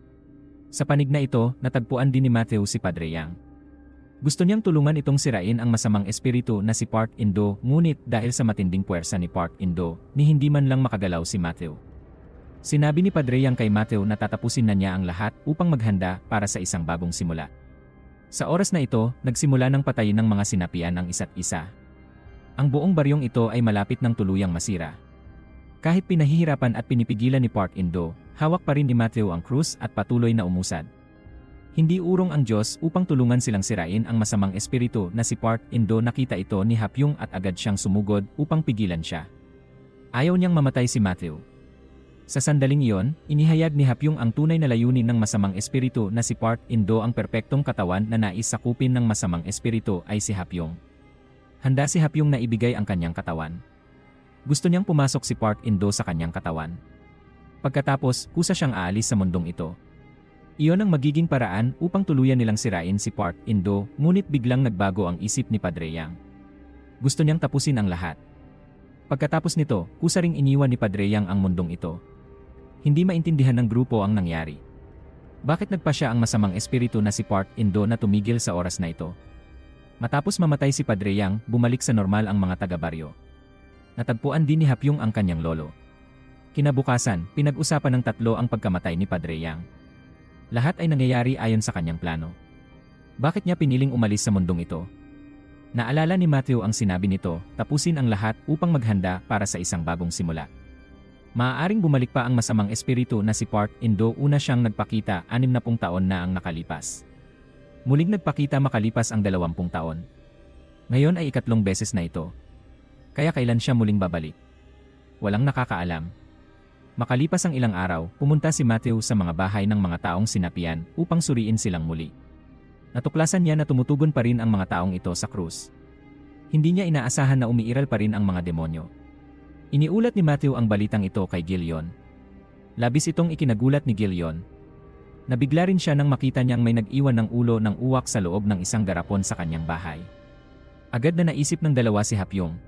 Sa panig na ito, natagpuan din ni Matthew si Padre Yang. Gusto niyang tulungan itong sirain ang masamang espiritu na si Park In-do, ngunit dahil sa matinding puwersa ni Park In-do, ni hindi man lang makagalaw si Matthew. Sinabi ni Padre Yang kay Matthew na tatapusin na niya ang lahat upang maghanda para sa isang bagong simula. Sa oras na ito, nagsimula ng patayin ng mga sinapian ang isa't isa. Ang buong baryong ito ay malapit ng tuluyang masira. Kahit pinahihirapan at pinipigilan ni Park In-do, hawak pa rin ni Matthew ang krus at patuloy na umusad. Hindi urong ang Diyos upang tulungan silang sirain ang masamang espiritu na si Park In-do. Nakita ito ni Hapyong at agad siyang sumugod upang pigilan siya. Ayaw niyang mamatay si Matthew. Sa sandaling iyon, inihayag ni Hapyong ang tunay na layunin ng masamang espiritu na si Park In-do. Ang perpektong katawan na nais sakupin ng masamang espiritu ay si Hapyong. Handa si Hapyong na ibigay ang kanyang katawan. Gusto niyang pumasok si Park In-do sa kanyang katawan. Pagkatapos, kusa siyang aalis sa mundong ito. Iyon ang magiging paraan upang tuluyan nilang sirain si Park In-do, ngunit biglang nagbago ang isip ni Padre Yang. Gusto niyang tapusin ang lahat. Pagkatapos nito, kusa ring iniwan ni Padre Yang ang mundong ito. Hindi maintindihan ng grupo ang nangyari. Bakit nagpa siya ang masamang espiritu na si Park In-do na tumigil sa oras na ito? Matapos mamatay si Padre Yang, bumalik sa normal ang mga taga-baryo. Natagpuan din ni Hapyong ang kanyang lolo. Kinabukasan, pinag-usapan ng tatlo ang pagkamatay ni Padre Yang. Lahat ay nangyayari ayon sa kanyang plano. Bakit niya piniling umalis sa mundong ito? Naalala ni Matthew ang sinabi nito, tapusin ang lahat upang maghanda para sa isang bagong simula. Maaaring bumalik pa ang masamang espiritu na si Park In-do. Una siyang nagpakita 60 taon na ang nakalipas. Muling nagpakita makalipas ang 20 taon. Ngayon ay ikatlong beses na ito. Kaya kailan siya muling babalik? Walang nakakaalam. Makalipas ang ilang araw, pumunta si Matthew sa mga bahay ng mga taong sinapian upang suriin silang muli. Natuklasan niya na tumutugon pa rin ang mga taong ito sa krus. Hindi niya inaasahan na umiiral pa rin ang mga demonyo. Iniulat ni Matthew ang balitang ito kay Gillion. Labis itong ikinagulat ni Gillion. Nabigla rin siya nang makita niyang may nag-iwan ng ulo ng uwak sa loob ng isang garapon sa kanyang bahay. Agad na naisip ng dalawa si Hapyong.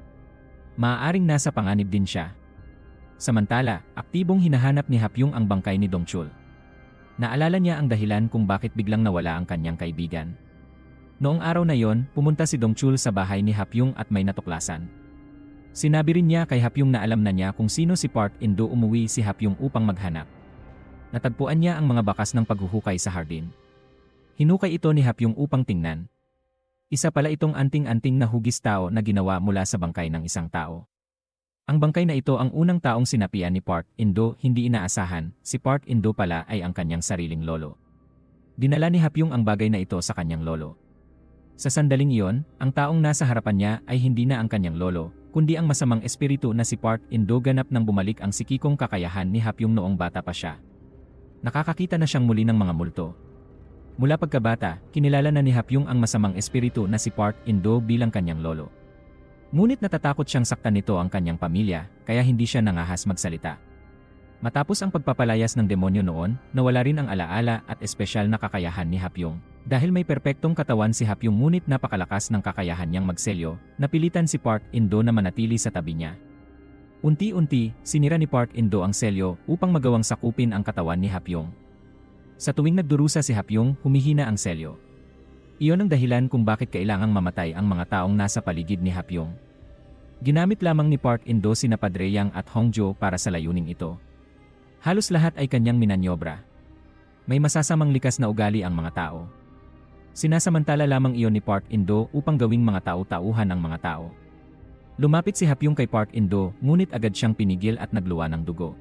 Maaaring nasa panganib din siya. Samantala, aktibong hinahanap ni Hapyong ang bangkay ni Dongchul. Naalala niya ang dahilan kung bakit biglang nawala ang kanyang kaibigan. Noong araw na yon, pumunta si Dongchul sa bahay ni Hapyong at may natuklasan. Sinabi rin niya kay Hapyong na alam na niya kung sino si Park In-do. Umuwi si Hapyong upang maghanap. Natagpuan niya ang mga bakas ng paghuhukay sa hardin. Hinukay ito ni Hapyong upang tingnan. Isa pala itong anting-anting na hugis tao na ginawa mula sa bangkay ng isang tao. Ang bangkay na ito ang unang taong sinapian ni Park In-do. Hindi inaasahan, si Park In-do pala ay ang kanyang sariling lolo. Dinala ni Hapyong ang bagay na ito sa kanyang lolo. Sa sandaling iyon, ang taong nasa harapan niya ay hindi na ang kanyang lolo, kundi ang masamang espiritu na si Park In-do. Ganap nang bumalik ang sikikong kakayahan ni Hapyong noong bata pa siya. Nakakakita na siyang muli ng mga multo. Mula pagkabata, kinilala na ni Hapyong ang masamang espiritu na si Park In-do bilang kanyang lolo. Ngunit natatakot siyang saktan nito ang kanyang pamilya, kaya hindi siya nangahas magsalita. Matapos ang pagpapalayas ng demonyo noon, nawala rin ang alaala at espesyal na kakayahan ni Hapyong. Dahil may perpektong katawan si Hapyong ngunit napakalakas ng kakayahan niyang magselyo, napilitan si Park In-do na manatili sa tabi niya. Unti-unti, sinira ni Park In-do ang selyo upang magawang sakupin ang katawan ni Hapyong. Sa tuwing nagdurusa si Hapyong, humihina ang selyo. Iyon ang dahilan kung bakit kailangang mamatay ang mga taong nasa paligid ni Hapyong. Ginamit lamang ni Park In-do sina Padre Yang at Hongjo para sa layuning ito. Halos lahat ay kanyang minanyobra. May masasamang likas na ugali ang mga tao. Sinasamantala lamang iyon ni Park In-do upang gawing mga tao-tauhan ang mga tao. Lumapit si Hapyong kay Park In-do, ngunit agad siyang pinigil at nagluwa ng dugo.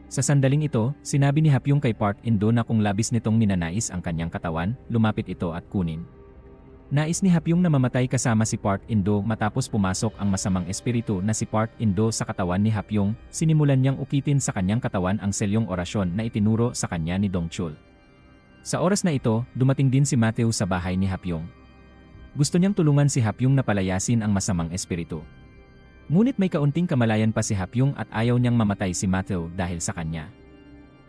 Sa sandaling ito, sinabi ni Hapyong kay Park In-do na kung labis nitong ninanais ang kanyang katawan, lumapit ito at kunin. Nais ni Hapyong na mamatay kasama si Park In-do. Matapos pumasok ang masamang espiritu na si Park In-do sa katawan ni Hapyong, sinimulan niyang ukitin sa kanyang katawan ang selyong orasyon na itinuro sa kanya ni Dongchul. Sa oras na ito, dumating din si Matthew sa bahay ni Hapyong. Gusto niyang tulungan si Hapyong na palayasin ang masamang espiritu. Ngunit may kaunting kamalayan pa si Hapyong at ayaw niyang mamatay si Matthew dahil sa kanya.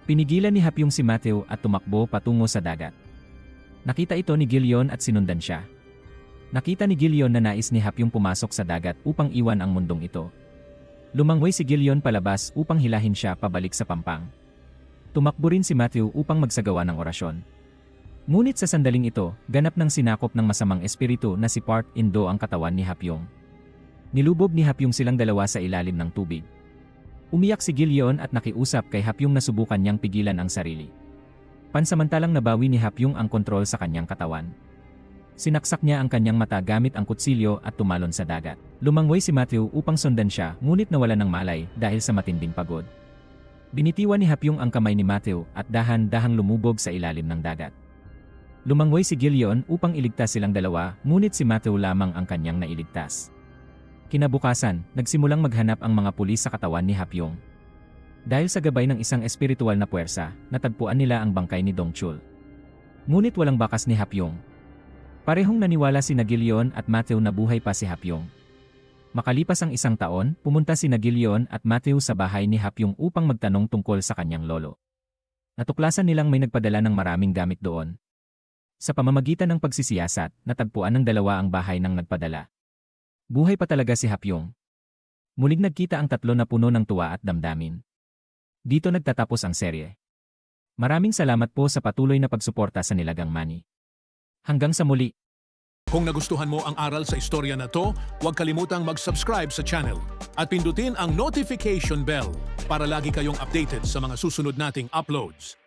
Pinigilan ni Hapyong si Matthew at tumakbo patungo sa dagat. Nakita ito ni Gillion at sinundan siya. Nakita ni Gillion na nais ni Hapyong pumasok sa dagat upang iwan ang mundong ito. Lumangway si Gillion palabas upang hilahin siya pabalik sa pampang. Tumakbo rin si Matthew upang magsagawa ng orasyon. Ngunit sa sandaling ito, ganap ng sinakop ng masamang espiritu na si Park In-do ang katawan ni Hapyong. Nilubog ni Hapyong silang dalawa sa ilalim ng tubig. Umiyak si Gillion at nakiusap kay Hapyong na subukan niyang pigilan ang sarili. Pansamantalang nabawi ni Hapyong ang kontrol sa kanyang katawan. Sinaksak niya ang kanyang mata gamit ang kutsilyo at tumalon sa dagat. Lumangway si Matthew upang sundan siya, ngunit nawala ng malay dahil sa matinding pagod. Binitiwan ni Hapyong ang kamay ni Matthew at dahan-dahang lumubog sa ilalim ng dagat. Lumangway si Gillion upang iligtas silang dalawa, ngunit si Matthew lamang ang kanyang nailigtas. Kinabukasan, nagsimulang maghanap ang mga pulis sa katawan ni Hapyong. Dahil sa gabay ng isang espiritual na puwersa, natagpuan nila ang bangkay ni Dongchul. Ngunit walang bakas ni Hapyong. Parehong naniwala sina Gillion at Matthew na buhay pa si Hapyong. Makalipas ang isang taon, pumunta sina Gillion at Matthew sa bahay ni Hapyong upang magtanong tungkol sa kanyang lolo. Natuklasan nilang may nagpadala ng maraming gamit doon. Sa pamamagitan ng pagsisiyasat, natagpuan ng dalawa ang bahay ng nagpadala. Buhay pa talaga si Hapyong. Muling nagkita ang tatlo na puno ng tuwa at damdamin. Dito nagtatapos ang serye. Maraming salamat po sa patuloy na pagsuporta sa Nilagang Money. Hanggang sa muli. Kung nagustuhan mo ang aral sa istorya na to, huwag kalimutang mag-subscribe sa channel at pindutin ang notification bell para lagi kayong updated sa mga susunod nating uploads.